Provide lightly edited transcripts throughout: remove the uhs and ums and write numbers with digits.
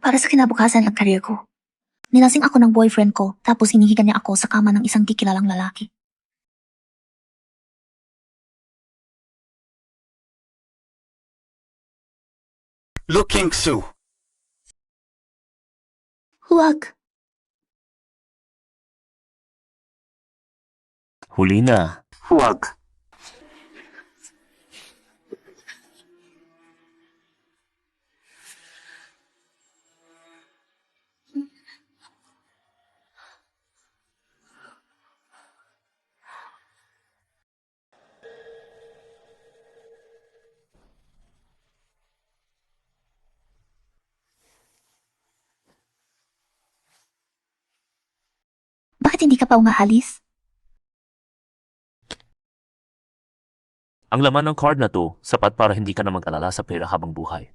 para sa kinabukasan at career ko. Nilasing ako ng boyfriend ko, tapos hinihigan niya ako sa kama ng isang di kilalang lalaki. Looking Sue. Huwag. Huli na. Huwag. Bakit hindi ka pa umahalis? Ang laman ng card na to, sapat para hindi ka na mag-alala sa pera habang buhay.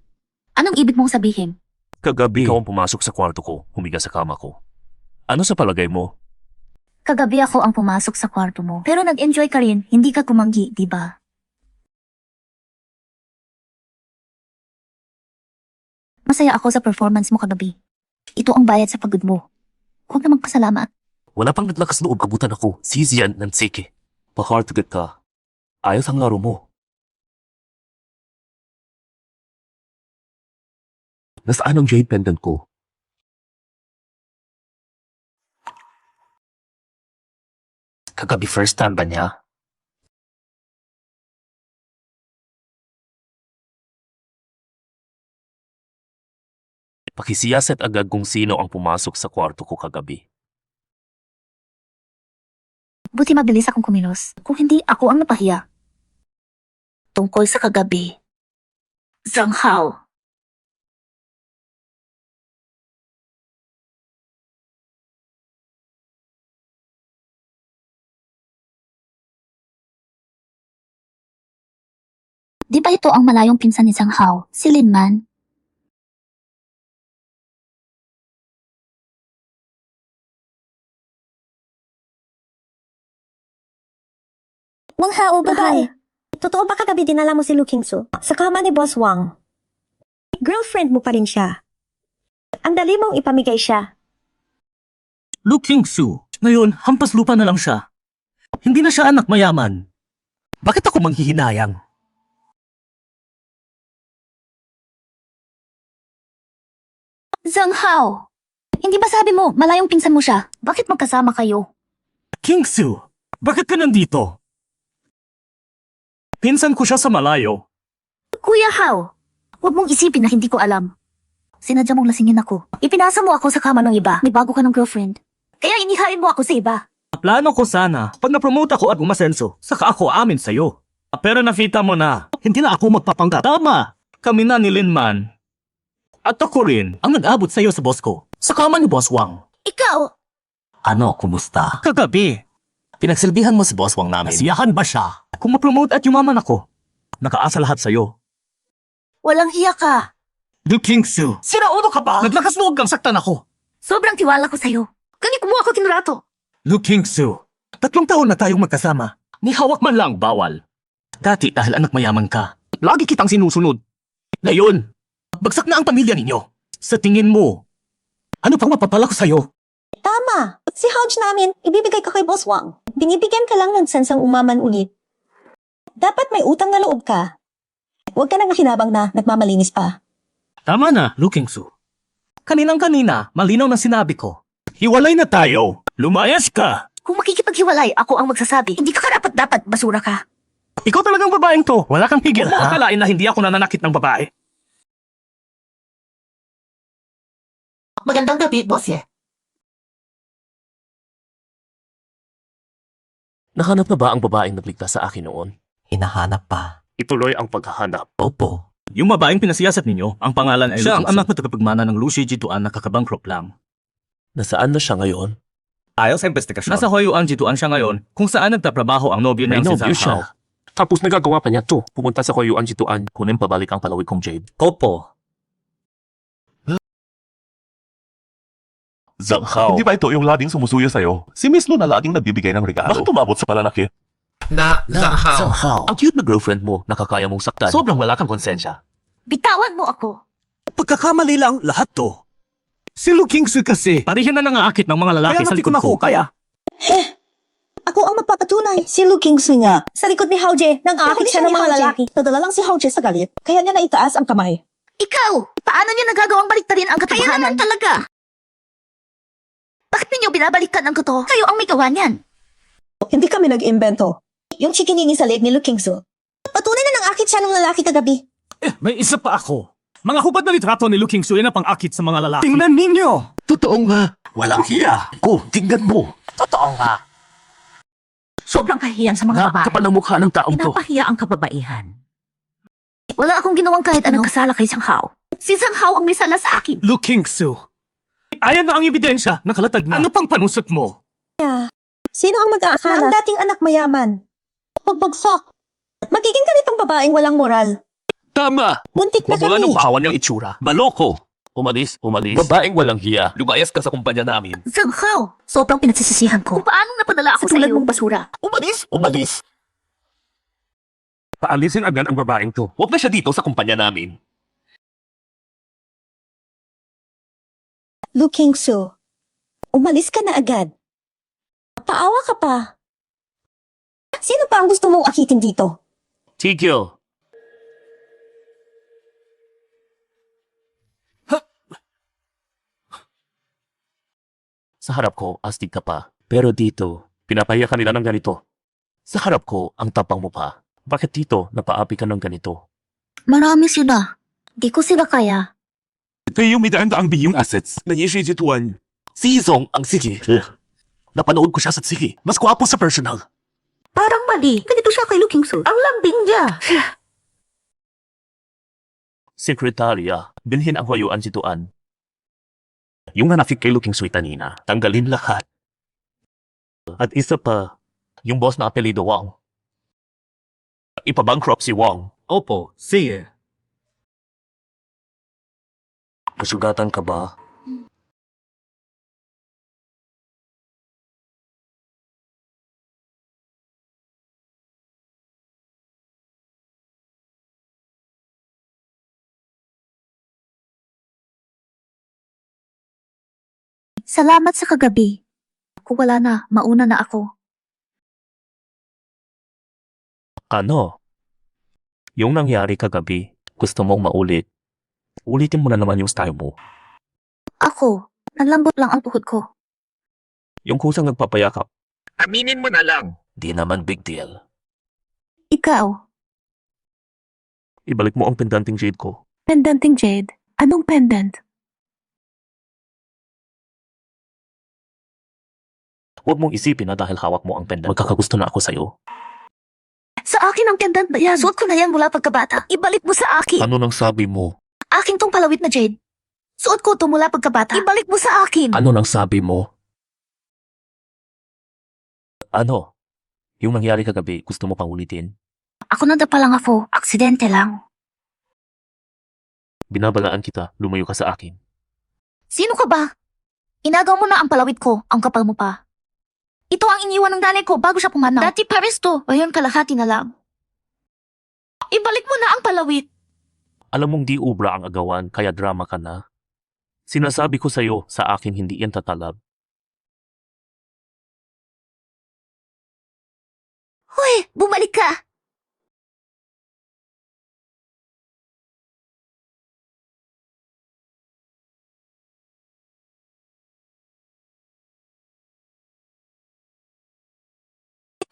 Anong ibig mong sabihin? Kagabi, ikaw ang pumasok sa kwarto ko, humiga sa kama ko. Ano sa palagay mo? Kagabi ako ang pumasok sa kwarto mo. Pero nag-enjoy ka rin, hindi ka kumanggi, di ba? Masaya ako sa performance mo kagabi. Ito ang bayad sa pagod mo. Huwag na magpasalamat. Wala pang naglakas loob, abutan ako. Sizian ng sike. Pa-hard to get ka. Ayos ang laro mo. Nasaan ang jade pendant ko? Kagabi first time ba niya? Pakisiyaset agad kung sino ang pumasok sa kwarto ko kagabi. Buti mabilis akong kumilos. Kung hindi, ako ang napahiya. Tungkol sa kagabi. Zhang Hao. Di ba ito ang malayong pinsan ni Zhang Hao, si Lin Man? Wang Hao, babae. Totoo ba kagabi dinala mo si Lu Qingsu sa kama ni Boss Wang? Girlfriend mo pa rin siya. Ang dali mong ipamigay siya. Lu Qingsu, ngayon hampas lupa na lang siya. Hindi na siya anak mayaman. Bakit ako manghihinayang? Zhang Hao! Hindi ba sabi mo, malayong pinsan mo siya? Bakit magkasama kayo? Qingsu, bakit ka nandito? Pinsan ko siya sa malayo. Kuya Hao! Huwag mong isipin na hindi ko alam. Sinadya mong lasingin ako. Ipinasa mo ako sa kama ng iba. May bago ka ng girlfriend. Kaya inihain mo ako sa iba. Plano ko sana, pag na-promote ako at umasenso, saka ako amin sa'yo. Pero nakita mo na, hindi na ako magpapanggap. Tama! Kami na ni Lin Man. At ako rin ang nag-abot sa'yo sa boss ko. Sa kama ni Boss Wang. Ikaw! Ano, kumusta? Kagabi. Pinagsilbihan mo si Boss Wang namin. Nasiyahan ba siya? Kung ma-promote at yumaman ako, nakaasa lahat sa'yo. Walang hiya ka. Lu Qingsu, sinaulo ka ba? Naglakas loob kang saktan ako. Sobrang tiwala ko sa'yo. Ganito mo ako kinurato. Lu Qingsu, 3 taon na tayong magkasama. Ni hawak man lang bawal. Dati dahil anak mayaman ka, lagi kitang sinusunod. Ngayon, bagsak na ang pamilya ninyo. Sa tingin mo, ano pang mapapala ko sa'yo? Tama! Si Hodge namin, ibibigay ka kay Boss Wang. Binibigyan ka lang ng sansang umaman ulit. Dapat may utang na loob ka. Huwag ka nang hinabang na nagmamalinis pa. Tama na, Lu Qingsu. Kaninang-kanina, malinaw na sinabi ko. Hiwalay na tayo. Lumayas ka. Kung makikipaghiwalay, ako ang magsasabi. Hindi ka karapat-dapat, basura ka. Ikaw talagang babaeng to. Wala kang pigil, ha? Akalain na hindi ako nananakit ng babae. Magandang gabi, boss eh. Nahanap na ba ang babaeng nagligtas sa akin noon? Hinahanap pa. Ituloy ang paghahanap. Opo. Yung babaeng pinasiyasat ninyo, ang pangalan ay siya ang anak na tagapagmana ng Lu Shijituan na kakabankrupt lang. Nasaan na siya ngayon? Ayon sa investigasyon, nasa Hoyuan Jituan siya ngayon kung saan nagtatrabaho ang nobyo May niyang si nobyo Zhang siya. Hao. Tapos nagagawa pa niya to. Pumunta sa Koyuan Jituan, kunin pabalik ang palawig kong jade. Opo. Zhang Hao, hindi ba ito yung laging sumusuyo sa'yo? Si Miss Lu na laging nagbibigay ng regalo. Bakit tumabot sa palanakit? Zhang Hao. Ang cute na girlfriend mo, nakakaya mong saktan. Sobrang wala kang konsensya. Bitawan mo ako. Pagkakamali lang lahat to. Si Lu Kingsu kasi. Parihin na nangaakit ng mga lalaki sa likod ko. Kaya Ako ang magpapatunay. Si Lu Kingsu nga. Sa likod ni Haoje, nang-aakit siya ng mga lalaki. Nadala lang si Haoje sa galit. Kaya niya naitaas ang kamay. Ikaw! Paano niyo nagagawang baliktarin ang katotohanan? Kaya naman talaga! Bakit ninyo binabalikan ang totoo? Kayo ang may gawa niyan. Hindi kami nag-imbento. Yung chikinini sa leg ni Lu Kingsu. Patunay na nang-akit siya ng lalaki kagabi. may isa pa ako. Mga hubad na litrato ni Lu Kingsu yan ang pang-akit sa mga lalaki. Tingnan ninyo! Totoo nga. Walang hiya. Ko, tingnan mo. Totoo nga. Sobrang kahiyan sa mga babae. Kapal ang mukha ng taong to. Pinapahiya ang kababaihan. Wala akong ginawang kahit anong kasala kay Sang Hao. Si Sang Hao ang may sala sa akin. Lu Kingsu. Ayan na ang ebidensya. Nakalatag na. Ano pang panusot mo? Sino ang mag-aakala? Na ang dating anak mayaman. Pagbagsak. Magiging ganitong babaeng walang moral. Tama! Muntik na Wala kami. nang kawan niyang itsura. Baloko! Umalis. Babaeng walang hiya. Lumayas ka sa kumpanya namin. Sang Hao! Sobrang pinagsisisihan ko. Kung paano napadala ako sa tulad iyo. mong basura. Umalis! Paalisin agad ang babaeng to. Huwag na siya dito sa kumpanya namin. Lu Kingsu, umalis ka na agad. Paawa ka pa. Sino pa ang gusto mong akitin dito? Tigil! Sa harap ko, astig ka pa. Pero dito, pinapahiya ka nila ng ganito. Sa harap ko, ang tapang mo pa. Bakit dito, napaapi ka ng ganito? Marami sila. Di ko sila kaya. 可以用没得按到ang biyong assets na yeshituan. Si Izong ang sige. Napanood ko siya sa sige. Mas gwapo sa personal. Parang mali. Ganito siya kay Lu Kingsu. Ang lambing niya. Sekretarya, bilhin ang hoyuan si Tuan. Yung nanafik kay Looking Sweet kanina, tanggalin lahat. At isa pa, yung boss na apelido Wang. Ipabankrupt si Wang. Opo, sige. Masugatan ka ba? Salamat sa kagabi. Kung wala na, mauna na ako. Ano? Yung nangyari kagabi, gusto mong maulit. Ulitin mo na naman yung style mo. Ako, nalambot lang ang tuhod ko. Yung kusang nagpapayakap, Aminin mo na lang. di naman big deal. Ikaw, Ibalik mo ang pendanting jade ko. pendanting jade. Anong pendant? Huwag mong isipin na dahil hawak mo ang pendant. Magkakagusto na ako sa'yo. Sa akin ang pendant na yan. Suot ko na yan mula pagkabata. Ibalik mo sa akin. Ano nang sabi mo? Akin tong palawit na jade. Suot ko to mula pagkabata. Ibalik mo sa akin. Ano nang sabi mo? Ano? Yung nangyari kagabi, gusto mo pang ulitin? Ako nadapa lang ako. Aksidente lang. Binabalaan kita, lumayo ka sa akin. Sino ka ba? Inagaw mo na ang palawit ko. Ang kapal mo pa. Ito ang iniwan ng nanay ko bago siya pumanaw. Dati pares to. Ngayon kalahati na lang. Ibalik mo na ang palawit. Alam mong di ubra ang agawan, kaya drama ka na. Sinasabi ko sa'yo, sa akin hindi yan tatalab. Hoy, bumalik ka.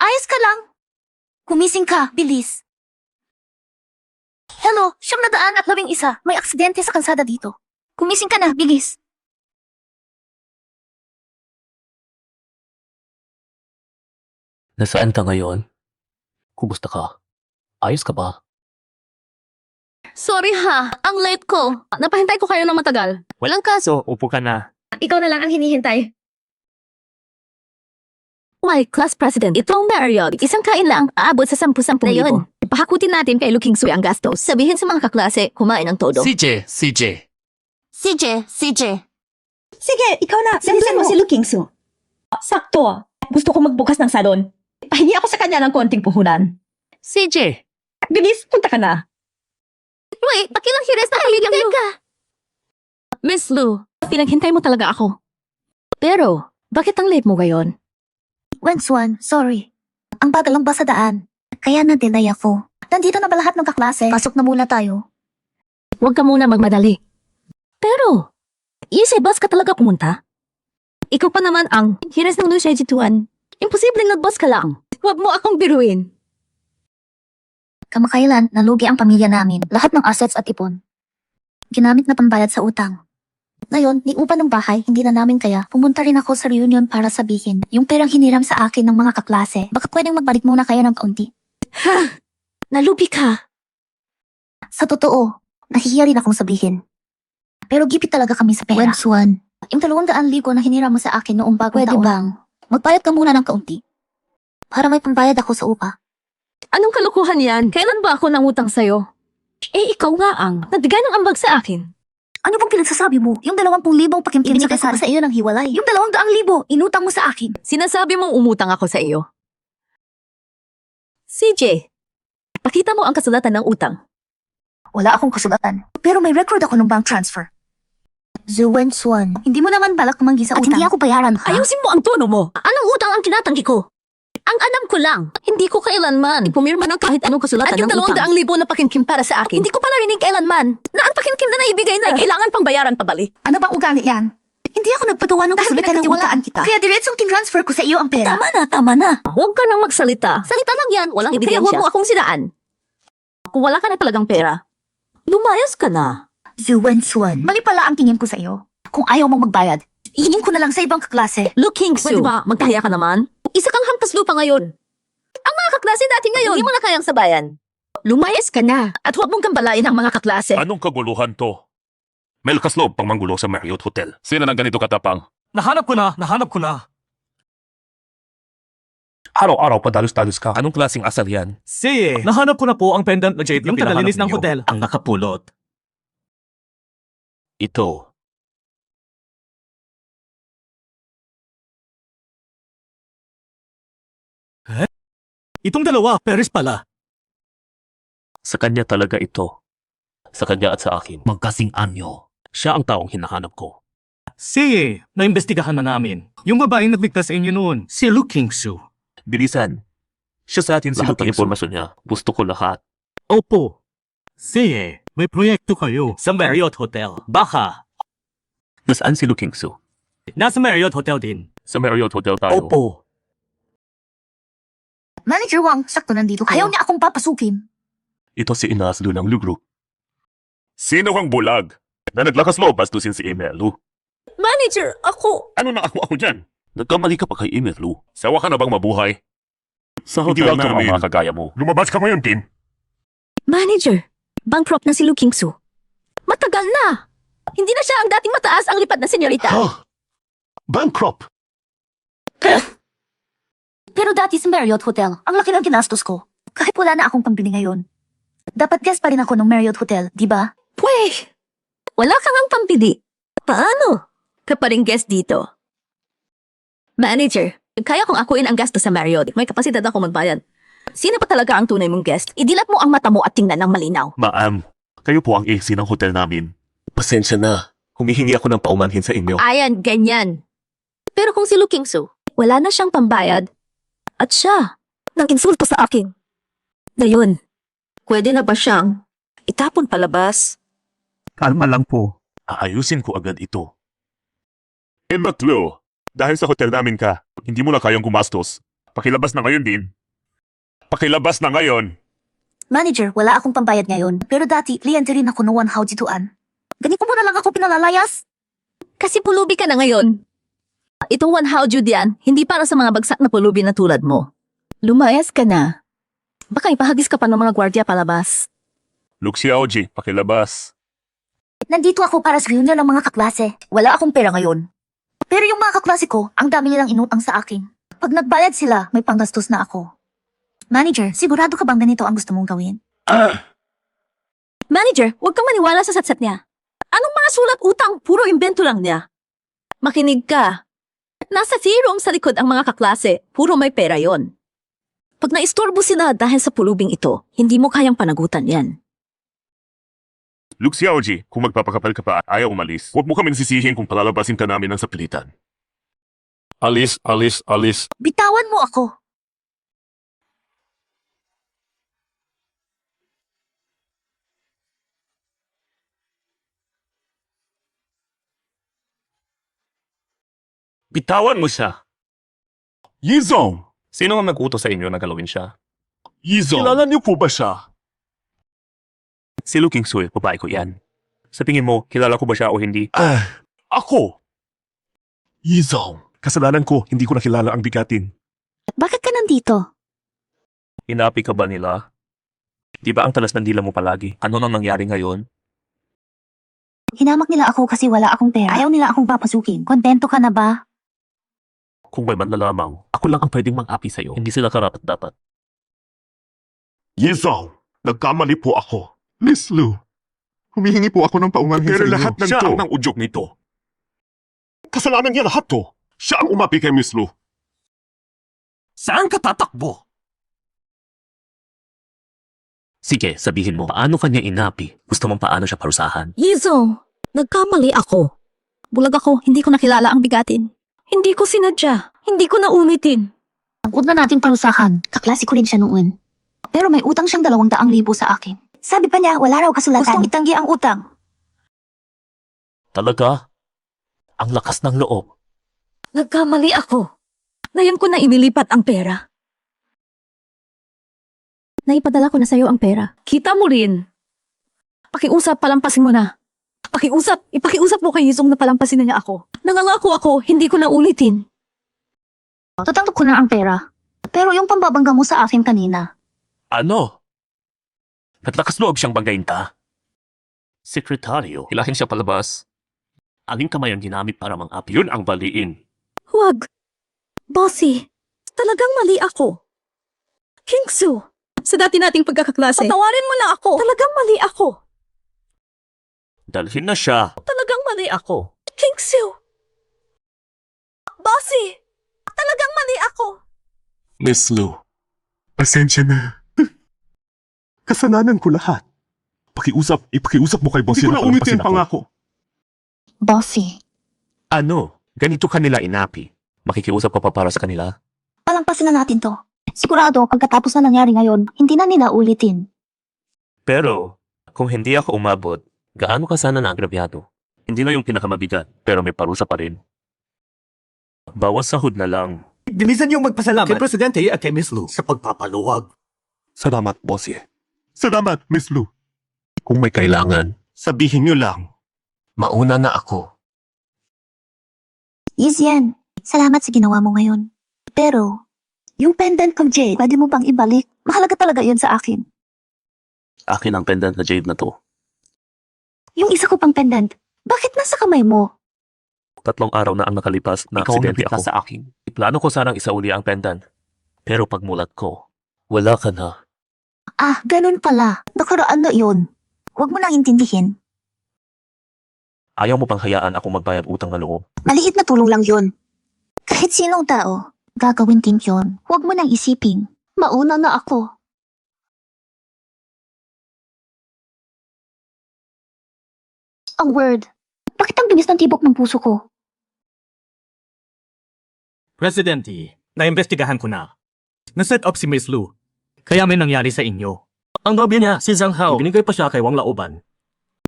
Ayos ka lang. Kumising ka, bilis. Hello, 911. May aksidente sa kalsada dito. Kumising ka na, bilis. Nasaan ka ngayon? Kumusta ka? Ayos ka ba? Sorry ha, ang late ko. Napahintay ko kayo ng matagal. Walang kaso, upo ka na. Ikaw na lang ang hinihintay. My class president, itong period, isang kain lang, aabot sa 10,000 libo. Pahakutin natin kay Lu Kingsu ang gastos. Sabihin sa mga kaklase, kumain ng todo. CJ. Sige, ikaw na. Bilisan mo si Lu Kingsu. Sakto. Gusto ko magbukas ng salon. Pahingi ako sa kanya ng konting puhunan. CJ. Bilis, punta ka na. Wait, pakilang hires na kami lang ka. Miss Lu, Pinaghintay mo talaga ako. Pero, bakit ang late mo ngayon? Wenswan, sorry. Ang bagal lang ba sa daan? Kaya na-delay ako. Nandito na ba lahat ng kaklase? Pasok na muna tayo. Huwag ka muna magmadali. Pero, easy bus ka talaga pumunta? Ikaw pa naman ang hiras ng Lucia Jituan. Imposibleng nag-bus ka lang. Huwag mo akong biruin. Kamakailan, nalugi ang pamilya namin. Lahat ng assets at ipon. Ginamit na pambayad sa utang. Ngayon, ni upa ng bahay, hindi na namin kaya. Pumunta rin ako sa reunion para sabihin yung perang hiniram sa akin ng mga kaklase. Baka pwedeng magbalik muna kayo ng kaunti. Nalugi ka. Sa totoo, nahihiya rin akong sabihin. Pero gipit talaga kami sa pera. Wenswan, yung 200,000 na hiniram mo sa akin noong bagong taon. Pwede bang magbayad ka muna ng kaunti? Para may pambayad ako sa upa. Anong kalukuhan yan? Kailan ba ako nangutang sa'yo? Eh, ikaw nga ang nagbigay ng ambag sa akin. Ano bang pinagsasabi mo? Yung 20,000 pakimkim sa kasal sa iyo ng hiwalay. Yung 200,000 inutang mo sa akin. Sinasabi mong umutang ako sa iyo. CJ, pakita mo ang kasulatan ng utang. Wala akong kasulatan. Pero may record ako ng bank transfer. Zuwenswan, hindi mo naman balak tumanggi sa utang. At hindi ako bayaran, ha? Ayusin mo ang tono mo. Anong utang ang tinatanggi ko? Ang alam ko lang, hindi ko kailanman pumirma ng kahit anong kasulatan ng utang. At yung 200,000 na pakimkim para sa akin, hindi ko pala rinig kailanman na ang pakimkim na naibigay na ay kailangan pang bayaran pabalik. Ano bang ugali yan? Hindi ako nagpatuwa ng kasulatan ng utang kita. Kaya diretsong tinransfer ko sa iyo ang pera. Tama na. Huwag ka nang magsalita. Salita lang yan, walang ebidensya. Kaya huwag mo akong siraan. Kung wala ka na talagang pera, lumayas ka na. Zuwenswan, mali pala ang tingin ko sa iyo. Kung ayaw mong magbayad, ihingin ko na lang sa ibang kaklase. Look, Kingsu. Pwede ba magkahiya ka naman? Isa kang hampas lupa ngayon. Ang mga kaklase natin ngayon, hindi mo na kayang sabayan. Lumayas ka na at huwag mong gambalain ang mga kaklase. Anong kaguluhan to? May lakas loob pang manggulo sa Marriott Hotel. Sino nang ganito katapang? Nahanap ko na. Araw-araw padalos-dalos ka. Anong klaseng asal yan? Sige, nahanap ko na po ang pendant na jade yung tagalinis ng hotel. Ang nakapulot. Ito. Itong dalawa, Paris pala. Sa kanya talaga ito. Sa kanya at sa akin. Magkasing anyo. Siya ang taong hinahanap ko. Sige, naimbestigahan na namin. Yung babaeng nagligtas sa inyo noon, si Lu Kingsu. Bilisan. Siya sa atin lahat ng impormasyon niya. Gusto ko lahat. Opo. Sige, may proyekto kayo sa Marriott Hotel. Baka. Nasaan si Lu Kingsu? Nasa Marriott Hotel din. Sa Marriott Hotel tayo. Opo. Manager Wang, sakto nandito kayo. Ayaw niya akong papasukin. Ito si Inas Lu ng Lu Group. Sino ang bulag na naglakas loob bastusin si Emel Lu? Manager, ako... Ano na ako dyan? Nagkamali ka pa kay Emel Lu. Sawa ka na bang mabuhay? Sa Hindi hotel lang namin. mga kagaya mo. Lumabas ka ngayon, Tim. Manager, bankrupt na si Lu Kingsu. Matagal na. Hindi na siya ang dating mataas ang lipad na senyorita. Bankrupt. Pero dati sa Marriott Hotel, ang laki ng ginastos ko. Kahit wala na akong pambili ngayon. Dapat guest pa rin ako ng Marriott Hotel, di ba? Pweh, wala kang ang pampili. Paano? Kaparing guest dito. Manager, kaya kong akuin ang gasto sa Marriott. May kapasidad ako magbayad. Sino pa talaga ang tunay mong guest? Idilat mo ang mata mo at tingnan ng malinaw. Ma'am, kayo po ang AC ng hotel namin. Pasensya na. Humihingi ako ng paumanhin sa inyo. Ayan, ganyan. Pero kung si Lu Kingsu, wala na siyang pambayad, at siya, nang insulto sa akin. Ngayon, pwede na ba siyang itapon palabas? Kalma lang po. Aayusin ko agad ito. Emma Lu, dahil sa hotel namin ka, hindi mo na kayang gumastos. Pakilabas na ngayon din. Pakilabas na ngayon. Manager, wala akong pambayad ngayon. Pero dati, kliyente rin ako ng 1 Haojituan. Ganito mo na lang ako pinalalayas. Kasi pulubi ka na ngayon. Itong 1 Haoju diyan, hindi para sa mga bagsak na pulubi na tulad mo. Lumayas ka na. Baka ipahagis ka pa ng mga gwardya palabas. Luxiaoji, pakilabas. Nandito ako para sa reunion ng mga kaklase. Wala akong pera ngayon. Pero yung mga kaklase ko, ang dami nilang inutang sa akin. Pag nagbayad sila, may panggastos na ako. Manager, sigurado ka bang ganito ang gusto mong gawin? Manager, huwag kang maniwala sa satsat niya. Anong mga sulat utang? Puro imbento lang niya. Makinig ka. Nasa zero sa likod ang mga kaklase. Puro may pera yon. Pag naistorbo sila dahil sa pulubing ito, hindi mo kayang panagutan yan. Luke Xiaoji, kung magpapakapal ka pa at ayaw umalis, huwag mo kami nasisihin kung palalabasin ka namin ng sapilitan. Alis, alis, alis. Bitawan mo ako. Bitawan mo siya. Yizong! Sino ang nag-utos sa inyo na galawin siya? Yizong! Kilala niyo po ba siya? Si Lu Qingsu, babae ko yan. Sa tingin mo, kilala ko ba siya o hindi? Ako! Yizong! Kasalanan ko, hindi ko nakilala ang bigatin. Bakit ka nandito? Inapi ka ba nila? Di ba ang talas ng dila mo palagi? Ano nang nangyari ngayon? Hinamak nila ako kasi wala akong pera. Ayaw nila akong papasukin. Kontento ka na ba? Kung may man lamang, ako lang ang pwedeng mang-api sa'yo. Hindi sila karapat-dapat. Yizong! Nagkamali po ako. Miss Lu, humihingi po ako ng paumanhin Pero sa inyo. lahat ng Siya to. ang udyok nito. Kasalanan niya lahat to. Siya ang umapi kay Miss Lu. Saan ka tatakbo? Sige, sabihin mo, paano kanya inapi? Gusto mong paano siya parusahan? Yizong, nagkamali ako. Bulag ako, hindi ko nakilala ang bigatin. Hindi ko sinadya. Hindi ko naulitin. Huwag na natin parusahan. Kaklase ko rin siya noon. Pero may utang siyang 200,000 sa akin. Sabi pa niya, wala raw kasulatan. Gustong itanggi ang utang. Talaga? Ang lakas ng loob. Nagkamali ako. Ngayon ko na inilipat ang pera. Naipadala ko na sa'yo ang pera. Kita mo rin. Pakiusap, palampasin mo na. Ipakiusap mo kay Yizong na palampasin na niya ako. Nangangako ako, hindi ko na ulitin. Tatanggap ko na ang pera. Pero yung pambabangga mo sa akin kanina. Ano? Natlakas loob siyang banggain ka? Sekretaryo, hilahin siya palabas. Aling kamay ang ginamit para mang-api. Yun ang baliin. Huwag. Bossy, talagang mali ako. Kingsu, sa dati nating pagkakaklase. Patawarin mo na ako. Talagang mali ako. Dalhin na siya. Talagang mali ako. Kingsu. Bossy, talagang mali ako. Miss Lu, pasensya na. Kasalanan ko lahat. Ipakiusap mo kay Bossy na palampasin ako. Bossy, Ano? Ganito kanila inapi. Makikiusap ka pa para sa kanila? palampasin na natin to. Sigurado, pagkatapos na nangyari ngayon, hindi na nila ulitin. Pero, kung hindi ako umabot, gaano ka sana naagrabyado? Hindi na yung pinakamabigat, pero may parusa pa rin. Bawas sahod na lang. Dinisan yung magpasalamat kay Presidente at kay Miss Lu sa pagpapaluwag. Salamat, Bossy. Salamat, Miss Lu. Kung may kailangan, sabihin niyo lang. Mauna na ako. Yan. Salamat sa ginawa mo ngayon. Pero, yung pendant kong jade, pwede mo bang ibalik? Mahalaga talaga yun sa akin. Akin ang pendant na jade na to. Yung isa ko pang pendant, bakit nasa kamay mo? 3 araw na ang nakalipas na Ikaw ang aksidente nagpita ako. Sa akin. Plano ko sanang isauli ang pendant. Pero pagmulat ko, wala ka na. Ah, ganun pala. Nakaraan na yun. Huwag mo nang intindihin. Ayaw mo pang hayaan ako magbayad utang na loob. Maliit na tulong lang yun. Kahit sinong tao, gagawin din yun. Huwag mo nang isipin. Mauna na ako. Ang word. Bakit ang bilis ng tibok ng puso ko? Presidente, naimbestigahan ko na. Na-set up si Miss Lu. Kaya may nangyari sa inyo. Ang nobya niya, si Zhang Hao, binigay pa siya kay Wang Laoban.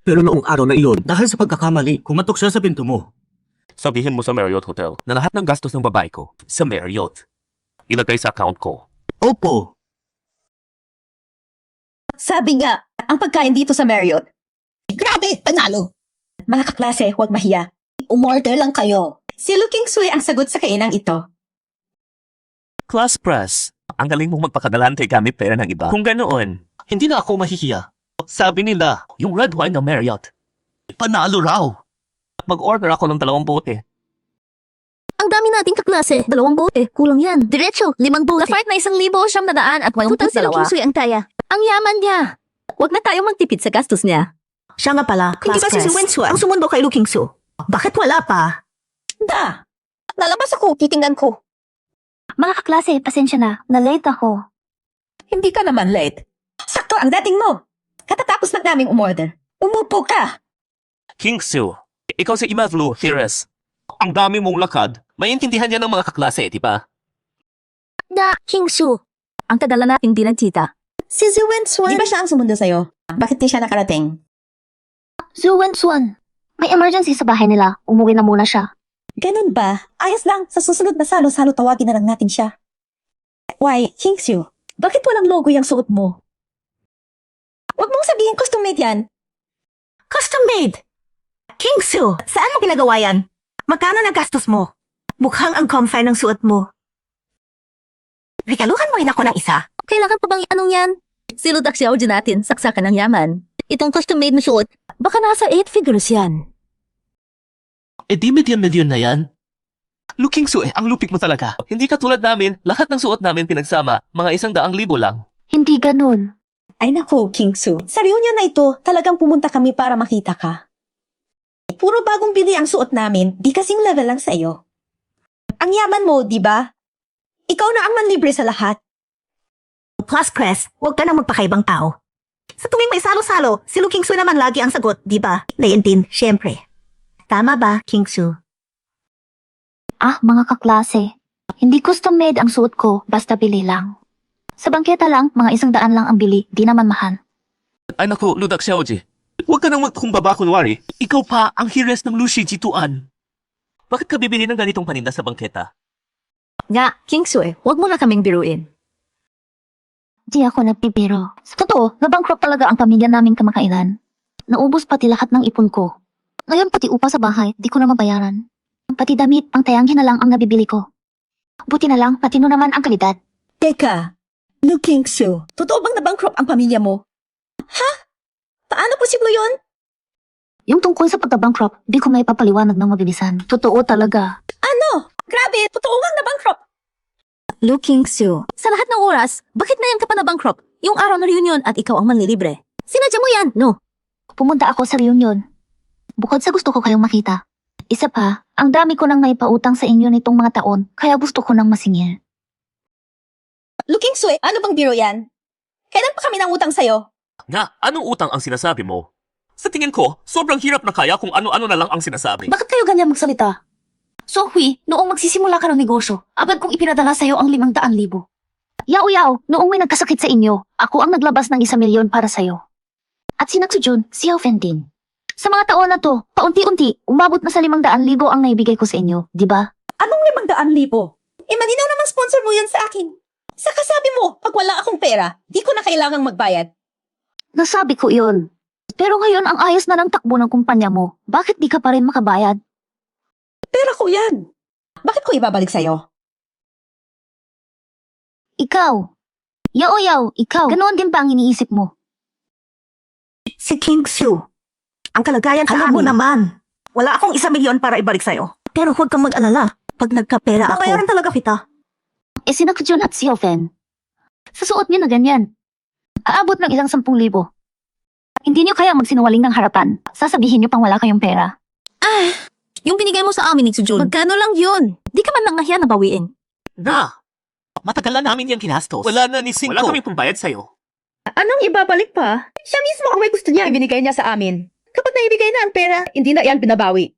Pero noong araw na iyon, dahil sa pagkakamali, kumatok siya sa pinto mo. Sabihin mo sa Marriott Hotel na lahat ng gastos ng babae ko sa Marriott. Ilagay sa account ko. Opo. Sabi nga, ang pagkain dito sa Marriott. Grabe, panalo! Mga kaklase, huwag mahiya. Umorder lang kayo. Si Lu Qingsu ang sagot sa kainang ito. Class press. Ang galing mong magpakadalante gamit pera ng iba. Kung ganoon, hindi na ako mahihiya. Sabi nila, yung red wine ng Marriott. Panalo raw. Mag-order ako ng 2 bote. Ang dami nating kaklase. 2 bote. Kulang yan. Diretso, 5 bote. Na-fight na 1,900 at 82. Tutal si Lu Qingsu ang taya. Ang yaman niya. Huwag na tayo magtipid sa gastos niya. Siya nga pala, Hindi ba si Wensu ang sumundo kay Lu Qingsu? Bakit wala pa? Da! Lalabas ako, titingnan ko. Mga kaklase, pasensya na. Na-late ako. Hindi ka naman late. Sakto ang dating mo. Katatapos lang naming umorder. Umupo ka! King Su, ikaw si Imavlu, Hires. Ang dami mong lakad. Maintindihan niya ng mga kaklase, di ba? King Su. Ang tagal na natin di nagkita. Si Zuwen Swan. Di ba siya ang sumundo sa'yo? Bakit di siya nakarating? Zuwen Swan. May emergency sa bahay nila. Umuwi na muna siya. Ganun ba? Ayos lang. Sa susunod na salo-salo tawagin na lang natin siya. Why, Kingsu, bakit walang logo yung suot mo? Huwag mong sabihin custom-made yan. Custom-made! Kingsu, saan mo ginagawa yan? Magkano nagastos mo? Mukhang ang comfy ng suot mo. Regaluhan mo rin ako ng isa. Kailangan pa bang anong yan? Silot ak siya din natin, saksakan ng yaman. Itong custom-made na suot, baka nasa 8 figures yan. Di medium na yan. Looking Su, ang lupik mo talaga. Hindi ka tulad namin, lahat ng suot namin pinagsama, mga 100,000 lang. Hindi ganun. Ay nako, Kingsu. Sa reunion na ito, talagang pumunta kami para makita ka. Puro bagong bili ang suot namin, di kasing level lang sa iyo. Ang yaman mo, di ba? Ikaw na ang manlibre sa lahat. Plus, Chris, huwag ka nang magpakaibang tao. Sa tuwing may salo-salo, si Lu Kingsu naman lagi ang sagot, di ba? Layan din, syempre. Tama ba, Kingsu? Ah, mga kaklase. Hindi custom-made ang suot ko, basta bili lang. Sa bangketa lang, mga 100 lang ang bili, di naman mahal. Ay naku, Ludak Xiaoji. Huwag ka nang magkumbaba kunwari. Ikaw pa ang Hires ng Lushi Jituan. Bakit ka bibili ng ganitong paninda sa bangketa? Nga, King Su huwag mo na kaming biruin. Di ako nagpipiro. Sa totoo, nabankrupt talaga ang pamilya namin kamakailan. Naubos pati lahat ng ipon ko. Ngayon pati upa sa bahay, di ko na mabayaran. Pati damit, pang tayangin na lang ang nabibili ko. Buti na lang, patino naman ang kalidad. Teka, Lu Kingsu, totoo bang nabankrupt ang pamilya mo? Ha? Paano posible yun? Yung tungkol sa pagka-bankrupt, di ko may papaliwanag ng mabilisan. Totoo talaga. Ano? Grabe, totoo bang nabankrupt? Lu Kingsu, sa lahat ng oras, bakit na yan ka pa na bankrupt? Yung araw na reunion at ikaw ang manlilibre. Sinadya mo yan, no? Pumunta ako sa reunion. Bukod sa gusto ko kayong makita. Isa pa, ang dami ko nang naipautang sa inyo nitong mga taon, kaya gusto ko nang masingil. Lu Kingsu, ano bang biro yan? Kailan pa kami nangutang sa'yo? Nga, anong utang ang sinasabi mo? Sa tingin ko, sobrang hirap na kaya kung ano-ano na lang ang sinasabi. Bakit kayo ganyan magsalita? So, Hui, noong magsisimula ka ng negosyo, agad kong ipinadala sa'yo ang 500,000. Yao, noong may nagkasakit sa inyo, ako ang naglabas ng 1,000,000 para sa'yo. At si Naksujun, si Fen din. Sa mga taon na to, paunti-unti, umabot na sa 500,000 ang naibigay ko sa inyo, di ba? Anong 500,000? Malinaw namang sponsor mo yan sa akin. Saka sabi mo, pag wala akong pera, di ko na kailangang magbayad. Nasabi ko iyon. Pero ngayon ang ayos na ng takbo ng kumpanya mo, bakit di ka pa rin makabayad? Pera ko yan. Bakit ko ibabalik sa'yo? Ikaw. Yao, ikaw. Ganoon din ba ang iniisip mo? Si Kingsu. Ang kalagayan sa Alam mo amin. naman. Wala akong 1,000,000 para ibalik sa'yo. Pero huwag kang mag-alala. Pag nagkapera ako, babayaran talaga kita. Si Naksujun at si Fen. Sa suot niyo na ganyan. Aabot ng 10,000. Hindi niyo kaya magsinungaling ng harapan. Sasabihin niyo pang wala kayong pera. Yung binigay mo sa amin ni Sujun, magkano lang yun? Di ka man lang nahiya na bawiin. Na! Matagal na namin yung kinastos. Wala na ni Cinco. Wala kaming pambayad sa'yo. Anong ibabalik pa? Siya mismo ang may gusto niya. Ibinigay niya sa amin. Kapag naibigay na ang pera, hindi na yan binabawi.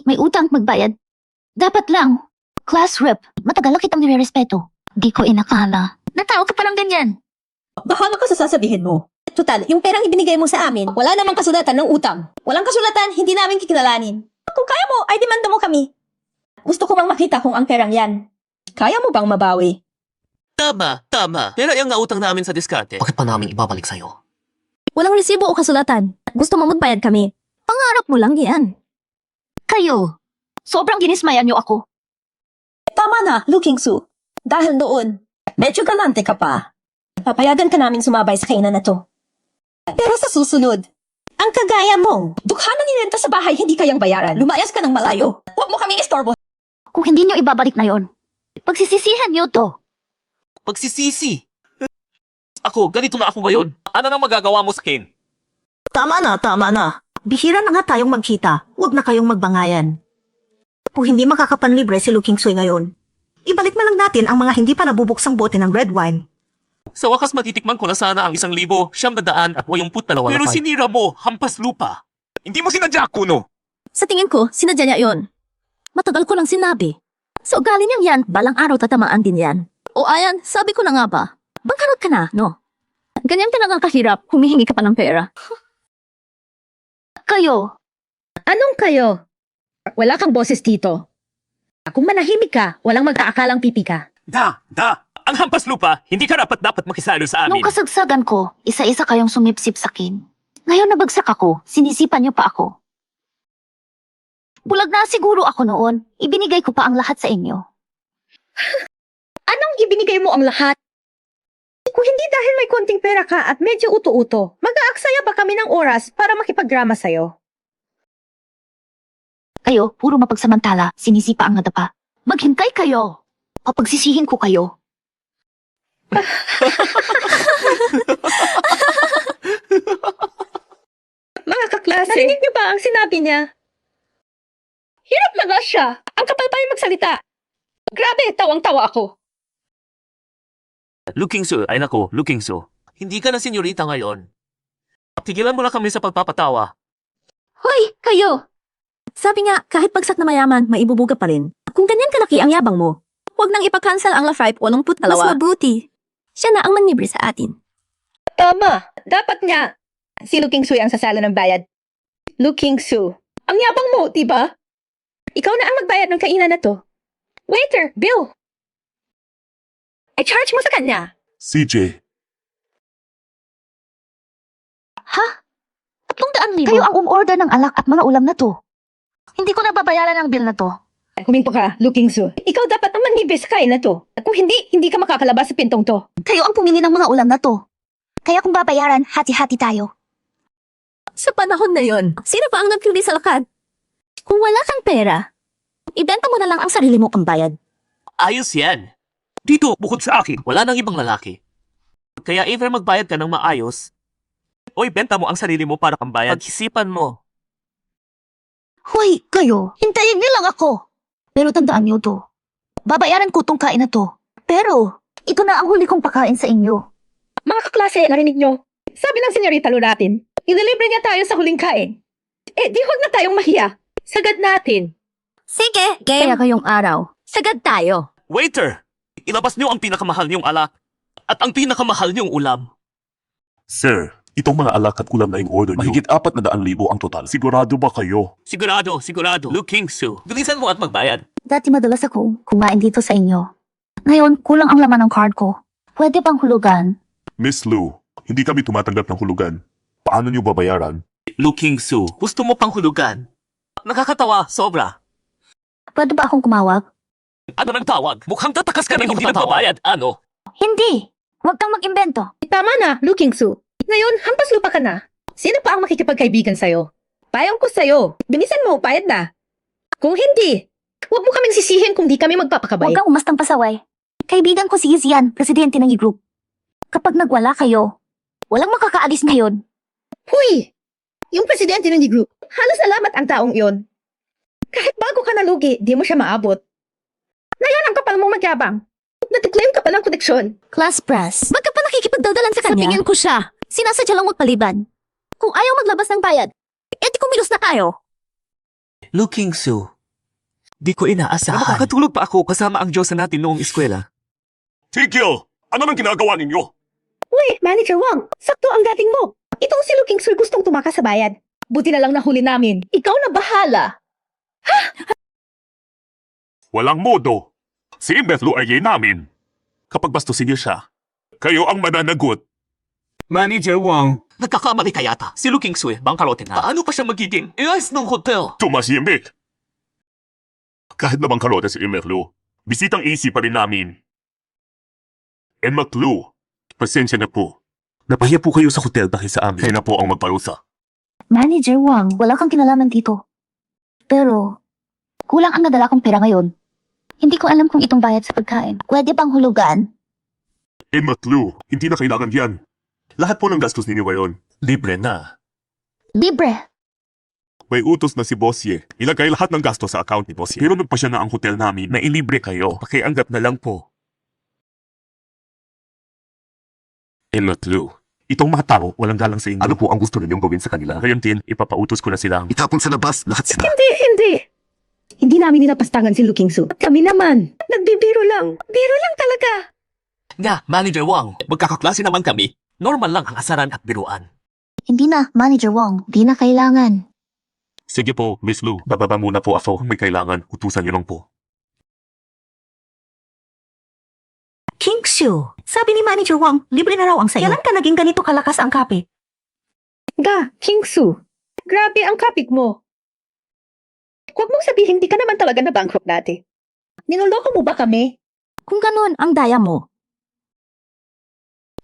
May utang magbayad. Dapat lang. Class rep. Matagal na kitang nirerespeto. Di ko inakala. Natawag ka palang ganyan. Bahala ka sa sasabihin mo. Total, yung perang ibinigay mo sa amin, wala namang kasulatan ng utang. Walang kasulatan, hindi namin kikilalanin. Kung kaya mo, ay demanda mo kami. Gusto ko bang makita kung ang perang yan. Kaya mo bang mabawi? Tama. Pero yung nautang namin sa diskarte. Bakit pa namin ibabalik sa'yo? Walang resibo o kasulatan. Gusto mo magbayad kami. Pangarap mo lang yan. Kayo. Sobrang ginismayan niyo ako. Tama na, Lu Kingsu. Dahil noon, medyo galante ka pa. Papayagan ka namin sumabay sa kainan na to. Pero sa susunod, ang kagaya mo, dukha na nirenta sa bahay hindi kayang bayaran. Lumayas ka ng malayo. Huwag mo kaming istorbo. Kung hindi niyo ibabalik na yon, pagsisisihan niyo to. Pagsisisi. Ako, ganito na ako ngayon. Ano nang magagawa mo sa akin? Tama na. Bihira na nga tayong magkita. Huwag na kayong magbangayan. Kung hindi makakapanlibre si Lu Kingsu ngayon, ibalik na lang natin ang mga hindi pa nabubuksang bote ng red wine. Sa wakas matitikman ko na sana ang 1,982. Pero sinira mo, hampas lupa. Hindi mo sinadya, Kuno. Sa tingin ko, sinadya niya yon. Matagal ko lang sinabi. Sa ugali niyang yan, balang araw tatamaan din yan. O ayan, sabi ko na nga ba, bangkarot ka na, no? Ganyan ka na nga kahirap, humihingi ka pa ng pera. Kayo, Anong kayo? Wala kang boses dito. Kung manahimik ka, walang magkaakalang pipi ka. Da! Ang hampas lupa, hindi ka dapat makisalo sa nung amin. kasagsagan ko, isa-isa kayong sumipsip sa akin. Ngayon nabagsak ako, sinisipan niyo pa ako. Bulag na siguro ako noon, ibinigay ko pa ang lahat sa inyo. Anong ibinigay mo ang lahat? Kung hindi dahil may konting pera ka at medyo uto-uto, mag-aaksaya pa kami ng oras para makipagdrama sa'yo. Kayo, puro mapagsamantala, sinisipa ang nadapa. Maghintay kayo! Papagsisihin ko kayo. Mga kaklase, narinig niyo ba ang sinabi niya? Hirap na nga siya. Ang kapal pa yung magsalita. Grabe, tawang-tawa ako. Looking so, ay nako, looking so. Hindi ka na senyorita ngayon. Tigilan mo na kami sa pagpapatawa. Hoy, kayo! Sabi nga, kahit bagsak na mayaman, maibubuga pa rin. Kung ganyan kalaki ang yabang mo, huwag nang ipakansel ang Lafripe o 82. Mas mabuti. Siya na ang manlibre sa atin. Tama. Dapat nga. Si Looking Sue ang sasalo ng bayad. Looking Sue. Ang yabang mo, diba? Ikaw na ang magbayad ng kainan na to. Waiter, bill. I-charge mo sa kanya. CJ, Ha? 300,000? Kayo ang umorder ng alak at mga ulam na to. Hindi ko nababayaran ang bill na to. Kumingpo ka, Looking Sue. Ikaw dapat ang manlibre sa kain na to. At kung hindi ka makakalabas sa pintong to. Kayo ang pumili ng mga ulam na to. Kaya kung babayaran, hati-hati tayo. Sa panahon na yon, sino pa ang nagpili sa lakad? Kung wala kang pera, ibenta mo na lang ang sarili mo pambayad. Ayos yan. Dito, bukod sa akin, wala nang ibang lalaki. Kaya either magbayad ka ng maayos, o ibenta mo ang sarili mo para pambayad. Pag-isipan mo. Hoy, kayo, hintayin niyo lang ako. Pero tandaan niyo to. Babayaran ko tong kain na to. Pero, ito na ang huli kong pakain sa inyo. Mga kaklase, narinig nyo? Sabi ng senyorita natin, ililibre niya tayo sa huling kain. Di huwag na tayong mahiya. Sagad natin. Sige, game. Kaya kayong araw, sagad tayo. Waiter! Ilabas niyo ang pinakamahal niyong alak at ang pinakamahal niyong ulam. Sir, itong mga alak at ulam na yung order niyo, mahigit 400,000 ang total. Sigurado ba kayo? Sigurado. Looking so. Bilisan mo at magbayad. Dati madalas ako kumain dito sa inyo. Ngayon, kulang ang laman ng card ko. Pwede bang hulugan? Miss Lou, hindi kami tumatanggap ng hulugan. Paano niyo babayaran? Looking so. Gusto mo pang hulugan? Nakakatawa, sobra. Pwede ba akong kumawag? Ano nang tawag? Mukhang tatakas ka ng hindi nagbabayad, ano? Hindi! Huwag kang mag-imbento. Tama na, Looking Sue. Ngayon, hampas lupa ka na. Sino pa ang makikipagkaibigan sa'yo? Payong ko sa'yo. Bilisan mo, bayad na. Kung hindi, huwag mo kaming sisihin kung di kami magpapakabay. Huwag kang umastang pasaway. Kaibigan ko si Yizian, presidente ng e-group. Kapag nagwala kayo, walang makakaalis ngayon. Huy! Yung presidente ng group, halos alamat ang taong iyon. Kahit bago ka nalugi, di mo siya maabot. Ngayon ang kapal mong magyabang. Natiklaim ka pa ng koneksyon. Class press. Ba't ka pa nakikipagdaldalan sa kanya? Sa tingin ko siya. Sinasadya lang magpaliban. Kung ayaw maglabas ng bayad, edi kumilos na tayo. Looking so. Di ko inaasahan. Makakatulog pa ako kasama ang Diyosa natin noong eskwela. Tigil! Ano nang ginagawa ninyo? Uy, Manager Wang, sakto ang dating mo. Itong si Looking Sir gustong tumakas sa bayad. Buti na lang nahuli namin. Ikaw na bahala. Walang modo. Si Beth Lou ay namin. Kapag bastusin niyo siya, kayo ang mananagot. Manager Wang, Nagkakamali ka yata. Si Looking Sue, bangkarote na. Paano pa siya magiging iayos ng hotel? Tumahimik! Kahit na bangkarote si Lou, bisitang AC pa rin namin. And McLou, pasensya na po. Napahiya po kayo sa hotel dahil sa amin. Kayo na po ang magparusa. Manager Wang, wala kang kinalaman dito. Pero, kulang ang nadala kong pera ngayon. Hindi ko alam kung itong bayad sa pagkain. Pwede bang hulugan? And McLou, hindi na kailangan yan. Lahat po ng gastos ninyo ngayon. Libre na. Libre. May utos na si Bossye. Ilagay lahat ng gastos sa account ni Bossye. Pero nagpa siya na ang hotel namin na ilibre kayo. Pakianggap na lang po. Emma Clue. Itong mga tao, walang galang sa inyo. Ano po ang gusto ninyong gawin sa kanila? Ngayon din, ipapautos ko na silang itapon sa labas lahat sila. Hindi. Hindi namin ninapastangan si Looking Su. Kami naman. Nagbibiro lang. Biro lang talaga. Nga, Manager Wang, magkakaklase naman kami. Normal lang ang asaran at biruan. Hindi na, Manager Wong. Di na kailangan. Sige po, Miss Lu, bababa muna po ako. Kung may kailangan, utusan niyo lang po. King Shu, sabi ni Manager Wang, libre na raw ang sayo. Kailan ka naging ganito kalakas ang kape? Ga, King Su. Grabe ang kapit mo. Huwag mong sabihin di ka naman talaga na bankrupt dati. Niloloko mo ba kami? Kung ganun, ang daya mo.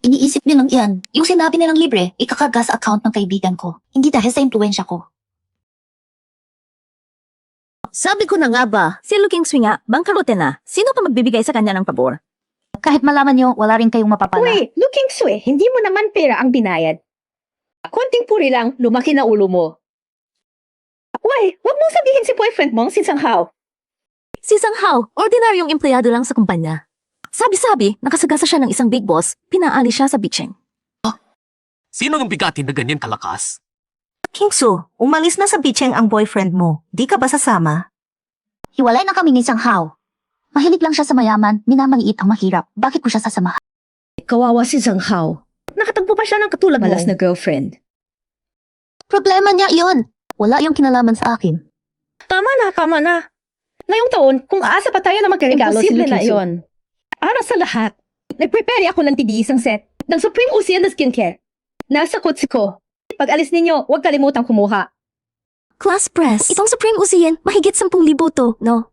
Iniisip nilang yan. Yung sinabi nilang libre, ikakarga sa account ng kaibigan ko. Hindi dahil sa impluensya ko. Sabi ko na nga ba, si Looking Su nga, bangkarote na. Sino pa magbibigay sa kanya ng pabor? Kahit malaman nyo, wala rin kayong mapapala. Wait, Looking Su hindi mo naman pera ang binayad. Konting puri lang, lumaki na ulo mo. Why, huwag mong sabihin si boyfriend mong si Sang Hao. Si Sang Hao, ordinaryong empleyado lang sa kumpanya. Sabi-sabi, nakasagasa siya ng isang big boss, pinaali siya sa bitching. Sino ang bigatin na ganyan kalakas? King Su, umalis na sa bitcheng ang boyfriend mo. Di ka ba sasama? Hiwalay na kami ni Sang Hao. Mahilig lang siya sa mayaman, minamaliit ang mahirap. Bakit ko siya sasamahan? Kawawa si Sang Hao. Nakatagpo pa siya ng katulad malas na girlfriend. Problema niya iyon. Wala yung kinalaman sa akin. Tama na. Ngayong taon, kung aasa pa tayo na magkaregalo si Looking Su. Para sa lahat, nag-prepare ako ng tig-iisang set ng Supreme Usian na skincare. Nasa kotse ko. Pag alis ninyo, huwag kalimutang kumuha. Class press. Itong Supreme Usian, mahigit 10,000 to, no?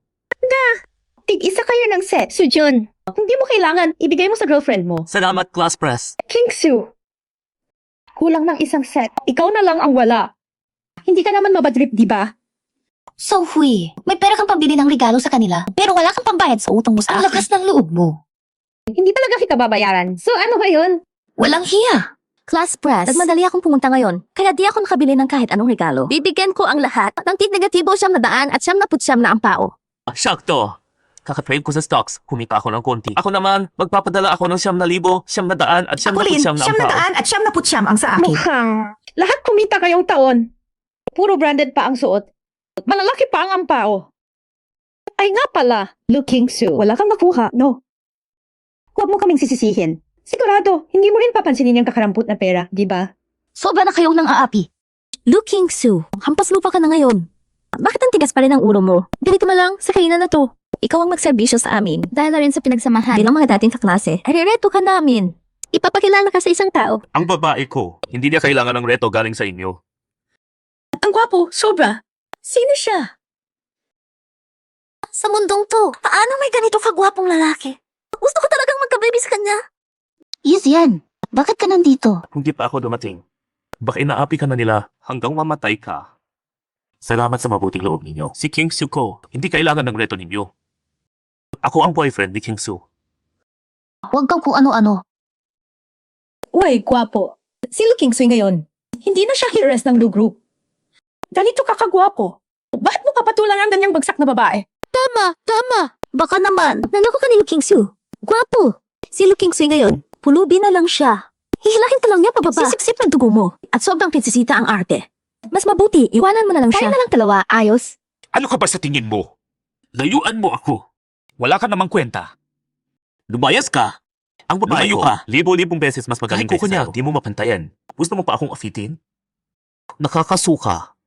Tig-isa kayo ng set. So Jun, kung di mo kailangan, ibigay mo sa girlfriend mo. Salamat, Class Press. King Su, kulang ng isang set. Ikaw na lang ang wala. Hindi ka naman mabadrip, di ba? So, Hui, may pera kang pambili ng regalo sa kanila, pero wala kang pambayad sa utang mo sa akin. Ang lakas ng loob mo. Hindi talaga kita babayaran. So ano ba yun? Walang hiya. Class press. Nagmadali akong pumunta ngayon, kaya di ako nakabili ng kahit anong regalo. Bibigyan ko ang lahat ng tig-negatibo 900 at 999 na ang pao. Sakto. Kakatrade ko sa stocks, kumita ako ng konti. Ako naman, magpapadala ako ng 900, 900 at Ako rin, 999 na ang pao. 900 at 999 ang sa akin. Mukhang lahat kumita kayong taon. Puro branded pa ang suot. Malalaki pa ang ampao. Ay nga pala, Looking Su, wala kang nakuha, no? Huwag mo kaming sisisihin. Sigurado, hindi mo rin papansinin yung kakarampot na pera, di ba? Sobra na kayong nang aapi. Looking Su, hampas lupa ka na ngayon. Bakit ang tigas pa rin ang ulo mo? Ganito na lang, sa kainan na to. Ikaw ang magserbisyo sa amin. Dahil na rin sa pinagsamahan. Bilang mga dating kaklase, arireto ka namin. Ipapakilala ka sa isang tao. Ang babae ko, hindi niya kailangan ng reto galing sa inyo. Ang gwapo, sobra. Sino siya? Sa mundong to, paano may ganito kagwapong lalaki? Gusto ko talagang magka-baby sa kanya. Yes, yan. Bakit ka nandito? Kung di pa ako dumating, baka inaapi ka na nila hanggang mamatay ka. Salamat sa mabuting loob ninyo. Si King Su ko, hindi kailangan ng reto ninyo. Ako ang boyfriend ni King Su. Huwag kang kung ano-ano. Uy, gwapo. Si Looking Su ngayon, hindi na siya heroes ng Blue Group. Ganito ka kagwapo. Bakit mo papatulan ang ganyang bagsak na babae? Tama. Baka naman, naloko ka ni Looking Su. Gwapo. Si Looking Su ngayon, pulubi na lang siya. Hihilahin ka lang niya pababa. Sisip-sip ng dugo mo. At sobrang pinsisita ang arte. Mas mabuti, iwanan mo na lang siya. Tayo na lang dalawa, ayos. Ano ka ba sa tingin mo? Layuan mo ako. Wala ka namang kwenta. Lumayas ka. Ang babae Lumayo ko, ka. libo-libong beses mas magaling Kahit kuko kaysa niya, sa'yo. di mo mapantayan. Gusto mo pa akong afitin? Nakakasuka.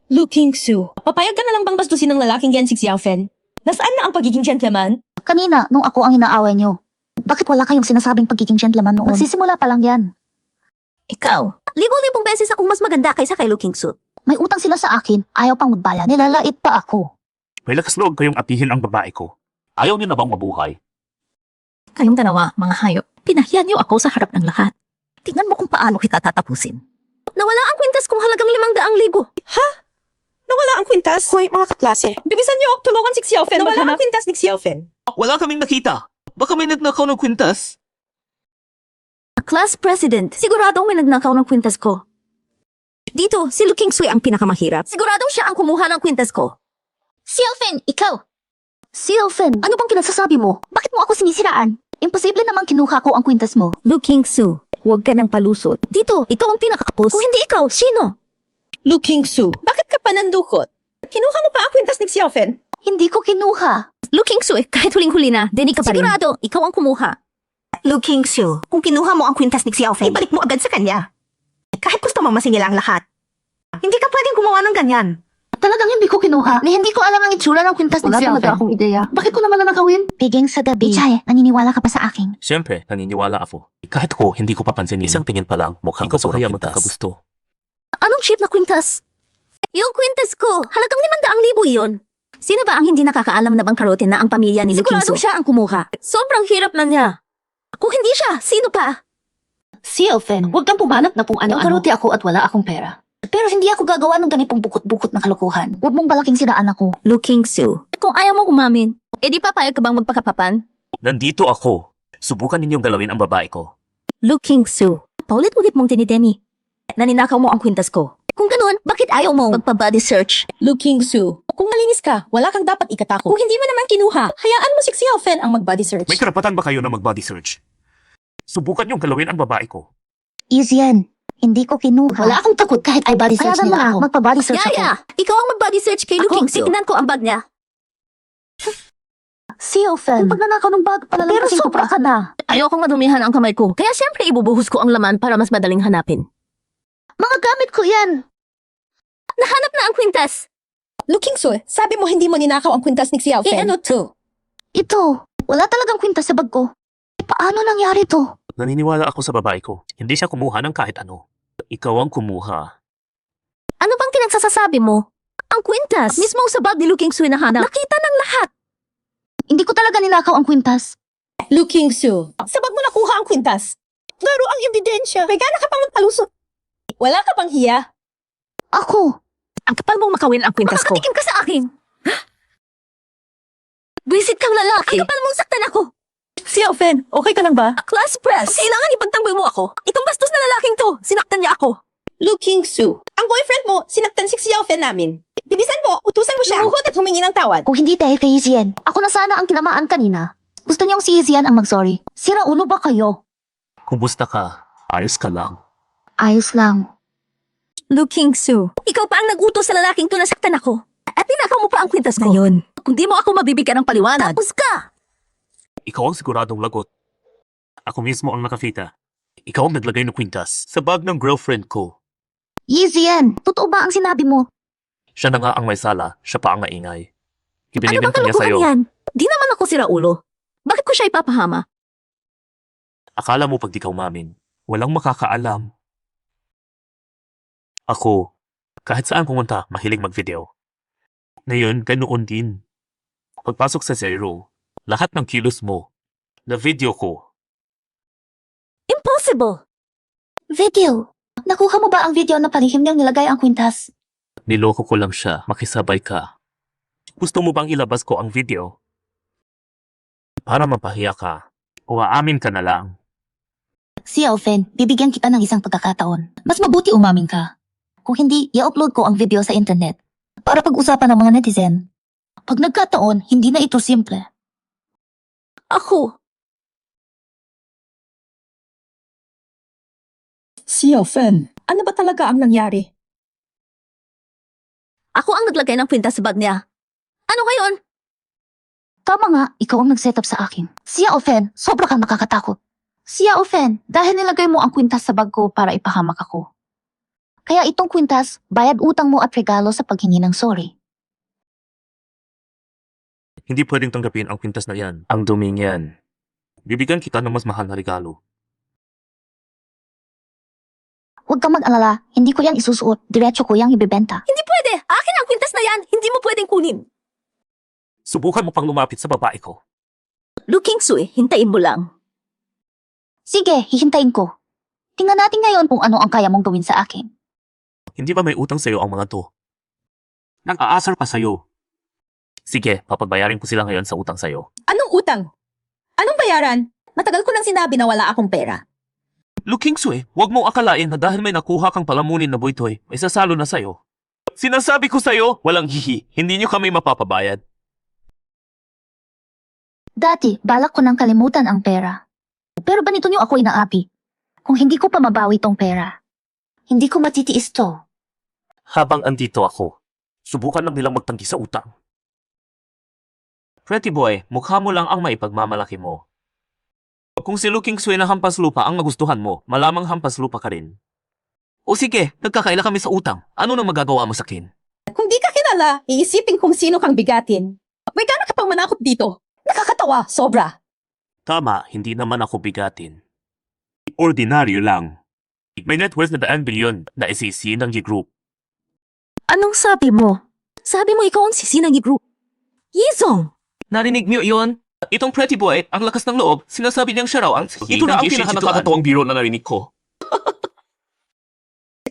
Looking Su, papayag ka na lang bang bastusin ng lalaking yan si Xiaofen? Nasaan na ang pagiging gentleman? Kanina, nung ako ang inaaway niyo. Bakit wala kayong sinasabing pagiging gentleman noon? Magsisimula pa lang yan. Ikaw, libo-libong beses akong mas maganda kaysa kay Looking Su. May utang sila sa akin, ayaw pang magbayad. Nilalait pa ako. May lakas loob kayong apihin ang babae ko. Ayaw niyo na bang mabuhay? Kayong dalawa, mga hayop, pinahiyan niyo ako sa harap ng lahat. Tingnan mo kung paano kita tatapusin. Nawala ang kwintas kung halagang 500,000. Nawala ang kwintas? Hoy, mga kaklase. Bibisan niyo, tulungan si Xiaofen. Nawala ang kwintas ni Xiaofen. Wala kaming nakita. Baka may nagnakaw ng kwintas. Class president, siguradong may nagnakaw ng kwintas ko. Dito, si Looking Su ang pinakamahirap. Siguradong siya ang kumuha ng kwintas ko. Xiaofen, ikaw! Xiaofen, ano bang pinagsasabi mo? Bakit mo ako sinisiraan? Imposible namang kinuha ko ang kwintas mo. Looking Su, huwag ka nang palusot. Dito, ikaw ang pinakakapos. Kung hindi ikaw, sino? Looking Su, bakit ka pa nandukot? Kinuha mo pa ang kwintas ni Xiaofen? Hindi ko kinuha. Looking Su, kahit huling-huli na, dinig ka pa rin. Sigurado, ikaw ang kumuha. Looking Su, kung kinuha mo ang kwintas ni Xiaofen, ibalik mo agad sa kanya. Kahit gusto mong masingil ang lahat. Hindi ka pwedeng gumawa ng ganyan. Talagang hindi ko kinuha. Ni hindi ko alam ang itsura ng kwintas ni Wala Xiaofen. talaga akong ideya. Bakit ko naman na nakawin? Biging sa gabi. Ichay, naniniwala ka pa sa akin. Siyempre, naniniwala ako. Kahit ako, hindi ko papansinin. Isang tingin pa lang, mukhang ikaw pa kaya magkakagusto. Anong cheap na kwintas? Yung kwintas ko, halagang 500,000 yun. Sino ba ang hindi nakakaalam na bangkarotin na ang pamilya ni Looking Su? Sigurado siya ang kumuha. Sobrang hirap na niya. Kung hindi siya, sino pa? Xiaofen, huwag kang pumanap na kung ano-ano. Karuti ako at wala akong pera. Pero hindi ako gagawa ng ganitong bukot-bukot na kalokohan. Huwag mong balaking siraan ako. Looking Su. Kung ayaw mo umamin, edi papayag ka bang magpakapapan? Nandito ako. Subukan ninyong galawin ang babae ko. Looking Su. Paulit-ulit mong dinidemi. Naninakaw mo ang kwintas ko. Kung ganun, bakit ayaw mo magpa-body search? Looking Su, kung malinis ka, wala kang dapat ikatako. Kung hindi mo naman kinuha, hayaan mo si Xiaofen ang mag-body search. May karapatan ba kayo na mag-body search? Subukan niyong galawin ang babae ko. Easy yan. Hindi ko kinuha. Wala akong takot kahit ay body search nila ako. Magpa-body search ako. Yaya, ikaw ang mag-body search kay Looking Su. Tignan ko ang bag niya. Xiaofen. Kung pagnanakaw ng bag, palalampasin ko pa. Ka na. Ayokong madumihan ang kamay ko, kaya siyempre ibubuhos ko ang laman para mas madaling hanapin. Mga gamit ko yan. Nahanap na ang kwintas. Looking Su, sabi mo hindi mo ninakaw ang kwintas ni Xiaofen. Eh ano to? Ito. Wala talagang kwintas sa bag ko. Paano nangyari to? Naniniwala ako sa babae ko. Hindi siya kumuha ng kahit ano. Ikaw ang kumuha. Ano bang pinagsasasabi mo? Ang kwintas, mismo sa bag ni Looking Su nahanap. Nakita ng lahat. Hindi ko talaga ninakaw ang kwintas. Looking Su, sa bag mo nakuha ang kwintas. Laro ang ebidensya. May gana ka pang magpalusot. Wala ka pang hiya. Ako. Ang kapal mong makawin ang kwintas ko. Makakatikim ka sa akin. Visit kang lalaki. Ang kapal mong saktan ako. Xiaofen, okay ka lang ba? Class press. Kailangan ipagtanggol mo ako. Itong bastos na lalaking to, sinaktan niya ako. Looking Su, ang boyfriend mo, sinaktan si Xiaofen namin. Bilisan mo, utusan mo siya. Lumuhod at humingi ng tawad. Kung hindi dahil kay Yizian, ako na sana ang tinamaan kanina. Gusto niyong si Yizian ang mag-sorry. Sira ulo ba kayo? Kumusta ka? Ayos ka lang. Ayos lang. Looking Su, ikaw pa ang nag-utos sa lalaking to na saktan ako. At tinakaw mo pa ang kwintas ko. Ngayon, kung di mo ako mabibigyan ng paliwanag, tapos ka! Ikaw ang siguradong lagot. Ako mismo ang nakafita. Ikaw ang naglagay ng kwintas sa bag ng girlfriend ko. Yizian, totoo ba ang sinabi mo? Siya na nga ang may sala, siya pa ang maingay. Ano bang Ibinibenta niya kalukuhan sa'yo. yan? Di naman ako sira ulo. Bakit ko siya ipapahama? Akala mo pag di ka umamin, walang makakaalam. Ako, kahit saan pumunta, mahilig mag-video. Ngayon, ganoon din. Pagpasok sa Zero, lahat ng kilos mo, na video ko. Impossible! Video. Nakuha mo ba ang video na palihim niyang nilagay ang kwintas? Niloko ko lang siya, makisabay ka. Gusto mo bang ilabas ko ang video? Para mapahiya ka, o aamin ka na lang. Xiaofen, bibigyan kita ng isang pagkakataon. Mas mabuti umamin ka. Kung hindi, i-upload ko ang video sa internet. Para pag-usapan ng mga netizen. Pag nagkataon, hindi na ito simple. Ako, Xiaofen, ano ba talaga ang nangyari? ako ang naglagay ng kwintas sa bag niya. Ano ngayon? Tama nga, ikaw ang nag-setup sa akin. Xiaofen, sobra kang nakakatakot. Xiaofen, dahil nilagay mo ang kwintas sa bag ko para ipahamak ako. Kaya itong kwintas, bayad utang mo at regalo sa paghingi ng sorry. Hindi pwedeng tanggapin ang kwintas na yan. Ang duming yan. Bibigyan kita ng mas mahal na regalo. Huwag kang mag-alala, hindi ko yan isusuot. Diretso ko yang ibibenta. Hindi pwede! Akin ang kwintas na yan! Hindi mo pwedeng kunin! Subukan mo pang lumapit sa babae ko. Looking Su, hintayin mo lang. Sige, hihintayin ko. Tingnan natin ngayon kung ano ang kaya mong gawin sa akin. Hindi ba may utang sa'yo ang mga to? Nag-aasar pa sa'yo. Sige, papagbayarin ko sila ngayon sa utang sa'yo. Anong utang? Anong bayaran? Matagal ko nang sinabi na wala akong pera. Looking Sue, huwag mong akalain na dahil may nakuha kang palamunin na buitoy, may sasalo na sa'yo. Sinasabi ko sa'yo, walang hihi. Hindi nyo kami mapapabayad. Dati, balak ko nang kalimutan ang pera. Pero ganito niyo ako inaapi. Kung hindi ko pa mabawi tong pera, hindi ko matitiis to. Habang andito ako, subukan lang nilang magtanggi sa utang. Pretty boy, mukha mo lang ang maipagmamalaki mo. Kung si Looking Sui na hampas lupa ang nagustuhan mo, malamang hampas lupa ka rin. O sige, nagkakaila kami sa utang. Ano nang magagawa mo sa akin? Kung di ka kilala, iisipin kung sino kang bigatin. May gana ka pang manakot dito. Nakakatawa, sobra. Tama, hindi naman ako bigatin. Ordinaryo lang. May net worth na 1 bilyon na SEC ng G-Group. Anong sabi mo? Sabi mo ikaw ang sisi ng group. Yizong! Narinig niyo yun? Itong pretty boy, ang lakas ng loob, sinasabi niyang siya raw ang ito na ang pinakanakakatawang biro na narinig ko.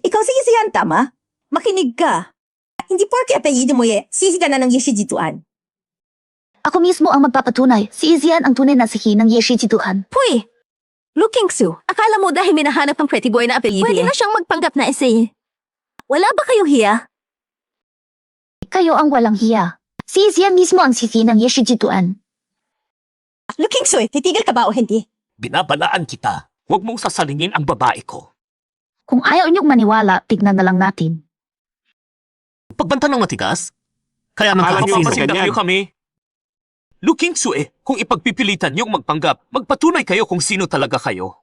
Ikaw si Isihan, tama? Makinig ka. Hindi porke apelyido mo sisi ka na ng Yeshijituan. Ako mismo ang magpapatunay. Si Izian ang tunay na sihi ng Yeshijituhan. Puy! Looking Su, akala mo dahil minahanap ang pretty boy na apelyido pwede na siyang magpanggap na essay. Wala ba kayong hiya? Kayo ang walang hiya. Si Izian mismo ang sihi ng Yeshijituan. Looking Soy, titigil ka ba o hindi? Binabalaan kita. Huwag mong sasalingin ang babae ko. Kung ayaw niyong maniwala, tignan na lang natin. Pagbanta ng matigas? Kaya Akala niyo magkakapasindang ganyan. kami. Looking Sue, kung ipagpipilitan niyong magpanggap, magpatunay kayo kung sino talaga kayo.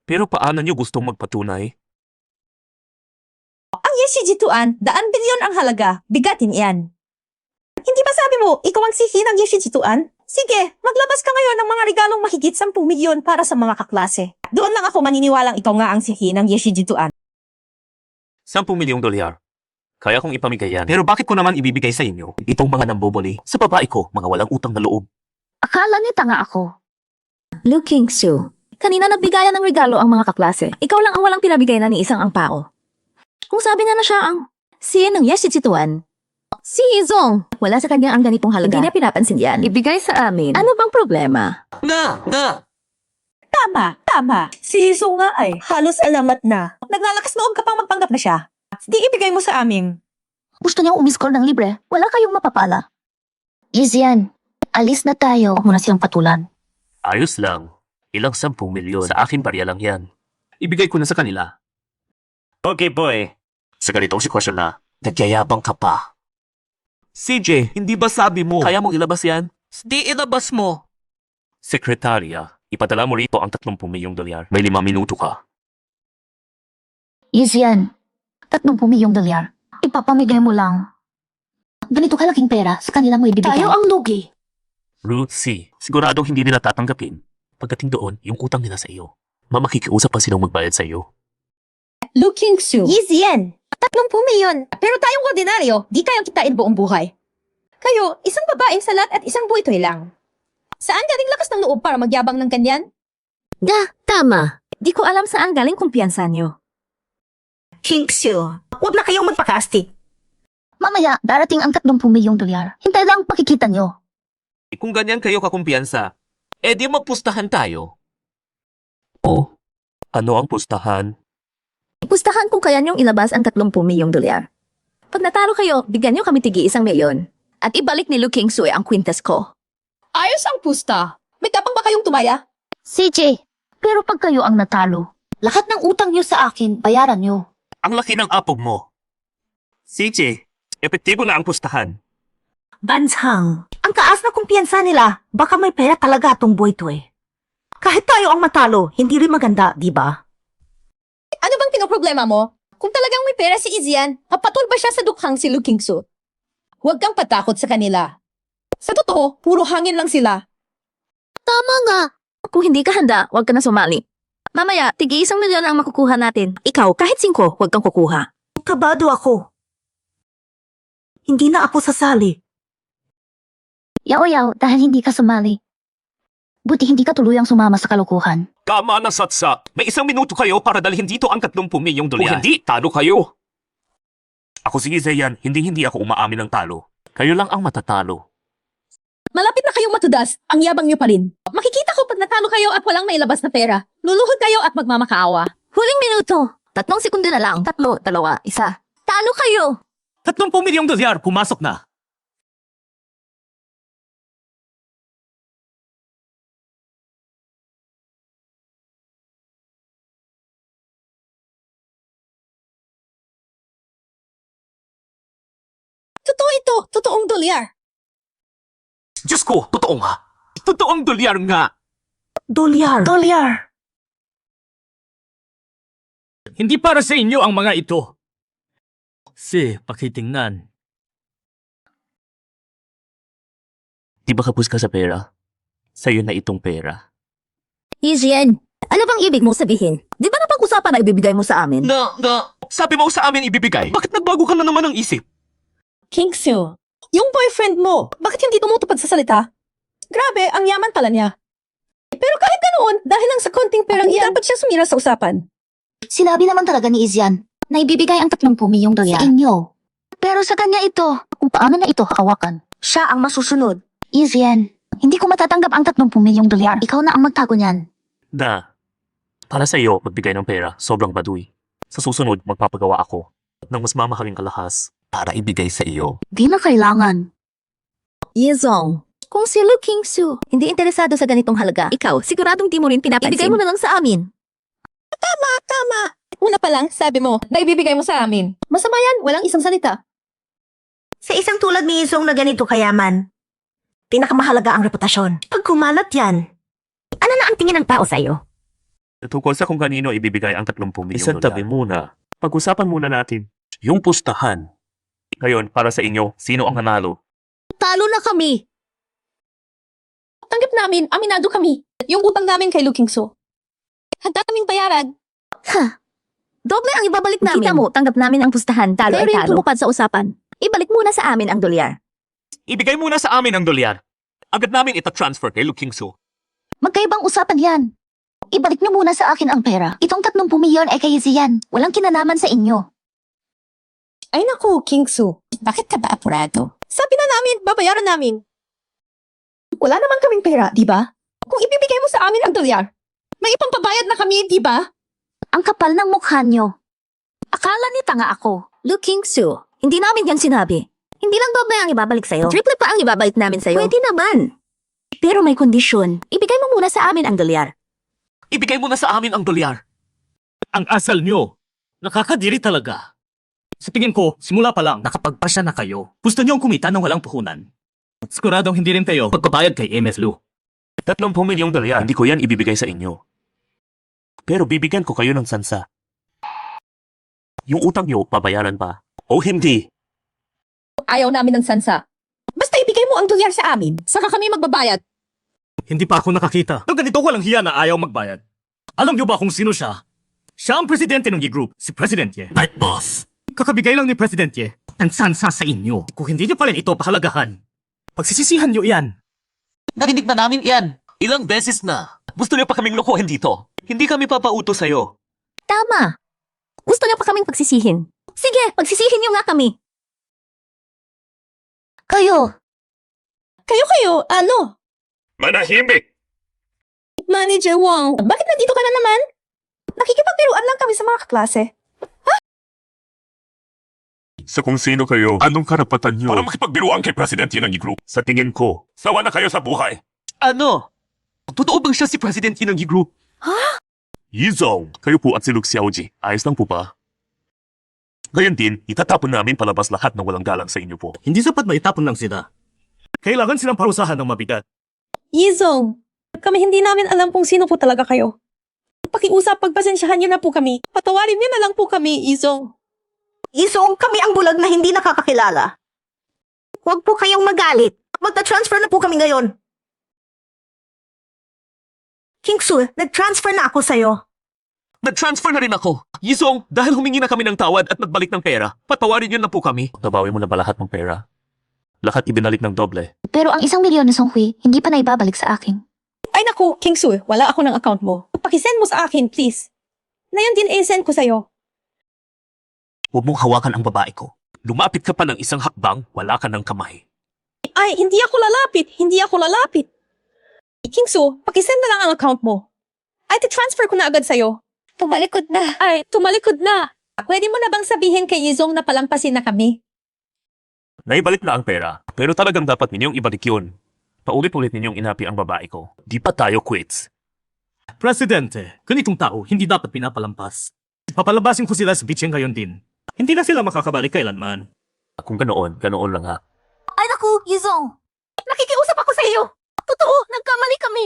Pero paano niyo gustong magpatunay? Ang Yeshijituan, 1 bilyon ang halaga. Bigatin iyan. Hindi ba sabi mo, ikaw ang sihi ng Yeshijituan? Sige, maglabas ka ngayon ng mga regalong mahigit 10 milyon para sa mga kaklase. Doon lang ako maniniwalang ikaw nga ang sihi ng Yeshijituan. 10 milyong dolyar. Kaya kong ipamigay yan. Pero bakit ko naman ibibigay sa inyo itong mga nambubuli sa babae ko, mga walang utang na loob? Akala niya tanga ako. Looking Su, kanina nagbigayan ng regalo ang mga kaklase. Ikaw lang ang walang pinabigay na ni isang ang pao. Kung sabi nga na siya ang siya ng Yeshijituan, si Izong, wala sa kanya ang ganitong halaga. Hindi niya pinapansin yan. Ibigay sa amin. Ano bang problema? Nga! Tama. Si Hiso nga ay halos alamat na. Naglalakas loob ka pang magpanggap na siya. Di ibigay mo sa amin. Gusto niyang umiskor ng libre. Wala kayong mapapala. Izian, alis na tayo. Huwag mo na siyang patulan. Ayos lang. Ilang 10 milyon. Sa akin barya lang yan. Ibigay ko na sa kanila. Okay, boy. Sa ganitong sitwasyon na, nagyayabang ka pa. CJ, hindi ba sabi mo? Kaya mong ilabas yan? Di ilabas mo. Sekretarya, ipadala mo rito ang 30 milyong dolyar. May 5 minuto ka. Izian, 30 milyong dolyar. Ipapamigay mo lang. Ganito kalaking pera, sa kanila mo ibibigay. Tayo ang lugi. Route C, siguradong hindi nila tatanggapin. Pagdating doon, yung utang nila sa iyo. Mamakikiusap pa silang magbayad sa iyo. Looking Su. Yizian, 30 milyon. Pero tayong ordinaryo, di tayo kitain buong buhay. Kayo, isang babaeng salat at isang buitoy lang. Saan galing lakas ng loob para magyabang ng kanyan? Tama. Di ko alam saan galing kumpiyansa niyo. Hingsyo, huwag na kayong magpakastig. Mamaya, darating ang 30 milyong dolyar. Hintay lang pakikita niyo. Kung ganyan kayo kakumpiyansa, di magpustahan tayo. Oh, ano ang pustahan? Pustahan kung kaya niyong ilabas ang 30 milyong dolyar. Pag natalo kayo, bigyan niyo kami tigi 1 milyon. At ibalik ni Looking Sui ang kwintas ko. Ayos ang pusta. May tapang ba kayong tumaya? CJ, pero pag kayo ang natalo, lahat ng utang niyo sa akin, bayaran niyo. Ang laki ng apog mo. CJ, epektibo na ang pustahan. Banshang, ang kaas na kumpiyansa nila, baka may pera talaga atong boy to eh. Kahit tayo ang matalo, hindi rin maganda, di ba? Ano bang pinoproblema mo? Kung talagang may pera si Izian, papatul ba siya sa dukhang si Looking Su? Huwag kang patakot sa kanila. Sa totoo, puro hangin lang sila. Tama nga. Kung hindi ka handa, huwag ka na sumali. Mamaya, tigi 1 milyon ang makukuha natin. Ikaw, kahit 5, huwag kang kukuha. Kabado ako. Hindi na ako sasali. Yaw-yaw dahil hindi ka sumali. Buti hindi ka tuluyang sumama sa kalokohan. Tama na, Satsa. May 1 minuto kayo para dalhin dito ang 30 milyong dolyar. Kung hindi, talo kayo. Ako si Zayan, hindi ako umaamin ng talo. Kayo lang ang matatalo. Malapit na kayong matudas, ang yabang niyo pa rin. Makikita ko pag natalo kayo at walang mailabas na pera. Luluhod kayo at magmamakaawa. Huling minuto. 3 segundo na lang. 3, 2, 1. Talo kayo. 30 milyong dolyar, pumasok na. ito, totoong dolyar. Diyos ko, totoo nga. Totoong dolyar nga. Dolyar. Dolyar. Hindi para sa inyo ang mga ito. Pakitingnan. Di ba kapos ka sa pera? Sa'yo na itong pera. Izian, ano bang ibig mo sabihin? Di ba napag-usapan na ibibigay mo sa amin? Sabi mo sa amin ibibigay. Bakit nagbago ka na naman ng isip? Kingsu, yung boyfriend mo, bakit hindi tumutupad sa salita? Grabe, ang yaman pala niya. Pero kahit ganoon, dahil lang sa konting perang iyan, dapat siya sumira sa usapan. Sinabi naman talaga ni Izian na ibibigay ang 30 milyong dolyar sa inyo. Pero sa kanya ito, kung paano na ito hawakan. Siya ang masusunod. Izian, hindi ko matatanggap ang 30 milyong dolyar. Ikaw na ang magtago niyan. Para sa iyo, magbigay ng pera, sobrang baduy. Sa susunod, magpapagawa ako ng mas mamahaling kalahas para ibigay sa iyo. Di na kailangan. Yezong, kung si Lu Kingsu hindi interesado sa ganitong halaga, ikaw, siguradong di mo rin pinapansin. Ibigay mo na lang sa amin. Tama. Una pa lang, sabi mo, na ibibigay mo sa amin. Masama yan, walang isang salita. Sa isang tulad ni Isong na ganito kayaman, pinakamahalaga ang reputasyon. Pag kumalat yan, ano na ang tingin ng tao sa'yo? Tungkol sa kung kanino ibibigay ang 30 milyong Isang tabi muna. Pag-usapan muna natin yung pustahan. Ngayon, para sa inyo, sino ang nanalo? Talo na kami. Tanggap namin, aminado kami. Yung utang namin kay Lu Kingsu. Handa kaming bayaran. Doble ang ibabalik namin. Kita mo, tanggap namin ang pustahan. Talo ay talo. Tumupad sa usapan. Ibalik muna sa amin ang dolyar. Ibigay muna sa amin ang dolyar. Agad namin ita-transfer kay Lu Kingsu. Magkaibang usapan yan. Ibalik niyo muna sa akin ang pera. Itong 30 milyon ay kay Izian. Walang kinalaman sa inyo. Ay naku, Kingsu. Bakit ka ba apurado? Sabi na namin, babayaran namin. Wala naman kaming pera, di ba? Kung ibibigay mo sa amin ang dolyar, may ipampabayad na kami, di ba? Ang kapal ng mukha niyo. Akala ni tanga ako. Lu Kingsu, hindi namin yan sinabi. Hindi lang doble ang ibabalik sa'yo. Triple pa ang ibabalik namin sa'yo. Pwede naman. Pero may kondisyon. Ibigay mo muna sa amin ang dolyar. Ibigay mo na sa amin ang dolyar. Ang asal nyo, nakakadiri talaga. Sa tingin ko, simula pa lang, nakapagpasya na kayo. Gusto nyo kumita ng walang puhunan. Siguradong hindi rin kayo pagpabayad kay MS Lu. 30 milyong dolyar, hindi ko yan ibibigay sa inyo. Pero bibigyan ko kayo ng sansa. Yung utang nyo, babayaran pa. O hindi. Ayaw namin ng sansa. Basta ibigay mo ang dolyar sa amin, saka kami magbabayad. Hindi pa ako nakakita. Nung ganito walang hiya na ayaw magbayad. Alam nyo ba kung sino siya? Siya ang presidente ng G-Group, si Presidente. Night boss. Kakabigay lang ni Presidente ng sansa sa inyo. Kung hindi nyo pa rin ito pahalagahan, pagsisisihan nyo iyan. Narinig na namin yan. Ilang beses na. Gusto niyo pa kaming lokohin dito. Hindi kami papauto sa'yo. Tama. Gusto niyo pa kaming pagsisihin. Sige, pagsisihin niyo nga kami. Kayo, Kayo, ano? Manahimik! Manager Wong, bakit nandito ka na naman? Nakikipagbiruan lang kami sa mga kaklase. Sa kung sino kayo, anong karapatan nyo para makipagbiruan kay Presidente ng G-Group? Sa tingin ko, sawa na kayo sa buhay. Ano? Totoo bang siya si Presidente ng G-Group? Yizong, kayo po at si Luke Xiaoji. Ayos lang po ba? Gayon din, itatapon namin palabas lahat ng walang galang sa inyo po. Hindi sapat maitapon lang sila. Kailangan silang parusahan ng mabigat. Yizong, kami hindi namin alam kung sino po talaga kayo. Pakiusap, pagpasensyahan niyo na po kami. Patawarin niyo na lang po kami, Yizong. Isong, kami ang bulag na hindi nakakakilala. Huwag po kayong magalit. Magta-transfer na po kami ngayon. Kingsu, nag-transfer na ako sa'yo. Nag-transfer na rin ako. Yizong, dahil humingi na kami ng tawad at nagbalik ng pera, patawarin yun na po kami. Nabawi mo na ba lahat ng pera? Lahat ibinalik ng doble. pero ang 1 milyon na Songhui, hindi pa naibabalik sa akin. Ay naku, Kingsu, wala ako ng account mo. Pakisend mo sa akin, please. Na yun din i-send ko sa'yo. Huwag mong hawakan ang babae ko. Lumapit ka pa ng isang hakbang, wala ka ng kamay. Ay, hindi ako lalapit. Kingsu, pakisend na lang ang account mo. Ay, transfer ko na agad sa'yo. Tumalikod na. Pwede mo na bang sabihin kay Yizong na palampasin na kami? Naibalik na ang pera, pero talagang dapat ninyong ibalik yun. Paulit-ulit ninyong inapi ang babae ko. Di pa tayo quits. Presidente, ganitong tao hindi dapat pinapalampas. Papalabasin ko sila sa bitching ngayon din. Hindi na sila makakabalik kailanman. Kung ganoon lang ha. Ay naku, Yizong. Nakikiusap ako sa iyo. Totoo, nagkamali kami.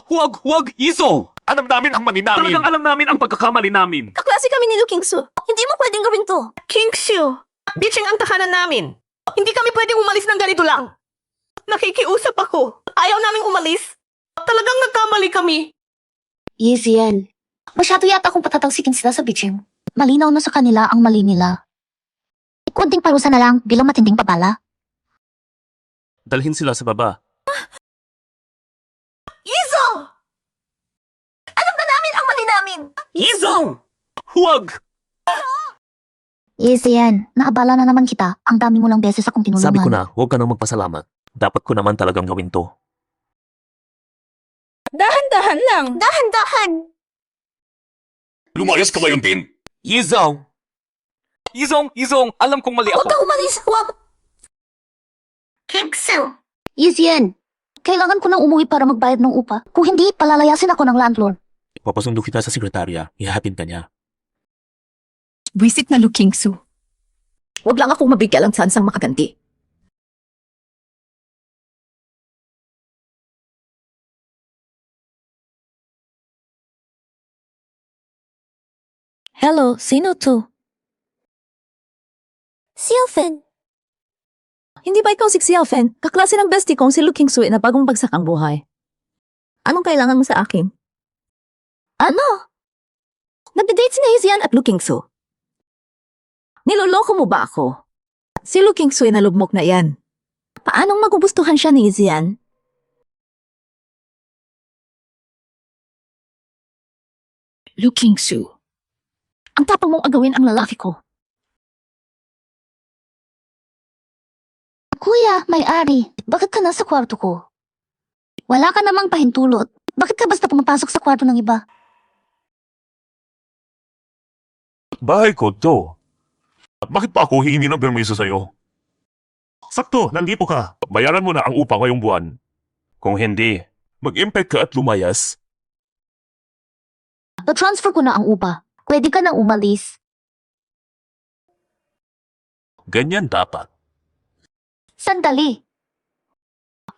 Huwag, Isong! Alam namin ang mali namin. Talagang alam namin ang pagkakamali namin. Kaklase kami ni Lu Kingsu. Hindi mo pwedeng gawin to. Kingsu, bitching ang tahanan namin. Hindi kami pwedeng umalis ng ganito lang. Nakikiusap ako. Ayaw naming umalis. Talagang nagkamali kami. Yizian. Masyado yata kung patatalsikin sila sa bitching. Malinaw na sa kanila ang mali nila. Kunting parusa na lang bilang matinding pabala. Dalhin sila sa baba. Yizong! Alam na namin ang mali namin. Isong! Huwag! Yizian, naabala na naman kita. Ang dami mo lang beses akong tinulungan. Sabi ko na, huwag ka nang magpasalamat. Dapat ko naman talagang gawin to. Dahan-dahan lang. Dahan-dahan. Lumayas ka ngayon din. Isong! Isong! Alam kong mali Huwag ako. ka umalis. Huwag. Kingsu! Yizian, kailangan ko nang umuwi para magbayad ng upa. Kung hindi, palalayasin ako ng landlord. Papasundo kita sa sekretarya. Ihahatid ka niya. Visit na Lu Kingsu. Huwag lang akong mabigyan ng sansang makaganti. Hello, sino to? Xiaofen. Hindi ba ikaw si Xiaofen? Kaklase ng bestie kong si Lu Kingsu na bagong bagsak ang buhay. Anong kailangan mo sa akin? Ano? Nagde-date si Yizian at Lu Kingsu. Niloloko mo ba ako? Si Lu Kingsu ay nalugmok na yan. Paanong magugustuhan siya ni Yizian? Lu Kingsu. Ang tapang mong agawin ang lalaki ko. Kuya, may-ari, bakit ka nasa kwarto ko? Wala ka namang pahintulot. Bakit ka basta pumapasok sa kwarto ng iba? Bahay ko to. At bakit pa ako hihingi ng permiso sa'yo? Sakto, nandito ka. Bayaran mo na ang upa ngayong buwan. Kung hindi, mag-impact ka at lumayas. Na-transfer ko na ang upa. Pwede ka nang umalis. Ganyan dapat. Sandali.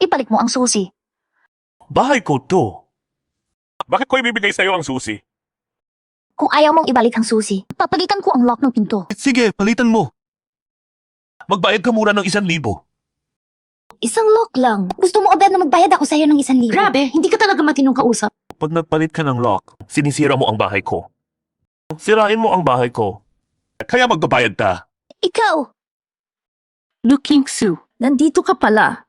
Ibalik mo ang susi. Bahay ko to. Bakit ko ibibigay sa'yo ang susi? Kung ayaw mong ibalik ang susi, papalitan ko ang lock ng pinto. Sige, palitan mo. Magbayad ka muna ng 1,000. Isang lock lang. Gusto mo agad na magbayad ako sa'yo ng 1,000? Grabe, hindi ka talaga matinong kausap. Pag nagpalit ka ng lock, sinisira mo ang bahay ko. Sirain mo ang bahay ko. Kaya magbabayad ka. Ikaw! Lu Kingsu, nandito ka pala.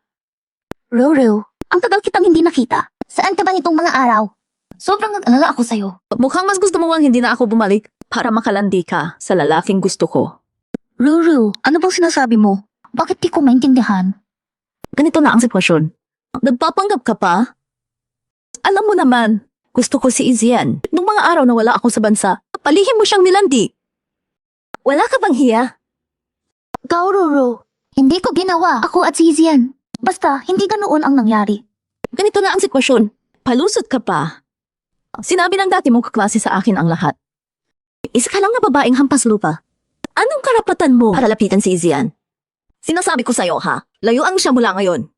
Roro, ang tagal kitang hindi nakita. Saan ka ba nitong mga araw? Sobrang nag-alala ako sa'yo. Mukhang mas gusto mo ang hindi na ako bumalik para makalandi ka sa lalaking gusto ko. Roro, ano bang sinasabi mo? Bakit di ko maintindihan? Ganito na ang sitwasyon. Nagpapanggap ka pa? Alam mo naman, gusto ko si Yizian. Nung mga araw na wala ako sa bansa, palihim mo siyang nilandi. Wala ka bang hiya? Ikaw, Roro. Hindi ko ginawa. Ako at si Yizian. Basta, hindi ganoon ang nangyari. Ganito na ang sitwasyon. Palusot ka pa. Sinabi ng dati mong kaklase sa akin ang lahat. Isa ka lang na babaeng hampas lupa. Anong karapatan mo para lapitan si Yizian? Sinasabi ko sa'yo ha, layuan siya mula ngayon.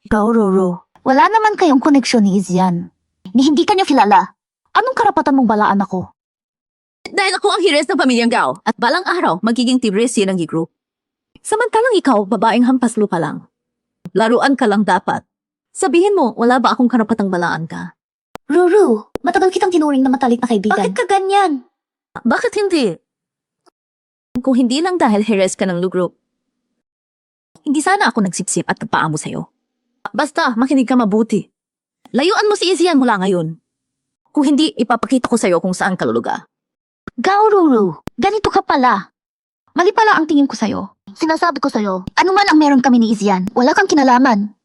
Ikaw, Roro. Wala naman kayong koneksyon ni Yizian. Ni hindi ka niya kilala. Anong karapatan mong balaan ako? Dahil ako ang hires ng pamilyang Gao at balang araw magiging tibres yan ng group. Samantalang ikaw, babaeng hampas lupa lang. Laruan ka lang dapat. Sabihin mo, wala ba akong karapatang balaan ka? Roro, matagal kitang tinuring na matalik na kaibigan. Bakit ka ganyan? Bakit hindi? Kung hindi lang dahil hires ka ng Lu-group, hindi sana ako nagsipsip at nagpaamo sa'yo. Basta, makinig ka mabuti. Layuan mo si Yizian mula ngayon. Kung hindi, ipapakita ko sa'yo kung saan ka luluga. Gao, Roro. Ganito ka pala. Mali pala ang tingin ko sa'yo. Sinasabi ko sa'yo, ano man ang meron kami ni Yizian, wala kang kinalaman.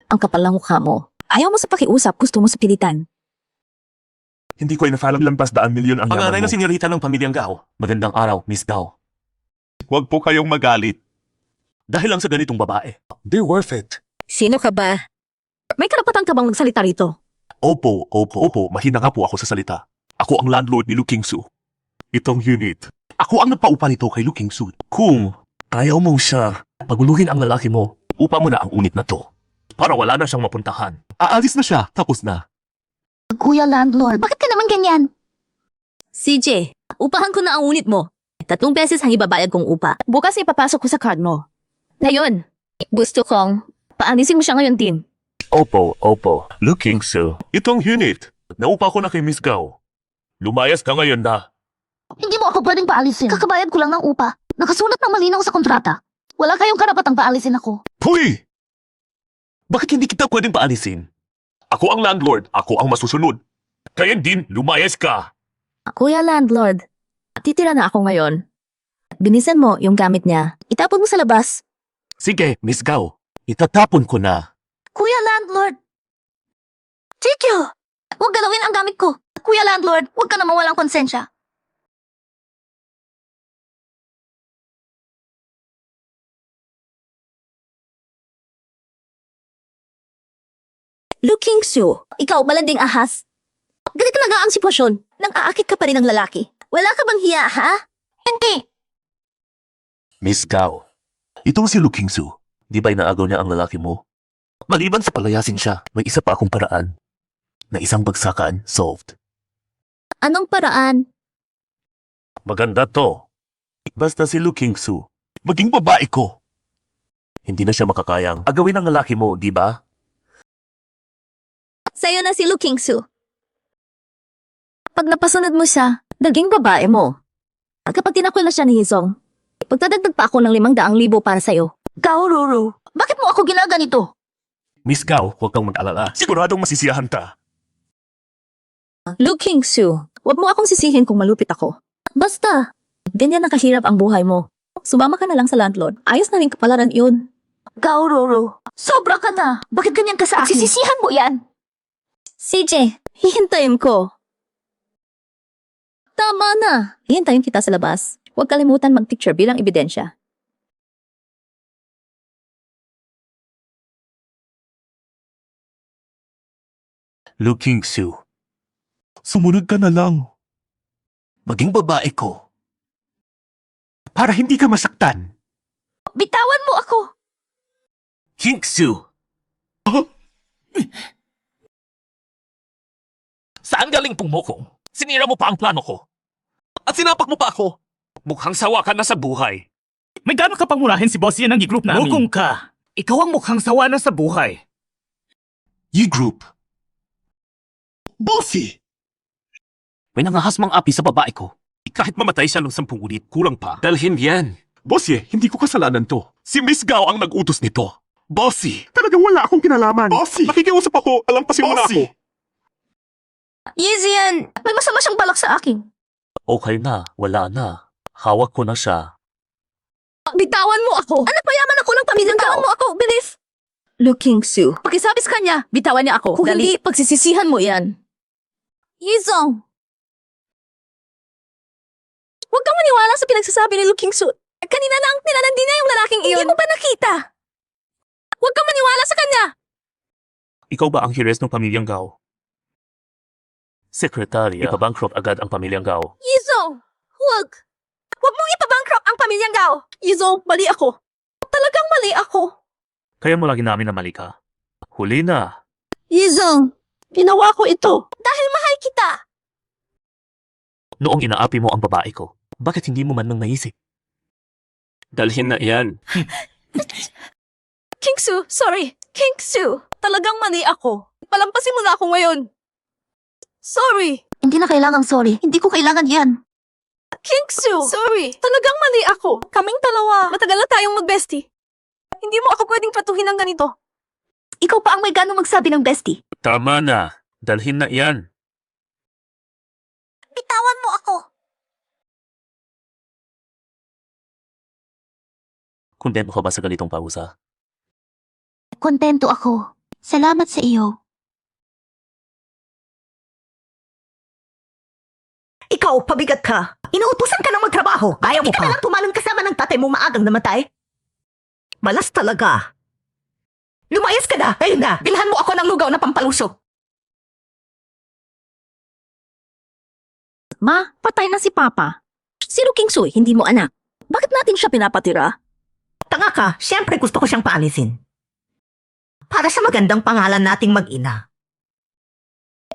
Ang kapal ng mukha mo. Ayaw mo sa pakiusap, gusto mo sa pilitan. Hindi ko inafalang lampas 100,000,000 ang Pangaray yaman na mo. senyorita ng pamilyang Gao. Magandang araw, Miss Gao. Huwag po kayong magalit. Dahil lang sa ganitong babae. They're worth it. Sino ka ba? May karapatan ka bang magsalita rito? Opo, mahina nga po ako sa salita. Ako ang landlord ni Lu Kingsu. Itong unit. Ako ang nagpaupa nito kay Lu Kingsu. Kung Ayaw mo siya. Paguluhin ang lalaki mo. Upa mo na ang unit na to. Para wala na siyang mapuntahan. Aalis na siya, tapos na. Kuya Landlord, bakit ka naman ganyan? CJ, upahan ko na ang unit mo. 3 beses ang ibabayad kong upa. Bukas ipapasok ko sa card mo. Ngayon, gusto kong paalisin mo siya ngayon, Tin. Opo. Looking so. Itong unit. Naupa ko na kay Miss Gao. Lumayas ka ngayon na. Hindi mo ako pwedeng paalisin. Kakabayad ko lang ng upa. Nakasulat ng malinaw sa kontrata. Wala kayong karapatang paalisin ako. Puy! Bakit hindi kita pwedeng paalisin? Ako ang landlord. Ako ang masusunod. Kaya din, lumayas ka. Kuya Landlord, titira na ako ngayon. Binisan mo yung gamit niya. Itapon mo sa labas. Sige, Miss Gao. Itatapon ko na. Kuya Landlord! Chikyo! Huwag galawin ang gamit ko. Kuya Landlord, huwag ka na mawalang konsensya. Looking Sue, ikaw malanding ahas. Ganito na nga ang sitwasyon. Nang aakit ka pa rin ng lalaki. Wala ka bang hiya, ha? Hindi! Miss Gao, itong si Looking Su, di ba inaagaw niya ang lalaki mo? Maliban sa palayasin siya, may isa pa akong paraan. Na isang bagsakan, solved. Anong paraan? Maganda to. Basta si Looking Su, maging babae ko. Hindi na siya makakayang agawin ang lalaki mo, di ba? Sa'yo na si Looking Sue. Pag napasunod mo siya, naging babae mo. At kapag tinakwil na siya ni Hizong, pagdadagdag pa ako ng 500,000 para sa'yo. Gao, Roro, bakit mo ako ginaganito? Miss Gao, huwag kang mag-alala. Siguradong masisiyahan ka. Looking Sue, huwag mo akong sisihin kung malupit ako. Basta, ganyan na kahirap ang buhay mo. Sumama ka na lang sa landlord. Ayos na rin kapalaran yun. Gao, Roro, sobra ka na. Bakit ganyan ka sa akin? Sisisihan mo yan. CJ, hihintayin ko. Tama na. Hihintayin kita sa labas. Huwag kalimutan mag-picture bilang ebidensya. Looking Su, sumunod ka na lang. Maging babae ko. Para hindi ka masaktan. Bitawan mo ako. King Su. Saan galing pong mokong? Sinira mo pa ang plano ko. At sinapak mo pa ako. Mukhang sawa ka na sa buhay. May gano'n ka pang murahin si boss yan ng group namin. Mukong ka. Ikaw ang mukhang sawa na sa buhay. Y-Group. Bossy! May nangahasmang api sa babae ko. Kahit mamatay siya ng 10 ulit, kulang pa. Dalhin yan. Bossy, hindi ko kasalanan to. Si Miss Gao ang nag-utos nito. Bossy! Talagang wala akong kinalaman. Bossy! Nakikiusap ako, alampasin mo na ako. Yezian, may masama siyang balak sa akin. Okay na, wala na. Hawak ko na siya. Bitawan mo ako! Anak mayaman ako ng pamilyang tao! Bitawan mo ako, bilis! Looking Sue. Pakisabi sa kanya, bitawan niya ako. Kung hindi, pagsisisihan mo yan. Yizong! Huwag kang maniwala sa pinagsasabi ni Looking Sue. Kanina lang, nilalandi niya yung lalaking iyon. Hindi mo ba nakita? Huwag kang maniwala sa kanya! Ikaw ba ang heres ng pamilyang Gao? Sekretarya, ipabankrupt agad ang pamilyang Gao. Yizong! Huwag! Huwag mong ipabankrupt ang pamilyang Gao! Yizong, mali ako. Talagang mali ako. Kaya mo lagi namin na mali ka. Huli na. Yizong, ginawa ko ito. Dahil mahal kita. Noong inaapi mo ang babae ko, bakit hindi mo man nang naisip? Dalhin na yan. King Su, sorry. King Su, talagang mali ako. Palampasin mo na ako ngayon. Sorry. Hindi na kailangang sorry. Hindi ko kailangan yan. King Su, sorry. Talagang mali ako. Kaming dalawa. Matagal na tayong mag-bestie. Hindi mo ako pwedeng patuhin ng ganito. Ikaw pa ang may gano'ng magsabi ng bestie. Tama na. Dalhin na yan. Bitawan mo ako. Kontento ka ba sa ganitong pausa? Kontento ako. Salamat sa iyo. Ikaw, pabigat ka. Inuutusan ka ng magtrabaho. Ayaw mo pa. Hindi ka na lang tumalon kasama ng tatay mo maagang namatay. Malas talaga. Lumayas ka na. Ayun na. Bilhan mo ako ng lugaw na pampalusok. Ma, patay na si Papa. Si Looking Su, hindi mo anak. Bakit natin siya pinapatira? Tanga ka, siyempre gusto ko siyang paalisin. Para sa magandang pangalan nating mag-ina.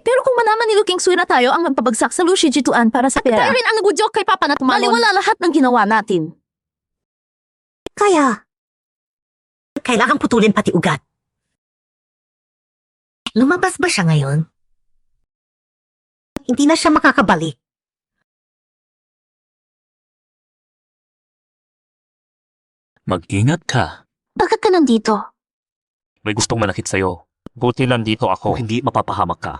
Pero kung malaman ni Luking Sui na tayo ang magpabagsak sa Lucy Jituan para sa pera. Tayo rin ang nag-joke kay Papa na tumalon. Baliwala lahat ng ginawa natin. Kaya, kailangan putulin pati ugat. Lumabas ba siya ngayon? Hindi na siya makakabalik. Mag-ingat ka. Bakit ka nandito? May gustong manakit sa'yo. Buti lang dito ako. Hindi mapapahamak ka.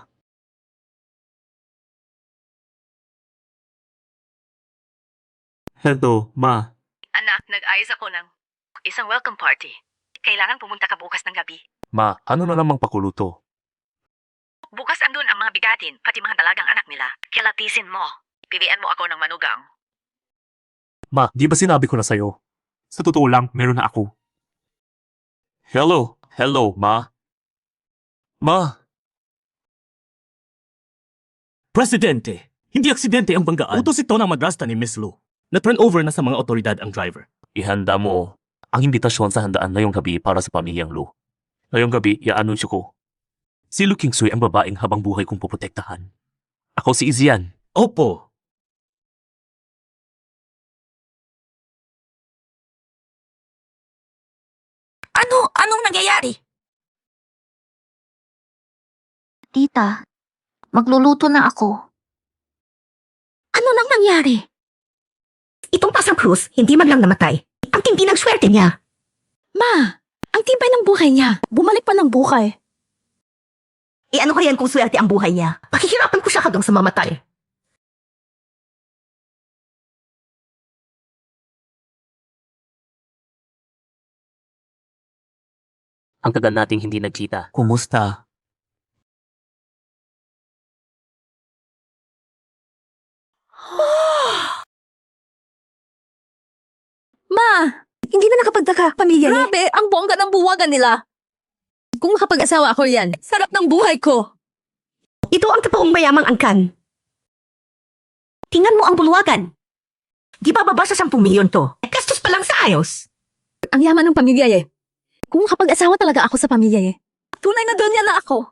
Hello, Ma. Anak, nag-ayos ako ng isang welcome party. Kailangan pumunta ka bukas ng gabi. Ma, ano na namang pakuluto? Bukas andun ang mga bigatin, pati mga dalagang anak nila. Kilatisin mo. Pilian mo ako ng manugang. Ma, di ba sinabi ko na sa'yo? Sa totoo lang, meron na ako. Hello? Hello, Ma? Ma? Presidente, hindi aksidente ang banggaan. Utos ito ng madrasta ni Miss Lu. Na-turn over na sa mga otoridad ang driver. Ihanda mo ang imbitasyon sa handaan ngayong gabi para sa pamilyang Lu. Ngayong gabi, i-anunsyo ko. Si Lu Kingsui ang babaeng habang buhay kong puprotektahan. Ako si Izian. Opo. Anong nangyayari? Tita, magluluto na ako. Ano nang nangyari? Itong pasang Cruz, hindi man lang namatay. Ang tindi ng swerte niya. Ma, ang tibay ng buhay niya. Bumalik pa ng buhay. Ano kaya kung swerte ang buhay niya? Pakihirapan ko siya hanggang sa mamatay. Ang tagal nating hindi nagkita. Kumusta? Ma, hindi na nakapagtaka, pamilya niya. Grabe, ang bongga ng buwagan nila. Kung makapag-asawa ako yan, sarap ng buhay ko. Ito ang totoong mayamang angkan. Tingnan mo ang bulwagan. Di ba baba sa 10 milyon to? Gastos pa lang sa ayos. Ang yaman ng pamilya eh. Kung makapag-asawa talaga ako sa pamilya eh. Tunay na donya na ako.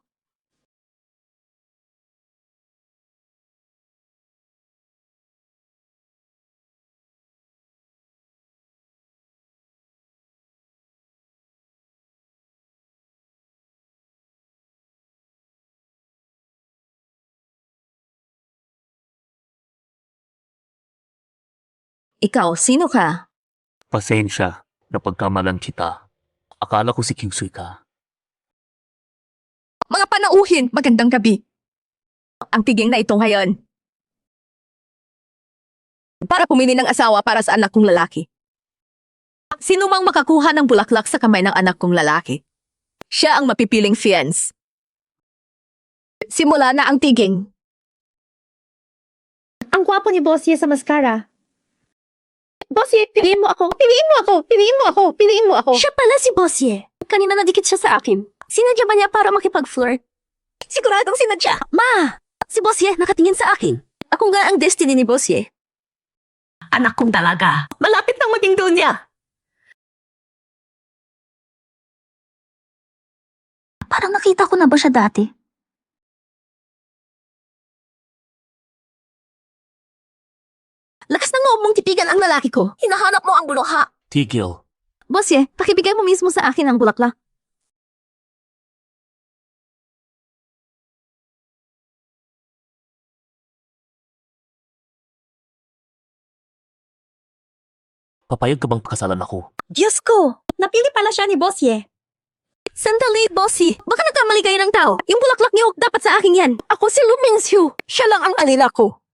Ikaw, sino ka? Pasensya, napagkamalan kita. Akala ko si Kingsui ka. Mga panauhin, magandang gabi. Ang tiging na ito ngayon. Para pumili ng asawa para sa anak kong lalaki. Sino mang makakuha ng bulaklak sa kamay ng anak kong lalaki, siya ang mapipiling fiancé. Simula na ang tiging. Ang gwapo ni Bossy sa mascara. Bossy, piliin mo ako. Piliin mo ako. Piliin mo ako. Piliin mo ako. Siya pala si Bossye. Kanina nadikit siya sa akin. Sinadya ba niya para makipag-flirt? Siguradong sinadya. Ma! Si Bossye nakatingin sa akin. Ako nga ang destiny ni Bossye. Anak kong dalaga. Malapit nang maging dunya. Parang nakita ko na ba siya dati? Lakas ng loob mong tipigan ang lalaki ko. Hinahanap mo ang buluha. Tigil. Bossye, pakibigay mo mismo sa akin ang bulaklak. Papayag ka bang pakasalan ako? Diyos ko! Napili pala siya ni Bossy. Sandali, Bossy. Baka nagkamali kayo ng tao. Yung bulaklak niyo, dapat sa akin yan. Ako si Lu Mingxiu. Siya lang ang alila ko.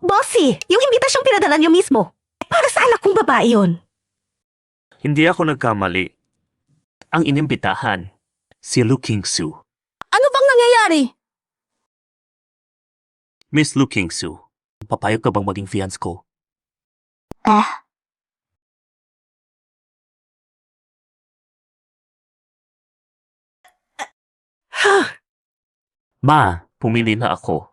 Bossy, yung imbitasyong pinadala niyo mismo. Para sa anak kong babae yun. Hindi ako nagkamali. Ang inimbitahan, si Lu Kingsu. Ano bang nangyayari? Miss Lu Kingsu, papayag ka bang maging fiancé ko? Ma, pumili na ako.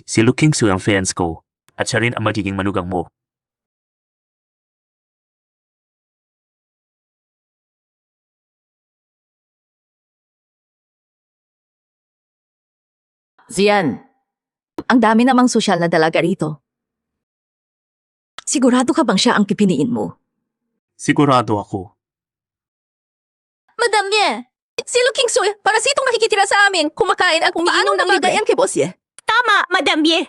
Si Lu Kingsu ang fiancé ko at siya rin ang magiging manugang mo. Zian, ang dami namang sosyal na dalaga rito. Sigurado ka bang siya ang pipiliin mo? Sigurado ako. Madam Ye, si Lu Kingsoy, para sa itong nakikitira sa amin, kumakain at umiinom ng ligayan kay Boss Ye. Tama, Madam Ye.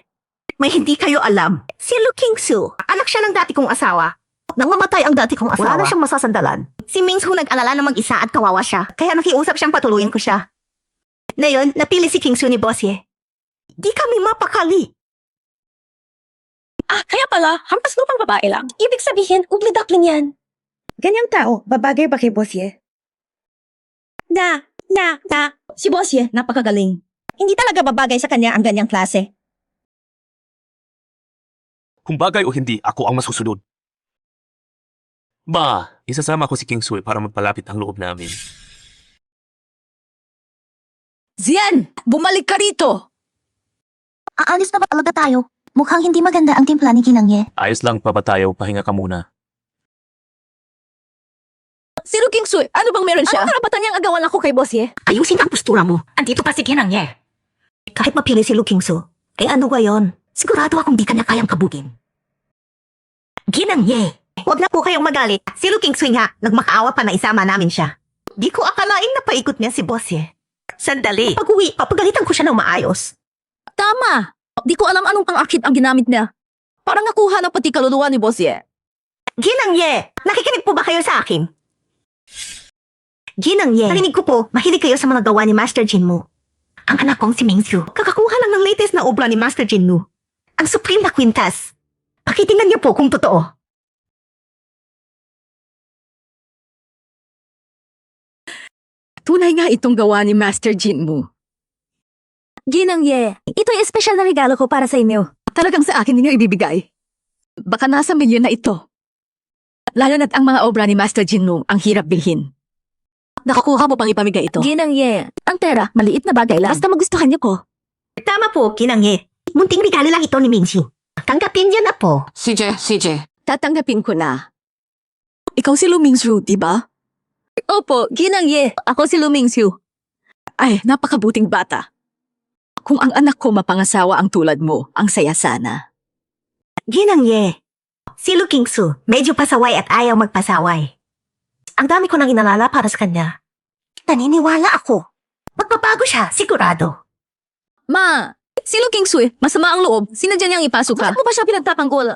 May hindi kayo alam. Si Lu Kingsu, anak siya ng dati kong asawa. Nang mamatay ang dati kong asawa, wala na siyang masasandalan. Si Mingsu nag-alala na mag-isa at kawawa siya, kaya nakiusap siyang patuluyin ko siya. Ngayon, napili si Kingsu ni Boss Ye. Di kami mapakali. Kaya pala, hampas lupang babae lang. Ibig sabihin, ugly duckling yan. Ganyang tao, babagay ba kay Boss Ye? Na. Si Boss Ye, napakagaling. Hindi talaga babagay sa kanya ang ganyang klase. Kung bagay o hindi, ako ang masusunod. Isasama ko si King Sui para magpalapit ang loob namin. Zian, bumalik ka rito! Aalis na ba talaga tayo? Mukhang hindi maganda ang timpla ni Ginangye. Ayos lang pa ba tayo? Pahinga ka muna. Si Lu Kingsoy, ano bang meron siya? Ano karapatan niyang agawan ako kay Boss Ye? Ayusin ang postura mo. Andito pa si Ginangye. Kahit mapili si Lu Kingsu, ano ba yon? Sigurado akong di kanya kayang kabugin. Ginangye, huwag na po kayong magalit. Si Lu Kingsu nga, nagmakaawa pa na isama namin siya. Di ko akalain na paikot niya si Boss Ye. Sandali. Pag-uwi, papagalitan ko siya ng maayos. Tama! Di ko alam anong pang-akit ang ginamit niya. Parang nakuha na pati kaluluwa ni Boss Ye. Ginangye, nakikinig po ba kayo sa akin? Ginangye, narinig ko po, mahilig kayo sa mga gawa ni Master Jinmu. Ang anak kong si Mingsu, kakakuha lang ng latest na obra ni Master Jinmu. Ang Supreme na Quintas. Pakitingnan niyo po kung totoo. Tunay nga itong gawa ni Master Jinmu. Ginangye, ito'y espesyal na regalo ko para sa inyo. Talagang sa akin ninyo ibibigay. Baka nasa milyon na ito. Lalo na't ang mga obra ni Master Jinmu ang hirap bilhin. Nakakuha mo pang ipamigay ito. Ginangye, ang pera, maliit na bagay lang. Basta magustuhan niyo ko. Tama po, Ginangye. Munting regalo lang ito ni Mingsu. Tanggapin niya na po. CJ. Tatanggapin ko na. Ikaw si Lu Mingsu, di ba? Opo, Ginangye. Ako si Lu Mingsu. Ay, napakabuting bata. Kung ang anak ko mapangasawa ang tulad mo, ang saya sana. Ginangye, si Lu Kingsu, medyo pasaway at ayaw magpasaway. Ang dami ko nang inalala para sa kanya. Naniniwala ako. Magbabago siya, sigurado. Ma, si Lu Kingsoy, masama ang loob. Sinadya niyang ipasok ka. Bakit mo ba siya pinagtatanggol?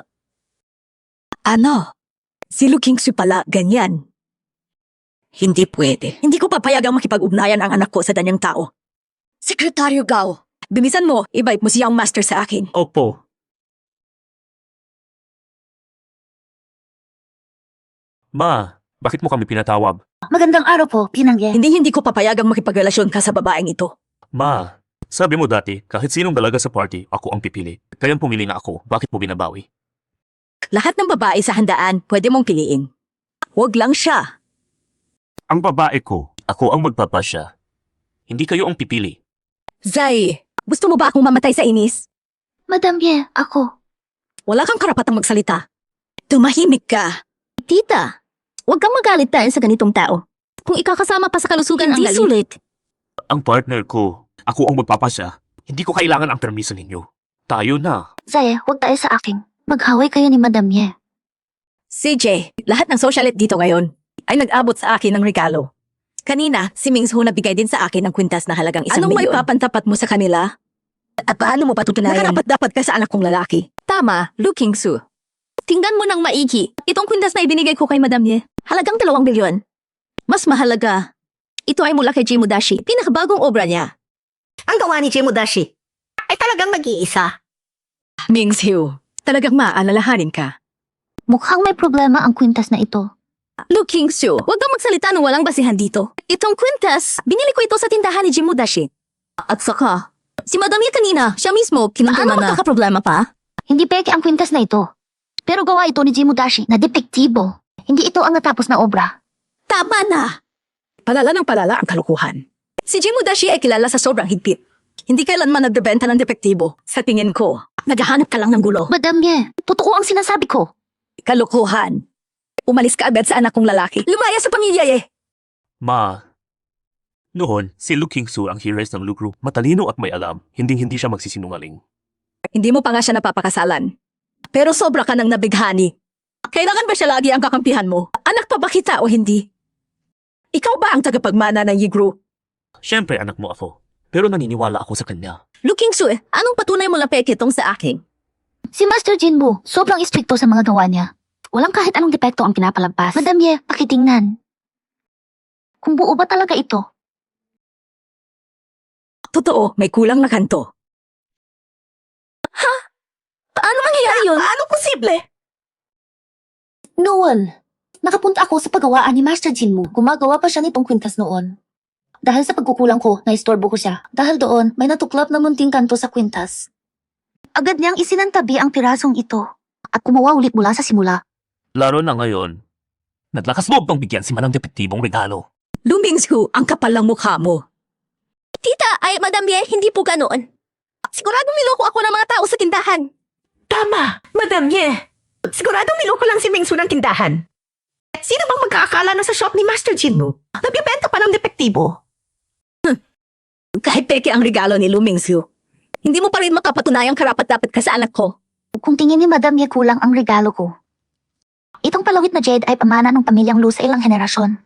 Ano? Si Lu Kingsoy pala, ganyan. Hindi pwede. Hindi ko papayagang makipag-ugnayan ang anak ko sa danyang tao. Sekretaryo Gao, bimisan mo, ibait mo siyang master sa akin. Opo. Bakit mo kami pinatawag? Magandang araw po, Ginangye. Hindi ko papayagang makipagrelasyon ka sa babaeng ito. Sabi mo dati, kahit sinong dalaga sa party, ako ang pipili. Kaya pumili na ako, bakit mo binabawi? Lahat ng babae sa handaan, pwede mong piliin. Huwag lang siya. Ang babae ko, ako ang magpapasya. Hindi kayo ang pipili. Zai, gusto mo ba akong mamatay sa inis? Madam Ye, ako. Wala kang karapatang magsalita. Tumahimik ka. Tita, huwag kang magalit dahil sa ganitong tao. Kung ikakasama pa sa kalusugan ang Hindi galit. sulit. Ang partner ko, ako ang magpapasya. Hindi ko kailangan ang permiso ninyo. Tayo na. Zaye, huwag tayo sa akin. Maghaway kayo ni Madam Ye. CJ, lahat ng socialite dito ngayon ay nag-abot sa akin ng regalo. Kanina, si Mingsu nagbigay din sa akin ng kwintas na halagang 1 milyon. Anong may papantapat mo sa kanila? At paano mo patutunayan? Nakarapat-dapat ka sa anak kong lalaki. Tama, Lu Kingsu. Tingnan mo ng maigi. Itong kwintas na ibinigay ko kay Madam Ye, halagang 2 milyon. Mas mahalaga, ito ay mula kay Jimudashi, pinakabagong obra niya. Ang gawa ni Jimudashi ay talagang nag-iisa. Mingsu, talagang maalalahanin ka. Mukhang may problema ang kwintas na ito. Lu Kingsu, huwag kang magsalita nung walang basihan dito. Itong kwintas, binili ko ito sa tindahan ni Jimudashi. At saka, si Madam Ye kanina, siya mismo, kinunduma na. Ano magkakaproblema pa? Hindi peke ang kwintas na ito. Pero gawa ito ni Jimudashi na depektibo. Hindi ito ang natapos na obra. Tama na! Palala ng palala ang kalukuhan. Si Jimudashi ay kilala sa sobrang higpit. Hindi kailanman nagbebenta ng depektibo. Sa tingin ko, naghahanap ka lang ng gulo. Madam Ye, totoo ang sinasabi ko. Kalukuhan. Umalis ka agad sa anak kong lalaki. Lumaya sa pamilya, eh! Noon, si Lu Kingsu ang heroes ng Lu Group. Matalino at may alam, hindi siya magsisinungaling. Hindi mo pa nga siya napapakasalan. Pero sobra ka nang nabighani. Kailangan ba siya lagi ang kakampihan mo? Anak pa ba kita o hindi? Ikaw ba ang tagapagmana ng Yigru? Siyempre, anak mo ako. Pero naniniwala ako sa kanya. Lu Kingsu, anong patunay mo lang pekitong sa akin? Si Master Jinbu, sobrang istrikto sa mga gawa niya. Walang kahit anong depekto ang pinapalagpas. Madam Ye, pakitingnan. Kung buo ba talaga ito? Totoo, may kulang na kanto. Ha? Paano mangyayari yun? Ano posible? Noon, nakapunta ako sa paggawaan ni Master Jinmu. Gumagawa pa siya nitong kwintas noon. Dahil sa pagkukulang ko, naistorbo ko siya. Dahil doon, may natuklap na munting kanto sa kwintas. Agad niyang isinantabi ang pirasong ito at gumawa ulit mula sa simula. Laro na ngayon, naglakas loob pang bigyan si Manang Depektibong regalo. Lu Kingsu, ang kapal ng mukha mo. Tita, ay Madam Ye, hindi po ganoon. Siguradong niloko ako ng mga tao sa tindahan. Tama, Madam Ye. Siguradong niloko lang si Mingsu ng tindahan. Sino bang magkakala na sa shop ni Master Jinmu? Nagbibenta pa ng depektibo. Kahit peke ang regalo ni Lu Kingsu, hindi mo pa rin makapatunayang karapat-dapat ka sa anak ko. Kung tingin ni Madam Ye kulang ang regalo ko. Itong palawit na jade ay pamana ng pamilyang Lu sa ilang henerasyon.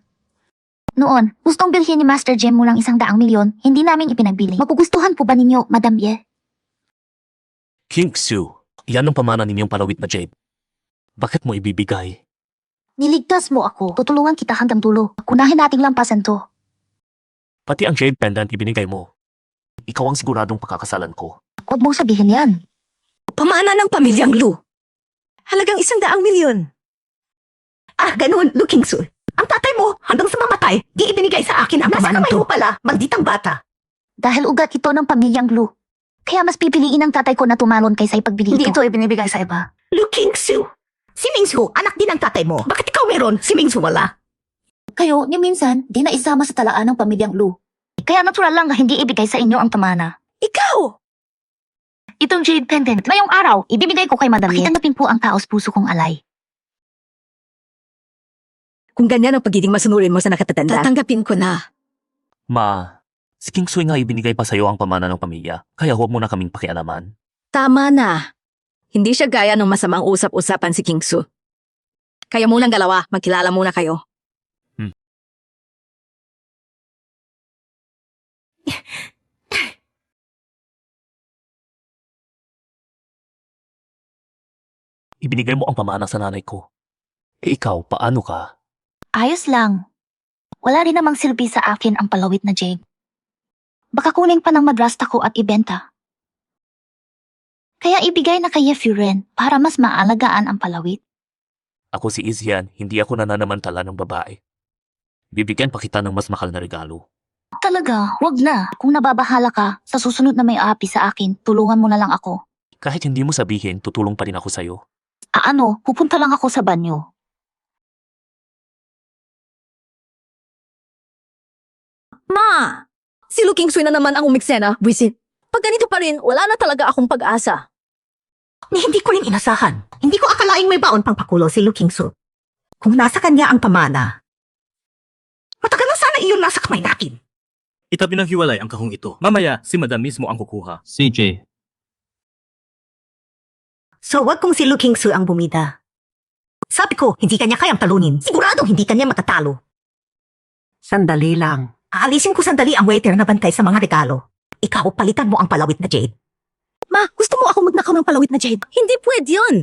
Noon, gustong bilhin ni Master Jinmu lang 100 milyon, hindi namin ipinagbili. Magugustuhan po ba ninyo, Madam Ye? Kingsu, yan ang pamana ninyong palawit na jade. Bakit mo ibibigay? Niligtas mo ako. Tutulungan kita hanggang dulo. Kunahin nating lampasan to. Pati ang jade pendant ibinigay mo. Ikaw ang siguradong pakakasalan ko. Huwag mong sabihin yan. Pamana ng pamilyang Lu. Halagang 100 milyon. Ah, ganun, Lu Kingsu. Ang tatay mo, hanggang sa mamatay, di ibinigay sa akin ang pamanang to. Nasa kamay mo pala, malditang bata. Dahil ugat ito ng pamilyang Lu. Kaya mas pipiliin ng tatay ko na tumalon kaysa ipagbili Hindi ito ibinibigay sa iba. Lu Kingsu. Si Mingsu, anak din ng tatay mo. Bakit ikaw meron, si Mingsu wala? Kayo, ni minsan, di na isama sa talaan ng pamilyang Lu. Kaya natural lang na hindi ibigay sa inyo ang pamana. Ikaw! Itong jade pendant, ngayong araw, ibibigay ko kay Madam Ye. Pakitanggapin po ang taos puso kong alay. Kung ganyan ang pagiging masunurin mo sa nakatatanda. Tatanggapin ko na. Ma, si Kingsu nga ibinigay pa sa'yo ang pamana ng pamilya, kaya huwag mo na kaming pakialaman. Tama na. Hindi siya gaya ng masamang usap-usapan si Kingsu. Kaya munang dalawa, magkilala muna kayo. Ibinigay mo ang pamana sa nanay ko. Eh ikaw, paano ka? Ayos lang. Wala rin namang silbi sa akin ang palawit na jade. Baka kunin pa ng madrasta ko at ibenta. Kaya ibigay na kay Furen para mas maalagaan ang palawit. Ako si Izyan, hindi ako nananamantala ng babae. Bibigyan pa kita ng mas mahal na regalo. Talaga, wag na. Kung nababahala ka, sa susunod na may aapi sa akin, tulungan mo na lang ako. Kahit hindi mo sabihin, tutulong pa rin ako sa'yo. Ano, pupunta lang ako sa banyo. Ma! Si Lu Kingsu na naman ang umiksena, Wisit. Pag ganito pa rin, wala na talaga akong pag-asa. Hindi ko rin inasahan. Hindi ko akalaing may baon pang pakulo si Lu Kingsu. Kung nasa kanya ang pamana, matagal na sana iyon nasa kamay natin. Itabi ng hiwalay ang kahong ito. Mamaya, si Madam mismo ang kukuha. CJ. So wag kung si Lu Kingsu ang bumida. Sabi ko, hindi kanya kayang talunin. Siguradong hindi kanya matatalo. Sandali lang. Aalisin ko sandali ang waiter na bantay sa mga regalo. Ikaw, palitan mo ang palawit na jade. Ma, gusto mo ako magnakaw ng palawit na jade? Hindi pwede yun.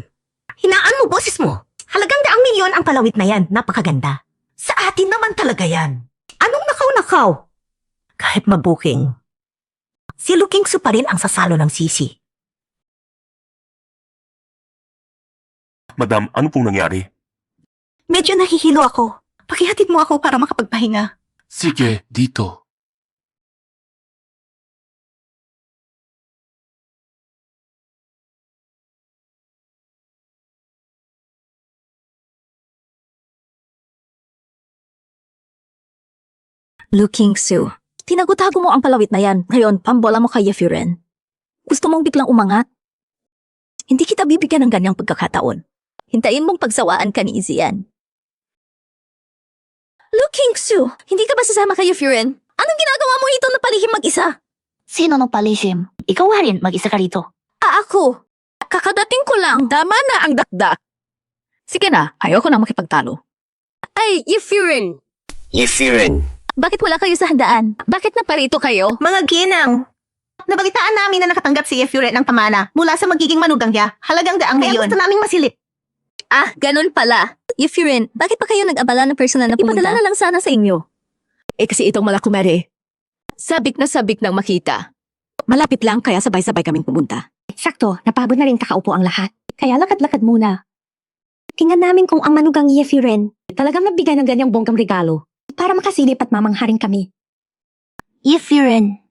Hinaan mo boses mo. Halagang 100 milyon ang palawit na yan. Napakaganda. Sa atin naman talaga yan. Anong nakaw-nakaw? Kahit mabuking. Si Lu Kingsu pa rin ang sasalo ng sisi. Madam, ano pong nangyari? Medyo nahihilo ako. Pakihatid mo ako para makapagpahinga. Sige, dito. Lu Kingsu, tinagutago mo ang palawit na yan. Ngayon, pambola mo kay Furen. Gusto mong biglang umangat? Hindi kita bibigyan ng ganyang pagkakataon. Hintayin mong pagsawaan ka ni Izzy yan. Lu Kingsu, hindi ka ba sasama kay Furen? Anong ginagawa mo ito na palihim mag-isa? Sino nang palihim? Ikaw rin, mag-isa ka rito. Ako. Kakadating ko lang. Tama na ang dakdak. Sige na, ayoko na makipagtalo. Ay, Yefirin. Bakit wala kayo sa handaan? Bakit naparito kayo? Mga ginang, nabalitaan namin na nakatanggap si Yefuret ng pamana mula sa magiging manugang niya. Halagang daang milyon. Kaya gusto naming masilip. Ah, ganun pala. Yefirin, bakit pa kayo nag-abala ng personal na pumunta? Ipadala na lang sana sa inyo. Kasi itong malakumere, sabik na sabik nang makita. Malapit lang kaya sabay-sabay kaming pumunta. Sakto, napabot na rin kakaupo ang lahat. Kaya lakad-lakad muna. Tingnan namin kung ang manugang Yefiren talagang nagbigay ng ganyang bonggang regalo para makasilip at mamangharing kami. Yefiren.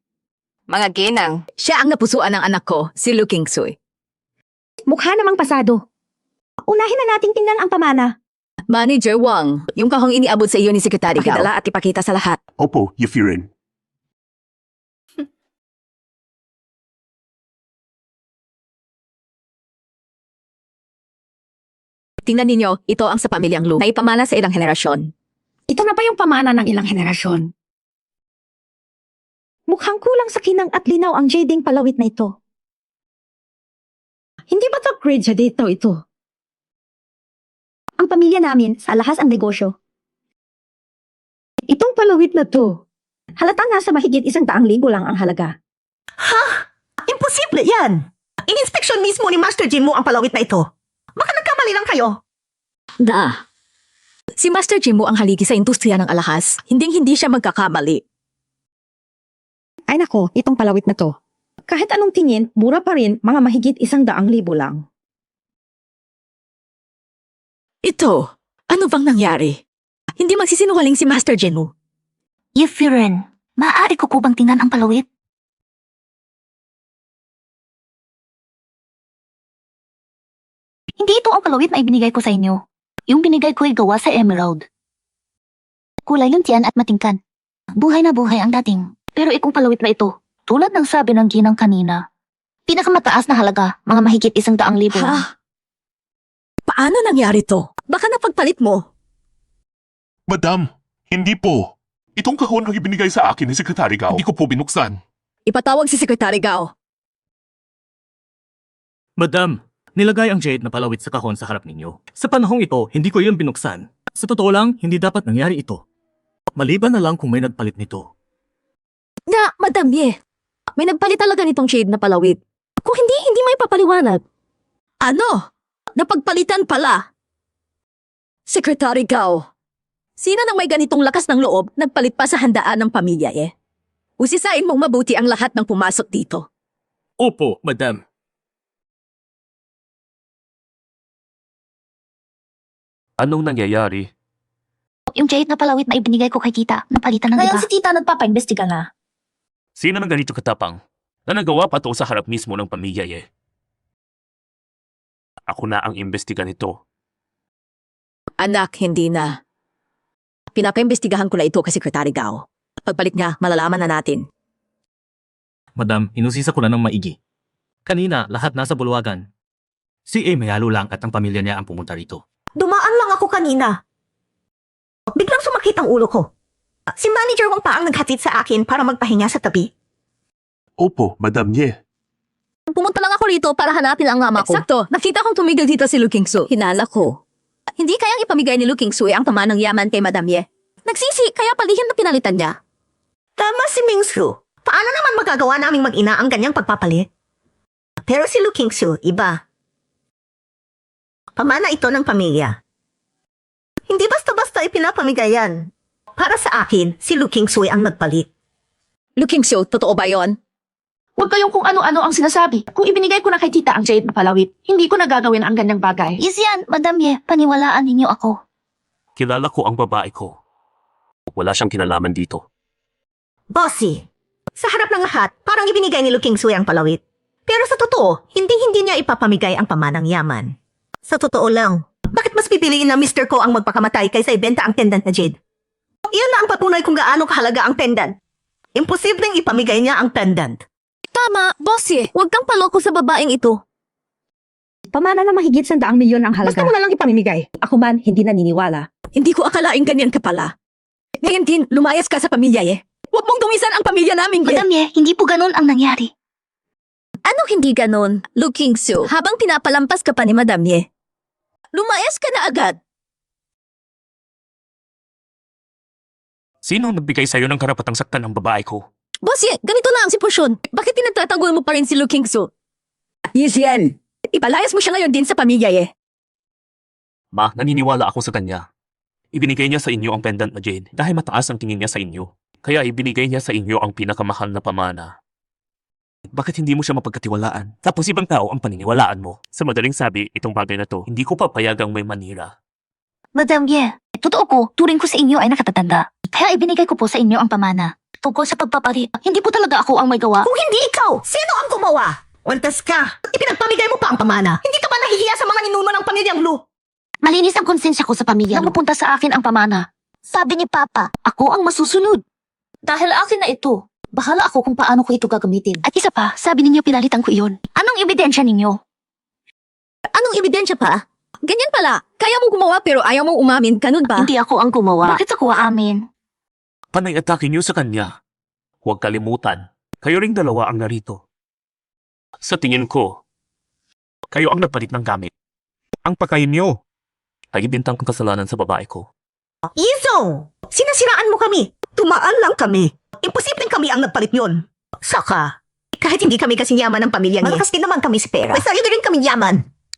Mga ginang, siya ang napusuan ng anak ko, si Lu Kingsoy. Mukha namang pasado. Unahin na nating tingnan ang pamana. Manager Wang, yung kahong iniabot sa iyo ni Sekretary Gao. Pakidala at ipakita sa lahat. Opo, Yefiren. Tingnan ninyo, ito ang sa pamilyang Lu, na ipamana sa ilang henerasyon. Ito na ba yung pamana ng ilang henerasyon? Mukhang kulang sa kinang at linaw ang jading palawit na ito. Hindi ba to grade siya dito ito? Ang pamilya namin, sa alahas ang negosyo. Itong palawit na to, halatang nasa mahigit 100,000 lang ang halaga. Imposible yan. In-inspeksyon mismo ni Master Jin mo ang palawit na ito. Baka nagkamali lang kayo. Da. Si Master Jimbo ang haligi sa industriya ng alahas. Hinding-hindi siya magkakamali. Ay nako, itong palawit na to. Kahit anong tingin, mura pa rin mga mahigit 100,000 lang. Ito, ano bang nangyari? Hindi magsisinungaling si Master Jinwoo. Yefiren, maaari ko bang tingnan ang palawit? Hindi ito ang palawit na ibinigay ko sa inyo. Yung binigay ko ay gawa sa emerald. Kulay luntian at matingkan. Buhay na buhay ang dating. Pero itong palawit na ito, tulad ng sabi ng ginang kanina, pinakamataas na halaga, mga mahigit 100,000 lang. Ha? Paano nangyari to? Baka napagpalit mo. Madam, hindi po. Itong kahon ang ibinigay sa akin ni Sekretary Gao. Hindi ko po binuksan. Ipatawag si Secretary Gao. Madam, nilagay ang jade na palawit sa kahon sa harap ninyo. Sa panahong ito, hindi ko iyon binuksan. Sa totoo lang, hindi dapat nangyari ito. Maliban na lang kung may nagpalit nito. Na, Madam Ye. May nagpalit talaga nitong shade na palawit. Kung hindi may papaliwanag. Ano? Napagpalitan pala. Secretary Gao. Sino nang may ganitong lakas ng loob nagpalit pa sa handaan ng pamilya eh? Usisain mong mabuti ang lahat ng pumasok dito. Opo, madam. Anong nangyayari? Yung jade na palawit na ibinigay ko kay tita, napalitan ng iba. Ngayon si tita nagpapa-imbestiga na. Sino nang ganito katapang na nagawa pa to sa harap mismo ng pamilya eh? Ako na ang imbestiga nito. Anak, hindi na. Pinapaimbestigahan ko na ito kay Secretary Gao. Pagpalit niya, malalaman na natin. Madam, inusisa ko na ng maigi. Kanina, lahat nasa bulwagan. Si A mayalo lang at ang pamilya niya ang pumunta rito. Dumaan lang ako kanina. Biglang sumakit ang ulo ko. Si Manager Wang pa ang naghatid sa akin para magpahinga sa tabi. Opo, Madam Ye. Pumunta lang ako rito para hanapin ang mama ko. Eksakto, nakita kong tumigil dito si Lu Kingsu. Hinala ko. Hindi kayang ipamigay ni Lu Kingsoy ang tamanang yaman kay Madam Ye. Nagsisi, kaya palihim na pinalitan niya. Tama si Mingsu. Paano naman magagawa naming mag-ina ang ganyang pagpapalit? Pero si Lu Kingsu, iba. Pamana ito ng pamilya. Hindi basta-basta ipinapamigay yan. Para sa akin, si Lu Kingsoy ang nagpalit. Lu Kingsu, totoo ba yon? Huwag kayong kung ano-ano ang sinasabi. Kung ibinigay ko na kay tita ang jade na palawit, hindi ko na gagawin ang ganyang bagay. Yes yan, Madam Ye, paniwalaan ninyo ako. Kilala ko ang babae ko. Wala siyang kinalaman dito. Bossy, sa harap ng lahat, parang ibinigay ni Lu Kingsoy ang palawit. Pero sa totoo, hindi niya ipapamigay ang pamanang yaman. Sa totoo lang, bakit mas pipiliin na Mr. Ko ang magpakamatay kaysa ibenta ang pendant na jade? Iyan na ang patunay kung gaano kahalaga ang pendant. Imposibleng ipamigay niya ang pendant. Tama, Bossy. Huwag kang paloko sa babaeng ito. Pamana na mahigit 100 milyon ang halaga. Basta mo na lang ipamimigay. Ako man, hindi naniniwala. Hindi ko akalaing ganyan ka pala. Ngayon din, lumayas ka sa pamilya eh. Huwag mong dumisan ang pamilya namin, Ye. Madam Ye, hindi po ganun ang nangyari. Ano hindi ganon, Lu Kingsu? Habang pinapalampas ka pa ni Madam Ye, lumayas ka na agad. Sino ang nagbigay sa'yo ng karapatang saktan ng babae ko? Boss Ye, ganito na ang sitwasyon. Bakit pinagtatanggol mo pa rin si Lu Kingsu? Yes, yan. Ipalayas mo siya ngayon din sa pamilya, Ye. Ma, naniniwala ako sa kanya. Ibinigay niya sa inyo ang pendant na jade dahil mataas ang tingin niya sa inyo. Kaya ibinigay niya sa inyo ang pinakamahal na pamana. Bakit hindi mo siya mapagkatiwalaan? Tapos ibang tao ang paniniwalaan mo. Sa madaling sabi, itong bagay na to, hindi ko papayagang may manira. Madam Ye, totoo ko, turing ko sa inyo ay nakatatanda. Kaya ibinigay ko po sa inyo ang pamana. Tungkol sa pagpapari, hindi po talaga ako ang may gawa. Kung hindi ikaw, sino ang gumawa? Wantas ka. Ipinagpamigay mo pa ang pamana. Hindi ka ba nahihiya sa mga ninuno ng pamilyang Lu? Malinis ang konsensya ko sa pamilya. Napupunta sa akin ang pamana. Sabi ni Papa, ako ang masusunod. Dahil akin na ito, bahala ako kung paano ko ito gagamitin. At isa pa, sabi ninyo pinalitan ko iyon. Anong ebidensya ninyo? Anong ebidensya pa? Ganyan pala, kaya mo gumawa pero ayaw mo umamin, ganun ba? Hindi ako ang gumawa. Bakit ako aamin? Panay atake niyo sa kanya. Huwag kalimutan, kayo ring dalawa ang narito. Sa tingin ko, kayo ang nagpalit ng gamit. Ang pagkain niyo ay ibintang kong kasalanan sa babae ko. Izong! Sinasiraan mo kami. Tumaan lang kami. Imposibleng kami ang nagpalit yon. Saka, kahit hindi kami kasing yaman ng pamilya niya, malakas din naman kami sa pera. May sarili rin kami yaman.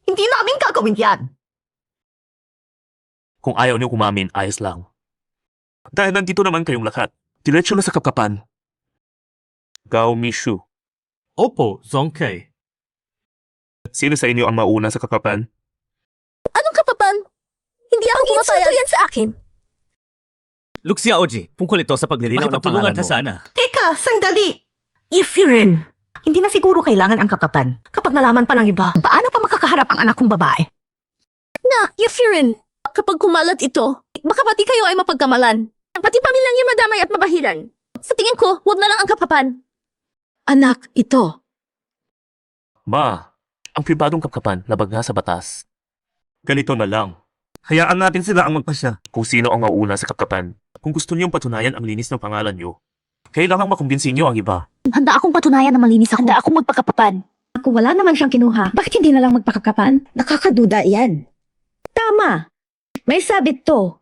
Hindi namin gagawin yan. Kung ayaw niyo kumamin, ayos lang. Dahil nandito naman kayong lahat, diretso na sa kapkapan. Gao Mishu, Opo, Zongkei. sino sa inyo ang mauna sa kakapan? Anong kapapan? Hindi ako pumapayag. Yan sa akin. Luxia Oji, tungkol ito sa paglilinaw ng pangalan mo. Sana. Teka, sandali. Ifirin. Hindi na siguro kailangan ang kakapan. Kapag nalaman pa ng iba, paano pa makakaharap ang anak kong babae? Na, Yefirin, kapag kumalat ito, baka pati kayo ay mapagkamalan. Pati pamilyang niya madamay at mabahiran. Sa tingin ko, huwag na lang ang kapapan. Anak, ito. Ma, ang pribadong kapkapan labag nga sa batas. Ganito na lang. Hayaan natin sila ang magpasya. Kung sino ang mauna sa kapkapan, kung gusto niyong patunayan ang linis ng pangalan niyo, kailangang makumbinsin niyo ang iba. Handa akong patunayan na malinis ako. Handa akong magpakapapan. Kung wala naman siyang kinuha, bakit hindi na lang magpakakapan? Nakakaduda yan. Tama. May sabit to.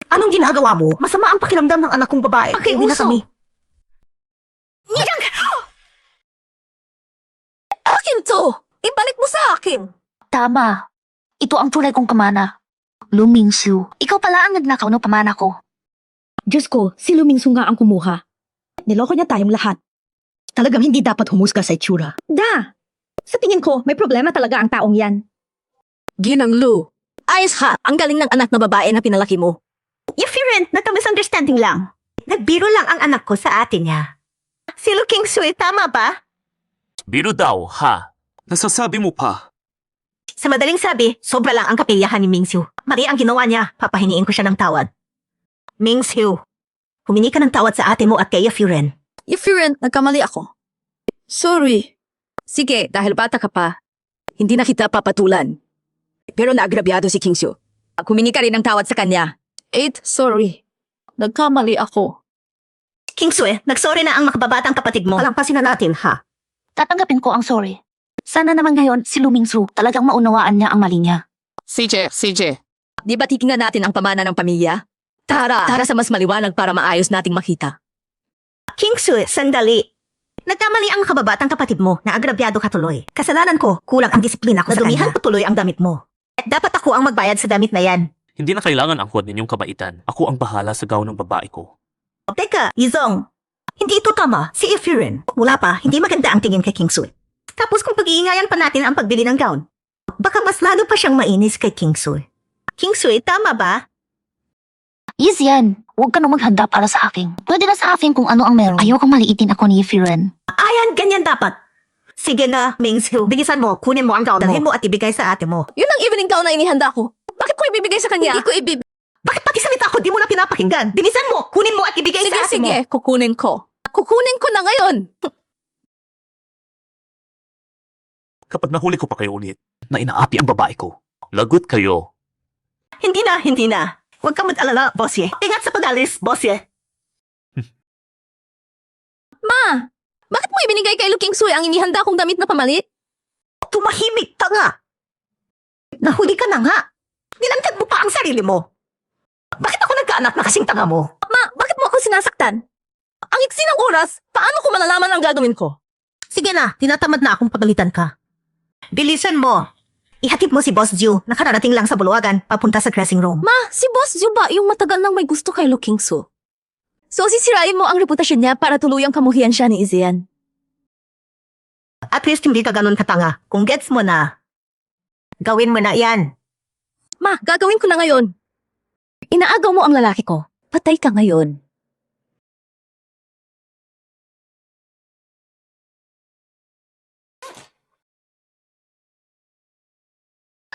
Anong ginagawa mo? Masama ang pakiramdam ng anak kong babae. Hindi na kami. Akin to! Ibalik mo sa akin! Tama. Ito ang tunay kong pamana. Lu Mingsu, ikaw pala ang nagnakaw ng pamana ko. Diyos ko, si Lumingsu nga ang kumuha. Niloko niya tayong lahat. Talagang hindi dapat humusga sa itsura. Da! Sa tingin ko, may problema talaga ang taong yan. Ginang Lu. Ayos ha, ang galing ng anak na babae na pinalaki mo. Ifirin, nagka-misunderstanding lang. Nagbiro lang ang anak ko sa atin niya. Si Lu Kingsu, tama ba? Biro daw, ha? Nasasabi mo pa. Sa madaling sabi, sobra lang ang kapiyahan ni Mingxiu. Mali ang ginawa niya, papahiniin ko siya ng tawad. Mingxiu, humingi ka ng tawad sa ate mo at kay Yefiren. Yefiren, nagkamali ako. Sorry. Sige, dahil bata ka pa, hindi na kita papatulan. Pero naagrabyado si Kingsu. Humingi ka rin ng tawad sa kanya. Sorry. Nagkamali ako. Kingsue, nagsorry na ang makababatang kapatid mo. Palampasin na natin, ha? Tatanggapin ko ang sorry. Sana naman ngayon si Lu Mingsu talagang maunawaan niya ang mali niya. CJ. Di ba titingnan natin ang pamana ng pamilya? Tara sa mas maliwanag para maayos nating makita. Kingsue, sandali. Nagkamali ang makababatang kapatid mo na agrabyado ka tuloy. Kasalanan ko, kulang ang disiplina ko sa kanya. Nadumihan tuloy ang damit mo. At dapat ako ang magbayad sa damit na yan. Hindi na kailangan angkod ninyong kabaitan. Ako ang bahala sa gown ng babae ko. Teka, Izong. Hindi ito tama. Si Ifirin. Wala pa, hindi maganda ang tingin kay Kingsue. Tapos kung pag-iingayan pa natin ang pagbili ng gown, baka mas lalo pa siyang mainis kay Kingsue. Kingsue, tama ba? Yes yan. Huwag ka na maghanda para sa akin. Pwede na sa akin kung ano ang meron. Ayokong maliitin ako ni Firen. Ayan, ganyan dapat. Sige na, Mingxiu. Bilisan mo, kunin mo ang gown mo. Dalhin mo at ibigay sa ate mo. Yun ang evening gown na inihanda ko. Bakit ko ibibigay sa kanya? Hindi ko ibibigay. Bakit pati salita ko di mo na pinapakinggan? Bilisan mo, kunin mo at ibigay sa ate mo. Sige, kukunin ko. Kukunin ko na ngayon. Kapag nahuli ko pa kayo ulit, na inaapi ang babae ko, lagot kayo. Hindi na. Huwag ka mag-alala, boss ye. Ingat sa pag-alis, boss ye. Ma, bakit mo ibinigay kay Luking Suy ang inihanda kong damit na pamalit? Tumahimik ka nga. Nahuli ka na nga. Nilantad mo pa ang sarili mo. Bakit ako nagkaanak na kasing tanga mo? Ma, bakit mo ako sinasaktan? Ang iksi ng oras, paano ko malalaman ang gagawin ko? Sige na, tinatamad na akong pagalitan ka. Bilisan mo. Ihatid mo si Boss Ju, nakararating lang sa Buluwagan, papunta sa dressing room. Ma, si Boss Ju ba yung matagal nang may gusto kay Luking Su? So sisirain mo ang reputasyon niya para tuluyang kamuhian siya ni Izian. At least hindi ka ganun katanga. Kung gets mo na, gawin mo na yan. Ma, gagawin ko na ngayon. Inaagaw mo ang lalaki ko. Patay ka ngayon.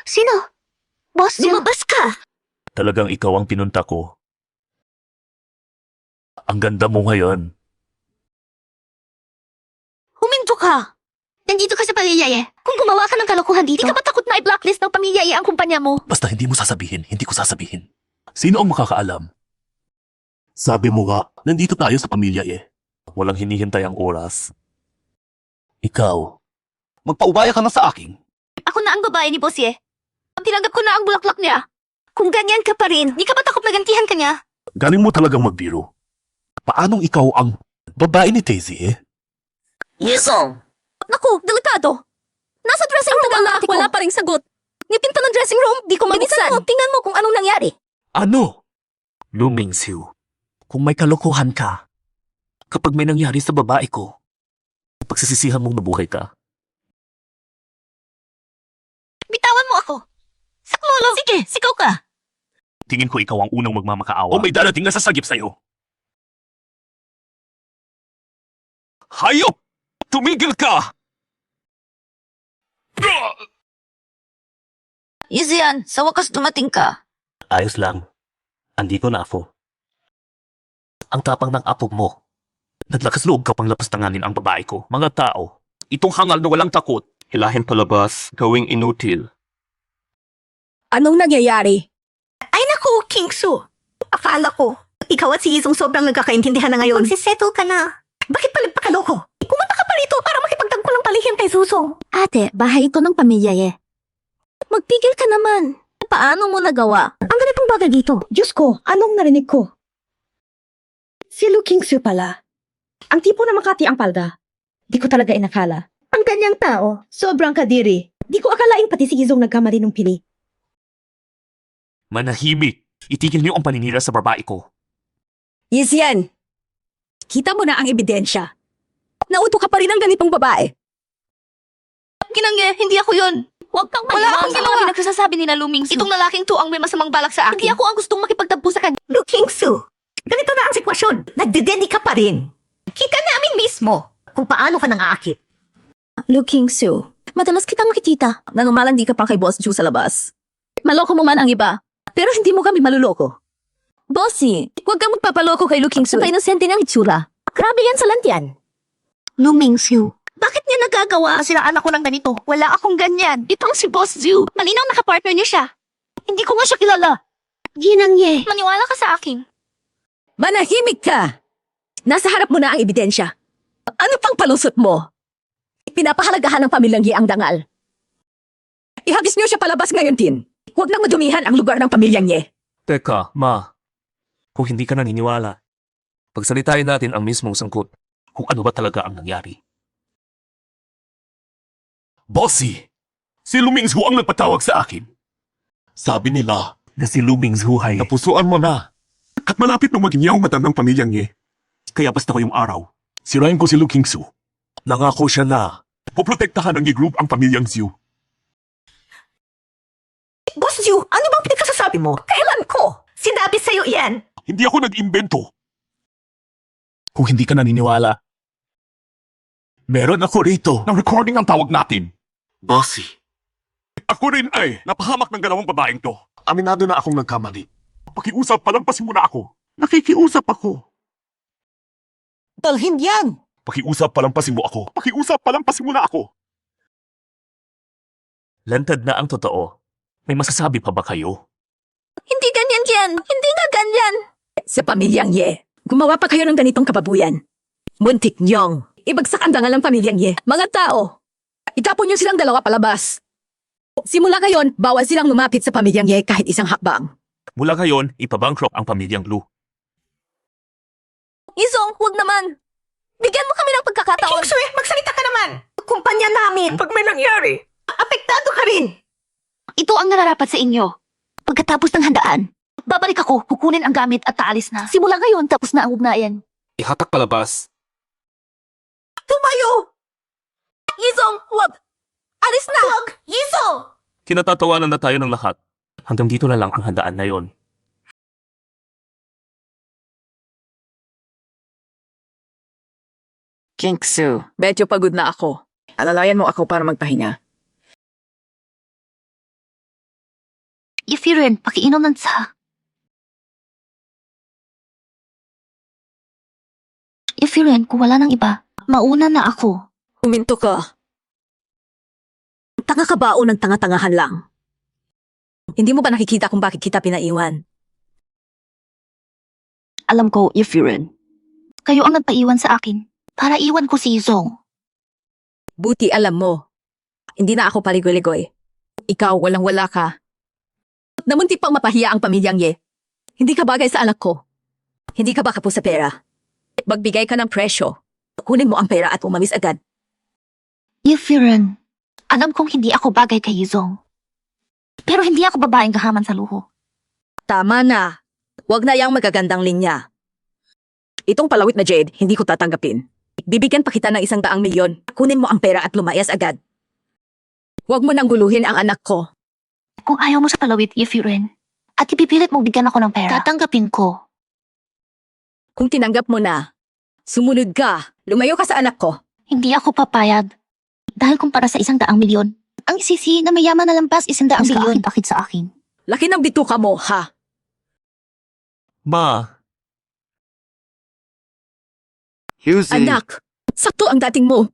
Sino? Boss Ju? Lumabas ka! Talagang ikaw ang pinunta ko. Ang ganda mo ngayon. Huminto ka! Nandito ka sa pamilya Kung gumawa ka ng kalokohan dito, di ka ba takot na i-blacklist ng pamilya ang kumpanya mo? Basta hindi mo sasabihin, hindi ko sasabihin. Sino ang makakaalam? Sabi mo nga, nandito tayo sa pamilya Walang hinihintay ang oras. Ikaw, magpaubaya ka na sa akin. Ako na ang babae ni Boss Tinanggap ko na ang bulaklak niya. Kung ganyan ka pa rin, di ka ba takot magantihan ka niya? Galing mo talagang magbiro. Paanong ikaw ang babae ni Daisy Yesong! Naku, delikado. Nasa dressing room ang lalaki ko. Wala pa ring sagot. Nipinta ng dressing room, di ko mabuksan. Tingnan mo kung anong nangyari. Ano? Luming Siu, kung may kalokohan ka, kapag may nangyari sa babae ko, pagsisisihan mong nabuhay ka. Bitawan mo ako. Saklolo! Sige, sigaw ka. Tingin ko ikaw ang unang magmamakaawa. O may darating na sasagip sa'yo. Hayop! Tumigil ka! Izian, sa wakas dumating ka. Ayos lang. Andito na ako. Ang tapang ng apo mo. Naglakas loob ka pang lapastanganin ang babae ko. Mga tao, itong hangal na walang takot. Hilahin palabas, gawing inutil. Anong nangyayari? Ay naku, King Su. Akala ko, ikaw at si Yizong sobrang nagkakaintindihan na ngayon. Magsisettle ka na. Bakit pa nagpakaloko? Pumunta ka pa rito para makipagtagpo ng palihim kay Susong. Ate, bahay ito ng pamilya Magpigil ka naman. Paano mo nagawa? Ang ganitong bagay dito. Diyos ko, anong narinig ko? Si Luking Su pala. Ang tipo na Makati ang palda. Di ko talaga inakala. Ang kanyang tao, sobrang kadiri. Di ko akalaing pati si Yizong nagkamali ng pili. Manahimik! Itigil niyo ang paninira sa babae ko. Izian, kita mo na ang ebidensya. Nauto ka pa rin ng ganitong babae. Kinangge, hindi ako yun. Huwag kang maniwala. Wala akong ginawa. Nagsasabi ni na Luming Su. Itong lalaking to ang may masamang balak sa akin. Hindi ako ang gustong makipagtagpo sa kanya. Luking Su, ganito na ang sitwasyon. Nagdedeni ka pa rin. Kita namin mismo kung paano ka nangaakit. Luking Su, madalas kitang makikita. Nangumalandi ka pa kay Boss Ju sa labas. Maloko mo man ang iba, pero hindi mo kami maluloko. Bossy, huwag kang magpapaloko kay Luking Su. Napainosente niyang itsura. Grabe yan sa lantian. Luming Su, bakit niya nagagawa? Sinaan ako ng ganito. Wala akong ganyan. Itong si Boss Ju. Malinaw nakapartner niyo siya. Hindi ko nga siya kilala. Ginangye. Maniwala ka sa akin. Manahimik ka! Nasa harap mo na ang ebidensya. Ano pang palusot mo? Pinapahalagahan ng pamilyang Ye ang dangal. Ihagis niyo siya palabas ngayon, Tin. Huwag nang madumihan ang lugar ng pamilyang Ye. Teka, Ma. Kung hindi ka naniniwala, pagsalitain natin ang mismong sangkot kung ano ba talaga ang nangyari. Bossy! Si Luming Zhu ang nagpatawag sa akin. Sabi nila na si Luming Zhu ay napusuan mo na. At malapit na maging yaong matandang pamilyang Kaya basta ko yung araw, sirain ko si Luking Zhu. Nangako siya na poprotektahan ng group ang pamilyang Zhu. Boss Ju, ano bang pinagsasabi mo? Kailan ko? Sinabi sa'yo yan. Hindi ako nag-imbento. Kung hindi ka naniniwala, meron ako rito ng recording ang tawag natin. Bossy. Ako rin ay napahamak ng dalawang babaeng to. Aminado na akong nagkamali. Pakiusap, palampasin mo na ako. Nakikiusap ako. Dalhin yan. Pakiusap, palampasin mo ako. Pakiusap, palampasin mo na ako. Lantad na ang totoo. May masasabi pa ba kayo? Hindi ganyan yan! Hindi nga ganyan! Sa pamilyang Ye, gumawa pa kayo ng ganitong kababuyan. Muntik niyong. Ibagsak ang dangal ng pamilyang ye. Mga tao, itapon niyo silang dalawa palabas. Simula ngayon, bawal silang lumapit sa pamilyang ye kahit isang hakbang. Mula ngayon, ipabankrupt ang pamilyang Lu. Isong, huwag naman. Bigyan mo kami ng pagkakataon. Kingsway, magsalita ka naman. Kumpanya namin. Pag may nangyari, apektado ka rin. Ito ang nararapat sa inyo. Pagkatapos ng handaan, babalik ako, kukunin ang gamit at taalis na. Simula ngayon, tapos na ang ugnayan. Ihatak palabas. Tumayo! Isong, huwag. Alis na. Huwag! Yiso! Kinatatawanan na tayo ng lahat. Hanggang dito na lang ang handaan na yon. Kingsu, medyo pagod na ako. Alalayan mo ako para magpahinga. Ifirin, pakiinom ng tsa. Ifirin, kung wala ng iba, mauna na ako. Huminto ka. Tanga ka ba o ng tanga-tangahan lang? Hindi mo ba nakikita kung bakit kita pinaiwan? Alam ko, Ifirin. Kayo ang nagpaiwan sa akin para iwan ko si Zong. Buti alam mo. Hindi na ako paligoy-ligoy. Ikaw, walang-wala ka. Namunti pang mapahiya ang pamilyang ye. Hindi ka bagay sa anak ko. Hindi ka ba kapos sa pera? Magbigay ka ng presyo. Kunin mo ang pera at umamis agad. Ifirin, alam kong hindi ako bagay kay Zong. Pero hindi ako babaeng gahaman sa luho. Tama na. Huwag na yang magagandang linya. Itong palawit na Jade, hindi ko tatanggapin. Bibigyan pa kita ng 100 milyon. Kunin mo ang pera at lumayas agad. Huwag mo nang guluhin ang anak ko. Kung ayaw mo sa palawit, Ifirin, at ipipilit mong bigyan ako ng pera, tatanggapin ko. Kung tinanggap mo na, sumunod ka. Lumayo ka sa anak ko. Hindi ako papayag. Dahil kumpara sa 100 milyon, ang isisi na mayaman na lampas 100 milyon. Bakit sa akin? Laki ng bituka mo, ha? Ma, Anak, sakto ang dating mo.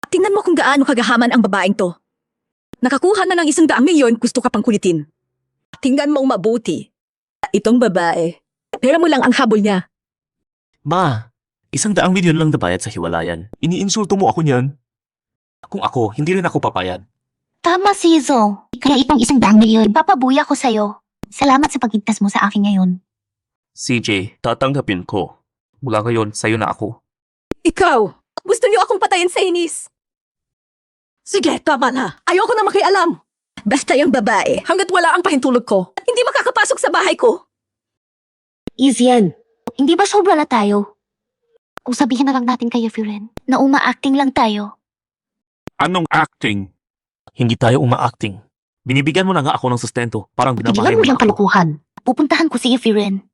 Tingnan mo kung gaano kagahaman ang babaeng to. Nakakuha na ng 100 milyon, gusto ka pang kulitin. Tingnan mong mabuti. Itong babae, pera mo lang ang habol niya. Ma, 100 milyon lang na bayad sa hiwalayan. Iniinsulto mo ako niyan. Kung ako, hindi rin ako papayag. Tama si Zong. Kaya itong 100 milyon, papabuya ko sa'yo. Salamat sa pagligtas mo sa akin ngayon. CJ, tatanggapin ko. Mula ngayon, sa'yo na ako. Ikaw, gusto niyo akong patayin sa inis. Sige, tama na. Ayoko na makialam. Basta yung babae, hanggat wala ang pahintulog ko, hindi makakapasok sa bahay ko. Easy yan. Hindi ba sobra na tayo? Kung sabihin na lang natin kay Firen na uma-acting lang tayo. Anong acting? Hindi tayo uma-acting. Binibigyan mo na nga ako ng sustento. Parang binabahay Tigilan mo mo yung na ako. kalukuhan. Pupuntahan ko si Firen.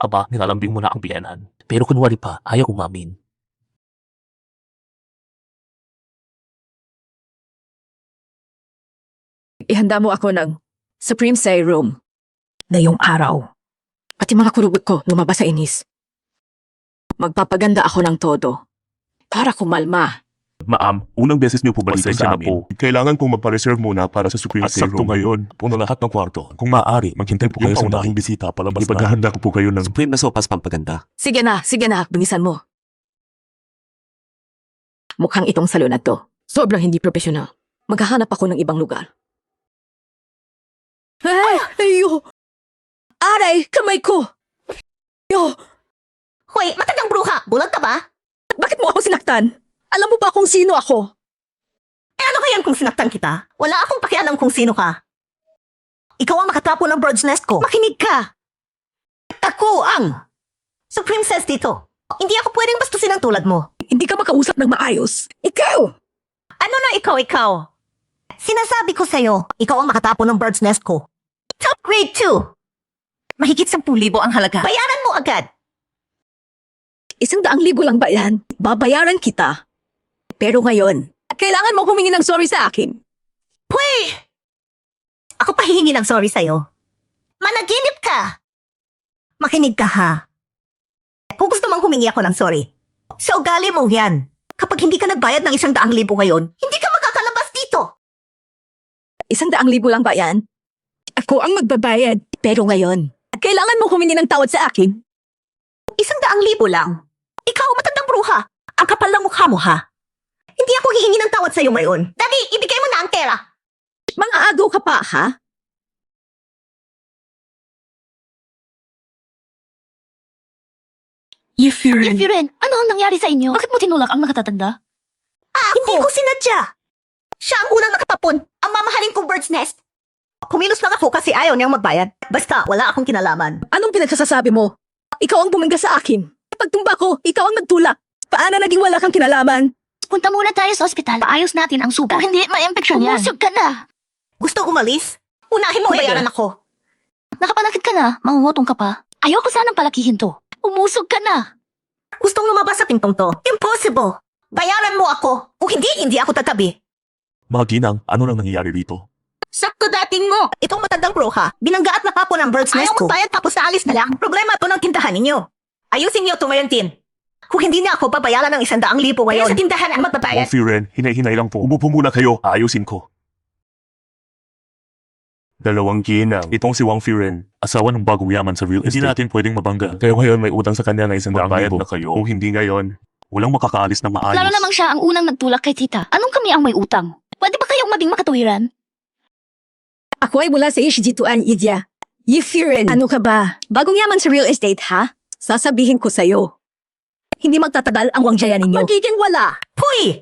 Aba, nilalambing mo na ang biyenan. Pero kunwari pa, ayaw umamin. Ihanda mo ako ng Supreme Serum ngayong araw. Pati mga kurubot ko lumabas sa inis. Magpapaganda ako ng todo para kumalma. Ma'am, unang beses niyo po ba dito Pasensya sa na amin? Kailangan pong magpa-reserve muna para sa Supreme At sakto Serum. ngayon, puno lahat ng kwarto. Kung maaari, maghintay po kayo Yung sa paunahing unahing bisita palabas na. Ipaghahanda ko po kayo ng Supreme na sopas pampaganda. Sige na, bilisan mo. Mukhang itong salon na to. Sobrang hindi profesional. Maghahanap ako ng ibang lugar. Ay! Ayo! Aray! Kamay ko! Yo! Hoy, matandang bruha! Bulag ka ba? Bakit mo ako sinaktan? Alam mo ba kung sino ako? Eh ano kayan kung sinaktan kita? Wala akong pakialam kung sino ka. Ikaw ang makatapo ng bird's nest ko. Makinig ka! Ako ang Supreme Says dito. Hindi ako pwedeng bastusin ng tulad mo. Hindi ka makausap ng maayos. Ikaw! Ano na ikaw? Sinasabi ko sa'yo, ikaw ang makatapo ng bird's nest ko. Top grade 2. Mahigit 10,000 ang halaga. Bayaran mo agad. 100,000 lang ba yan? Babayaran kita. Pero ngayon, kailangan mo humingi ng sorry sa akin. Pwey! Ako pa hihingi ng sorry sa'yo. Managinip ka! Makinig ka ha. Kung gusto mong humingi ako ng sorry, sa ugali mo yan. Kapag hindi ka nagbayad ng 100,000 ngayon, hindi ka makakalabas dito. 100,000 lang ba yan? Ako ang magbabayad. Pero ngayon, Kailangan mo humingi ng tawad sa akin. 100,000 lang. Ikaw, matandang bruha. Ang kapal ng mukha mo, ha? Hindi ako hihingi ng tawad sa'yo ngayon. Daddy, ibigay mo na ang pera. Mga agaw ka pa, ha? Yufiren, ano ang nangyari sa inyo? Bakit mo tinulak ang nakatatanda? Hindi ko sinadya. Siya ang unang nakatapon. Ang mamahalin kong bird's nest. Kumilos lang ako kasi ayaw niyang magbayad. Basta, wala akong kinalaman. Anong pinagsasabi mo? Ikaw ang bumingga sa akin. Pagtumba ko, ikaw ang nagtulak. Paano naging wala kang kinalaman? Punta muna tayo sa ospital. Paayos natin ang sugat. Kung hindi, ma-infection yan. Umusog ka na. Gusto umalis? Unahin mo Pwede. bayaran ako. Nakapanakit ka na. Mangungutong ka pa. Ayoko sanang palakihin to. Umusog ka na. Gustong lumabas sa pintong to. Impossible. Bayaran mo ako. Kung hindi ako tatabi. Mga ginang, ano nang nangyayari rito? Sakto dating mo. Itong matandang bruha, binangga at nakapon ang bird's nest ko. Ayaw magbayad tapos naalis na lang. Problema to ng tindahan ninyo. Ayusin niyo ito ngayon, Tin. Kung hindi na ako babayaran ng 100,000 ngayon. Kaya sa tindahan ang magbabayad. Wang Firen, hinay-hinay lang po. Umupo muna kayo. Ayusin ko. Dalawang ginang. Itong si Wang Firen, asawa ng bagong yaman sa real estate. Hindi natin pwedeng mabangga. Kaya ngayon may utang sa kanya na 100,000. Bayad na kayo. Kung hindi ngayon, walang makakaalis na maayos. Lalo namang siya ang unang nagtulak kay tita. Anong kami ang may utang? Pwede ba kayong maging makatuwiran? Ako ay mula sa Ishijituan, Idya. Yufiren, ano ka ba? Bagong yaman sa real estate, ha? Sasabihin ko sa'yo. Hindi magtatagal ang wangjaya ninyo. Magiging wala. Puy!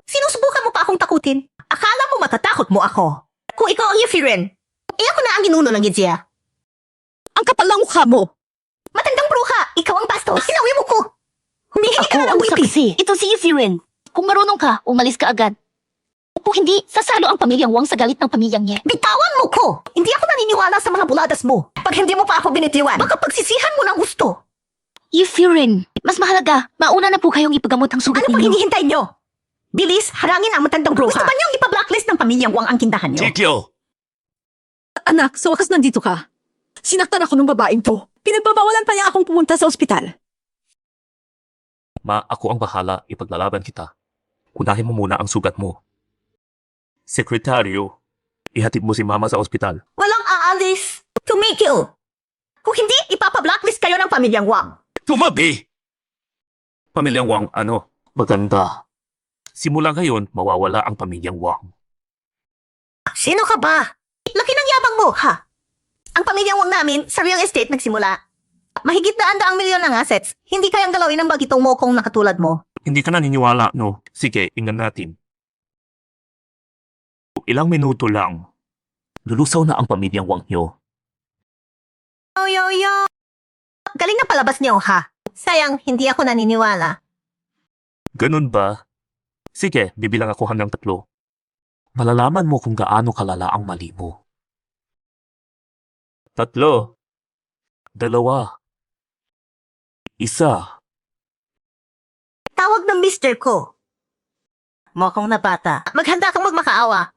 Sinusubukan mo pa akong takutin. Akala mo matatakot mo ako. Kung ikaw ang Yufiren, ako na ang ginuno ng Gizya. Ang kapal ng mukha mo. Matandang bruha, ikaw ang bastos. Sinawi mo ko. Humihingi ka na ng ang wipis. saksi. Ito si Yufiren. Kung marunong ka, umalis ka agad. Kung hindi, sasalo ang pamilyang Wang sa galit ng pamilyang Ye. Bitawan mo ko! Hindi ako naniniwala sa mga buladas mo. Pag hindi mo pa ako binitiwan, baka pagsisihan mo ng gusto. Yufiren, mas mahalaga, mauna na po kayong ipagamot ang sugat Ano pang ninyo. hinihintay nyo? Bilis, harangin ang matandang bruha. Gusto ba niyong ipa-blacklist ng pamilyang Wang ang tindahan niyo? Chikyo! Anak, sa wakas nandito ka. Sinaktan ako ng babaeng to. Pinagbabawalan pa niya akong pumunta sa ospital. Ma, ako ang bahala. Ipaglalaban kita. Unahin mo muna ang sugat mo. Sekretaryo, ihatid mo si mama sa ospital. Walang aalis. Tumikil. Kung hindi, ipapa-blacklist kayo ng pamilyang Wang. Tumabi! Pamilyang Wang, ano? Maganda. Simula ngayon, mawawala ang pamilyang Wang. Sino ka ba? Laki ng yabang mo, ha? Ang pamilyang Wang namin sa real estate nagsimula. Mahigit na 100 milyon ng assets. Hindi kayang galawin ng bagitong mokong nakatulad mo. Hindi ka naniniwala, no? Sige, tingnan natin. Ilang minuto lang. Lulusaw na ang pamilyang Wang nyo. Yo. Galing na palabas niyo, ha? Sayang, hindi ako naniniwala. Ganun ba? Sige, bibilang ako hanggang 3. Malalaman mo kung gaano kalala ang mali mo. 3, 2, 1. Tawag ng mister ko. Mokong na bata. Maghanda kang magmakaawa.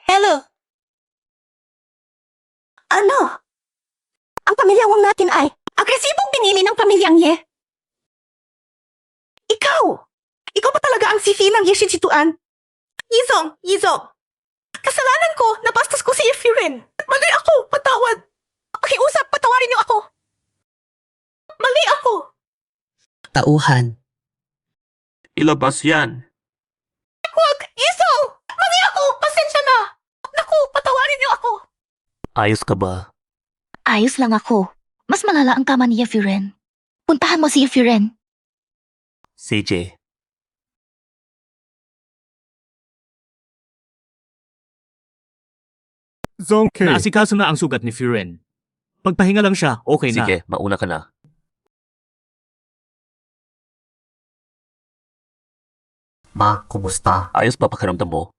Hello? Ano? Ang pamilyang Wang natin ay agresibong pinili ng pamilyang Ye. Ikaw! Ikaw ba talaga ang sifi ng Yeshijituan? Yizong! Kasalanan ko, nabastos ko si Yufiren. Mali ako, patawad. Pakiusap, patawarin niyo ako. Mali ako. Tauhan. Ilabas yan. Huwag! Yizong! Mali ako! Pasensya na! Naku, patawarin niyo ako. Ayos ka ba? Ayos lang ako. Mas malala ang tama ni Yufiren. Puntahan mo si Yufiren. CJ. Zonke. Naasikaso na ang sugat ni Firen. Pagpahinga lang siya, okay na. Sige, mauna ka na. Ma, kumusta? Ayos ba pakiramdam mo?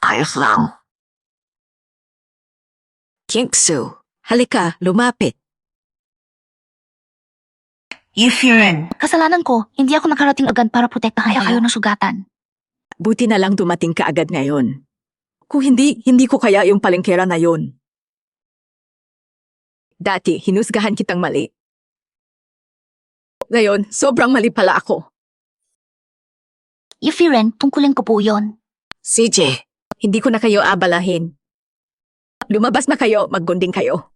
Ayos lang. Kinksu, halika, lumapit. Yufiren. Kasalanan ko, hindi ako nakarating agad para protektahan kayo ng sugatan. Buti na lang dumating ka agad ngayon. Kung hindi ko kaya yung palengkera na yon. Dati, hinusgahan kitang mali. Ngayon, sobrang mali pala ako. Yufiren, tungkulin ko po yon. CJ, hindi ko na kayo abalahin. Lumabas na kayo, maggunding kayo.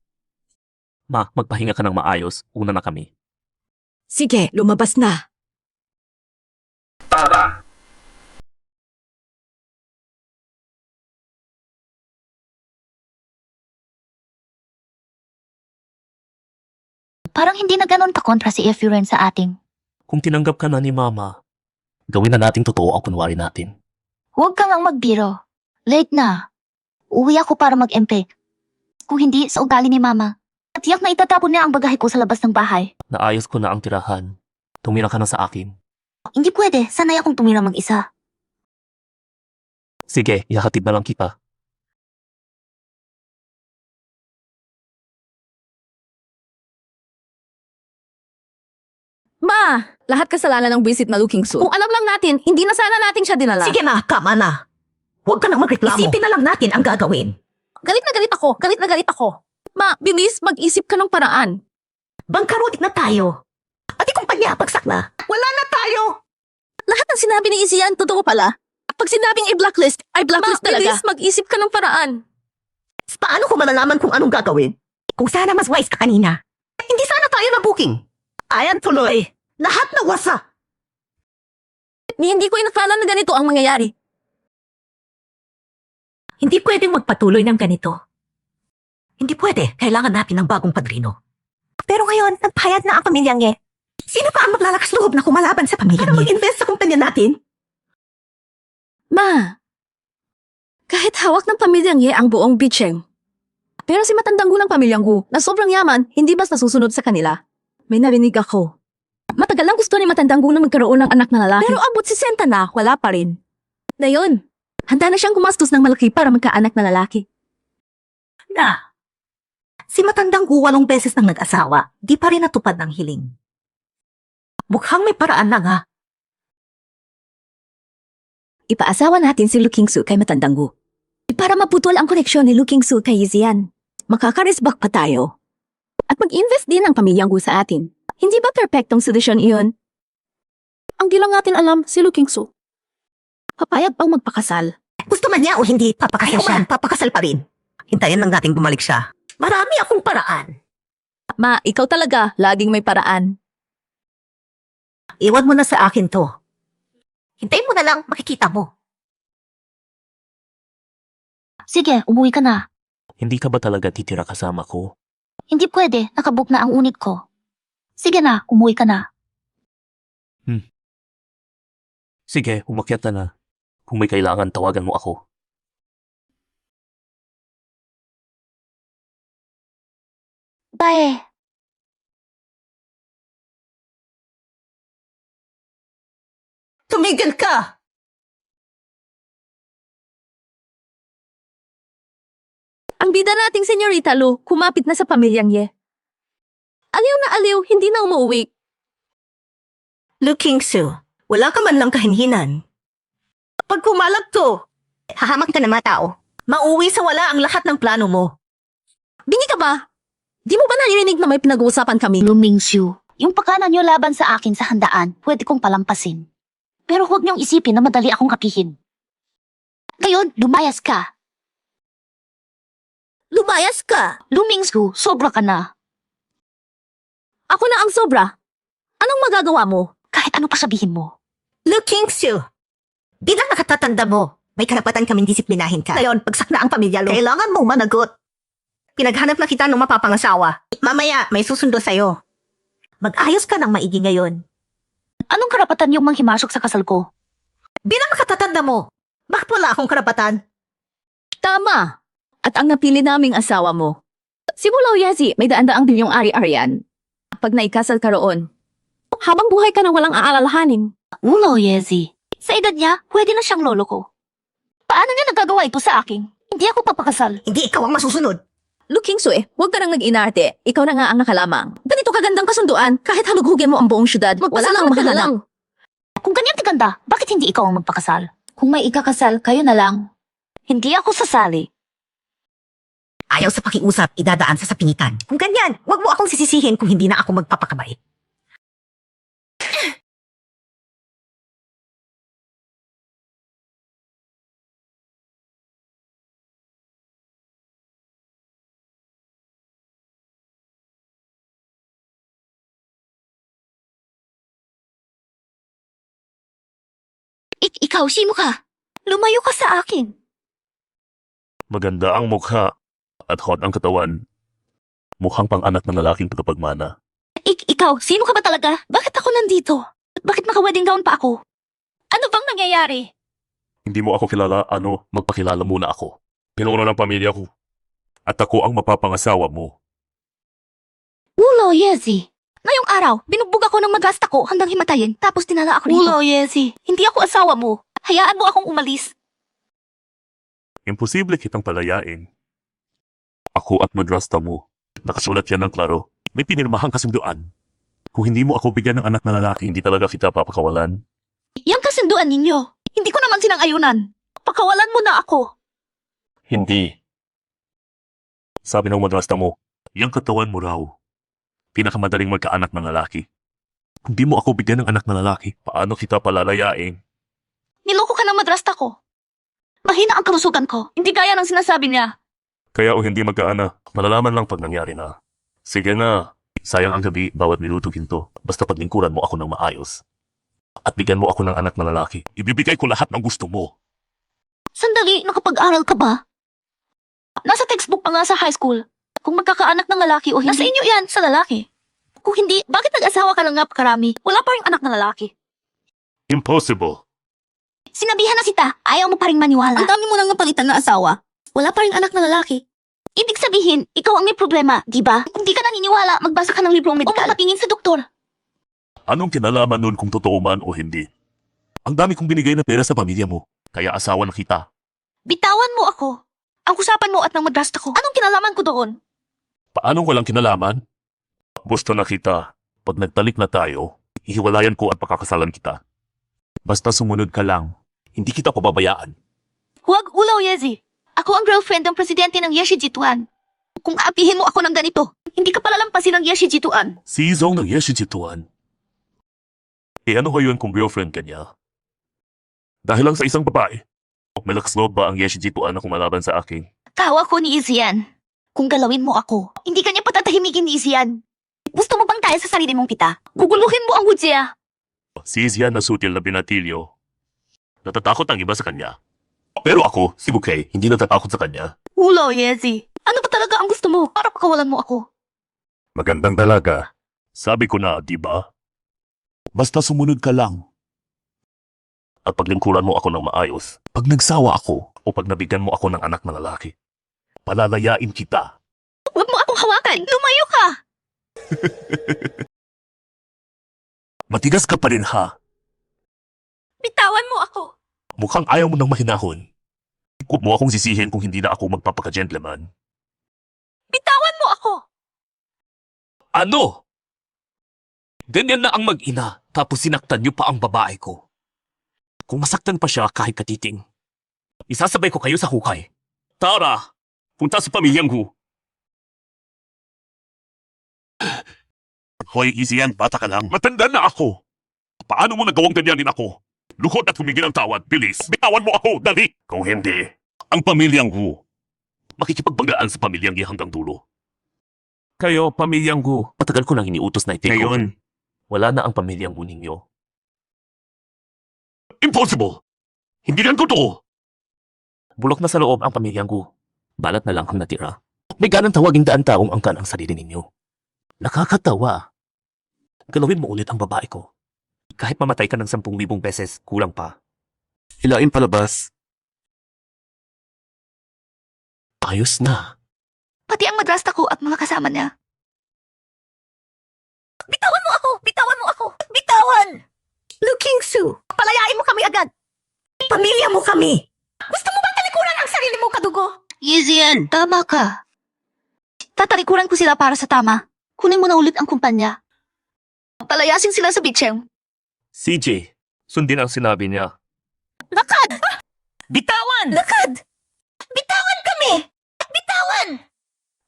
Ma, magpahinga ka ng maayos. Una na kami. Sige, lumabas na. Parang hindi na ganun ka-kontra si Efren sa ating. Kung tinanggap ka na ni Mama, gawin na nating totoo ang kunwari natin. Huwag kang ang magbiro. Late na. Uwi ako para mag-MP. Kung hindi, sa ugali ni Mama. Tiyak na itatapon niya ang bagahe ko sa labas ng bahay. Naayos ko na ang tirahan. Tumira ka na sa akin. Hindi pwede. Sanay akong tumira mag-isa. Sige, ihahatid na lang kita. Ma, lahat kasalanan ng visit na Looking Su. Kung alam lang natin, hindi na sana natin siya dinala. Sige na, tama na. Huwag ka nang magreklamo. Isipin na lang natin ang gagawin. Galit na galit ako. Galit na galit ako. Ma, bilis, mag-isip ka ng paraan. Bangkarotik na tayo. At kumpanya, bagsak na. Wala na tayo. Lahat ng sinabi ni Isian, totoo pala. Pag sinabing i-blacklist, ay blacklist talaga. Bilis, mag-isip ka ng paraan. Paano ko malalaman kung anong gagawin? Kung sana mas wise ka kanina. Hindi sana tayo na booking. Ayan tuloy. Lahat na wasa. Hindi ko inakala na ganito ang mangyayari. Hindi pwedeng magpatuloy ng ganito. Hindi pwede. Kailangan natin ng bagong padrino. Pero ngayon, nagpayag na ang pamilyang Ye. Sino pa ang maglalakas loob na kumalaban sa pamilyang Ye? Para mag-invest sa kumpanya natin? Ma, kahit hawak ng pamilyang Ye ang buong Bicheng. Pero si matandang gulang pamilyang Gu na sobrang yaman, hindi basta susunod sa kanila. May narinig ako. Matagal lang gusto ni matandang Gu na magkaroon ng anak na lalaki. Pero abot si Senta na, wala pa rin. Ngayon, handa na siyang gumastos ng malaki para magkaanak na lalaki. Na, si matandang Gu 8 beses nang nag-asawa, di pa rin natupad ng hiling. Mukhang may paraan na nga. Ipaasawa natin si Looking Su kay matandang Gu. Para maputol ang koneksyon ni Looking Su kay Yizian. Makakaresbak pa tayo. At mag-invest din ang pamilyang Gu sa atin. Hindi ba perpektong solusyon iyon? Ang di lang natin alam si Looking Su. Papayag pang magpakasal. Gusto man niya o hindi, papakasal siya. Papakasal pa rin. Hintayin lang natin bumalik siya. Marami akong paraan. Ma, ikaw talaga, laging may paraan. Iwan mo na sa akin to. Hintayin mo na lang, makikita mo. Sige, umuwi ka na. Hindi ka ba talaga titira kasama ko? Hindi pwede. Nakabook na ang unit ko. Sige na, umuwi ka na. Sige, umakyat ka na. Kung may kailangan, tawagan mo ako. Bye. Tumigil ka! Ang bida nating Senyorita Lu, kumapit na sa pamilyang Ye. Aliw na aliw, hindi na umuwi. Looking Su, wala ka man lang kahinhinan. Pag kumalag to, hahamak ka ng mga tao. Mauwi sa wala ang lahat ng plano mo. Bingi ka ba? Di mo ba naririnig na may pinag-uusapan kami? Lumingsu, yung pakanan niyo laban sa akin sa handaan, pwede kong palampasin. Pero huwag niyong isipin na madali akong kapihin. Ngayon, lumayas ka. Lumayas ka! Lumingsu, sobra ka na. Ako na ang sobra. Anong magagawa mo? Kahit ano pa sabihin mo. Looking Su, bilang nakatatanda mo, may karapatan kaming disiplinahin ka. Ngayon, pagsak na ang pamilya lo. Kailangan mong managot. Pinaghanap na kita ng mapapangasawa. Mamaya, may susundo sa'yo. Mag-ayos ka ng maigi ngayon. Anong karapatan yung manghimasok sa kasal ko? Bilang nakatatanda mo, bakit wala akong karapatan? Tama! At ang napili naming asawa mo. Si Bulaw Yezi, may daan-daang bilyong ari-arian. Pag naikasal ka roon, habang buhay ka na walang aalalahanin. Ulo, Yezi. Sa edad niya, pwede na siyang lolo ko. Paano niya nagagawa ito sa akin? Hindi ako papakasal. Hindi ikaw ang masusunod. Looking Su huwag ka nang nag-inarte. Ikaw na nga ang nakalamang. Ganito kagandang kasunduan, kahit halughugin mo ang buong syudad, wala kang mahahanap. Kung ganyan tiganda, bakit hindi ikaw ang magpakasal? Kung may ikakasal, kayo na lang. Hindi ako sasali. Ayaw sa pakiusap, idadaan sa sapinitan. Kung ganyan, wag mo akong sisisihin kung hindi na ako magpapakabait. Ikaw, sino ka? Lumayo ka sa akin. Maganda ang mukha at hot ang katawan. Mukhang pang-anak ng lalaking tagapagmana. Ikaw, sino ka ba talaga? Bakit ako nandito? Bakit naka-wedding gown pa ako? Ano bang nangyayari? Hindi mo ako kilala, magpakilala muna ako. Pinuno ng pamilya ko. At ako ang mapapangasawa mo. Ulo, Yezi. Ngayong araw, binugbog ako ng madrasta ko hanggang himatayin, tapos dinala ako dito. Ulo, Yezi. Hindi ako asawa mo. Hayaan mo akong umalis. Imposible kitang palayain. Ako at madrasta mo. Nakasulat yan ng klaro. May pinirmahang kasunduan. Kung hindi mo ako bigyan ng anak na lalaki, hindi talaga kita papakawalan. Yang kasunduan ninyo. Hindi ko naman sinang-ayunan. Pakawalan mo na ako. Hindi. Sabi ng madrasta mo, yung katawan mo raw. Pinakamadaling magkaanak ng lalaki. Kung di mo ako bigyan ng anak na lalaki, paano kita palalayain? Niloko ka ng madrasta ko. Mahina ang kalusugan ko. Hindi gaya ng sinasabi niya. Kaya o hindi magkaanak, malalaman lang pag nangyari na. Sige na, sayang ang gabi bawat minuto ginto. Basta paglingkuran mo ako ng maayos. At bigyan mo ako ng anak na lalaki. Ibibigay ko lahat ng gusto mo. Sandali, nakapag-aral ka ba? Nasa textbook pa nga sa high school. Kung magkakaanak ng lalaki o hindi. Nasa inyo yan, sa lalaki. Kung hindi, bakit nag-asawa ka lang nga karami? Wala pa rin anak na lalaki. Impossible. Sinabihan na kita, ayaw mo pa rin maniwala. Ang dami mo nang napalitan na asawa. Wala pa rin anak na lalaki. Ibig sabihin, ikaw ang may problema, di ba? Kung di ka naniniwala, magbasa ka ng librong medikal. O magpatingin sa doktor. Anong kinalaman nun kung totoo man o hindi? Ang dami kong binigay na pera sa pamilya mo, kaya asawa na kita. Bitawan mo ako. Ang usapan mo at ng madrasta ko. Anong kinalaman ko doon? Paanong walang kinalaman? Gusto na kita. Pag nagtalik na tayo, ihiwalayan ko at pakakasalan kita. Basta sumunod ka lang. Hindi kita pababayaan. Huwag ulaw, Yezi. Ako ang girlfriend ng presidente ng Yeshi Jituan. Kung aapihin mo ako ng ganito, hindi ka palalampasin ng Yeshi Jituan. Si Zong ng Yeshi Jituan. Ano ngayon kung girlfriend ka niya? Dahil lang sa isang babae. Malakas loob ba ang Yeshi Jituan na kumalaban sa akin? Tawa ko ni Izian. Kung galawin mo ako, hindi ka niya patatahimikin ni Izian. Gusto mo bang tayo sa sarili mong pita? Guguluhin mo ang Wujia. Si Izian na sutil na binatilyo. Natatakot ang iba sa kanya. Pero ako, si Bouquet, hindi natatakot sa kanya. Ulo, Yezi. Ano ba talaga ang gusto mo? Para pakawalan mo ako. Magandang dalaga. Sabi ko na, di ba? Basta sumunod ka lang. At paglingkuran mo ako ng maayos, pag nagsawa ako o pag nabigyan mo ako ng anak na lalaki, palalayain kita. Huwag mo akong hawakan. Lumayo ka. Matigas ka pa rin ha. Bitawan mo ako. Mukhang ayaw mo nang mahinahon. Huwag mo akong sisihin kung hindi na ako magpapaka-gentleman. Bitawan mo ako. Ano? Ganyan na ang mag-ina, tapos sinaktan niyo pa ang babae ko. Kung masaktan pa siya kahit katiting, isasabay ko kayo sa hukay. Tara, punta sa pamilyang Hu. Hoy, easy yan, bata ka lang. Matanda na ako. Paano mo nagawang ganyanin ako? Lukot at humingi ng tawad, bilis. Bitawan mo ako, dali. Kung hindi, ang pamilyang Hu. Makikipagbagaan sa pamilyang Yi hanggang dulo. Kayo, pamilyang Hu, matagal ko nang iniutos na i-take over. Ngayon, Wala na ang pamilyang Hu ninyo. impossible! Hindi yan totoo! Bulok na sa loob ang pamilyang Hu. Balat na lang ang natira. May ganang tawaging daan-taong angkan ang sarili ninyo. Nakakatawa. Galawin mo ulit ang babae ko. Kahit mamatay ka ng 10,000 beses, kulang pa. Hilain palabas. Ayos na. Pati ang madrasta ko at mga kasama niya. Bitawan mo ako! Bitawan mo ako! Bitawan! Looking Su, palayain mo kami agad. Pamilya mo kami. Gusto mo ba talikuran ang sarili mo, kadugo? Yizian, tama ka. Tatalikuran ko sila para sa tama. Kunin mo na ulit ang kumpanya. Palayasin sila sa bitcheng. CJ, sundin ang sinabi niya. Lakad! Bitawan! Lakad! Bitawan kami! Bitawan!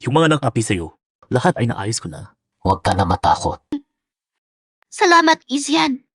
Yung mga nang-api sa'yo, lahat ay naayos ko na. Huwag ka na matakot. Salamat, Izian.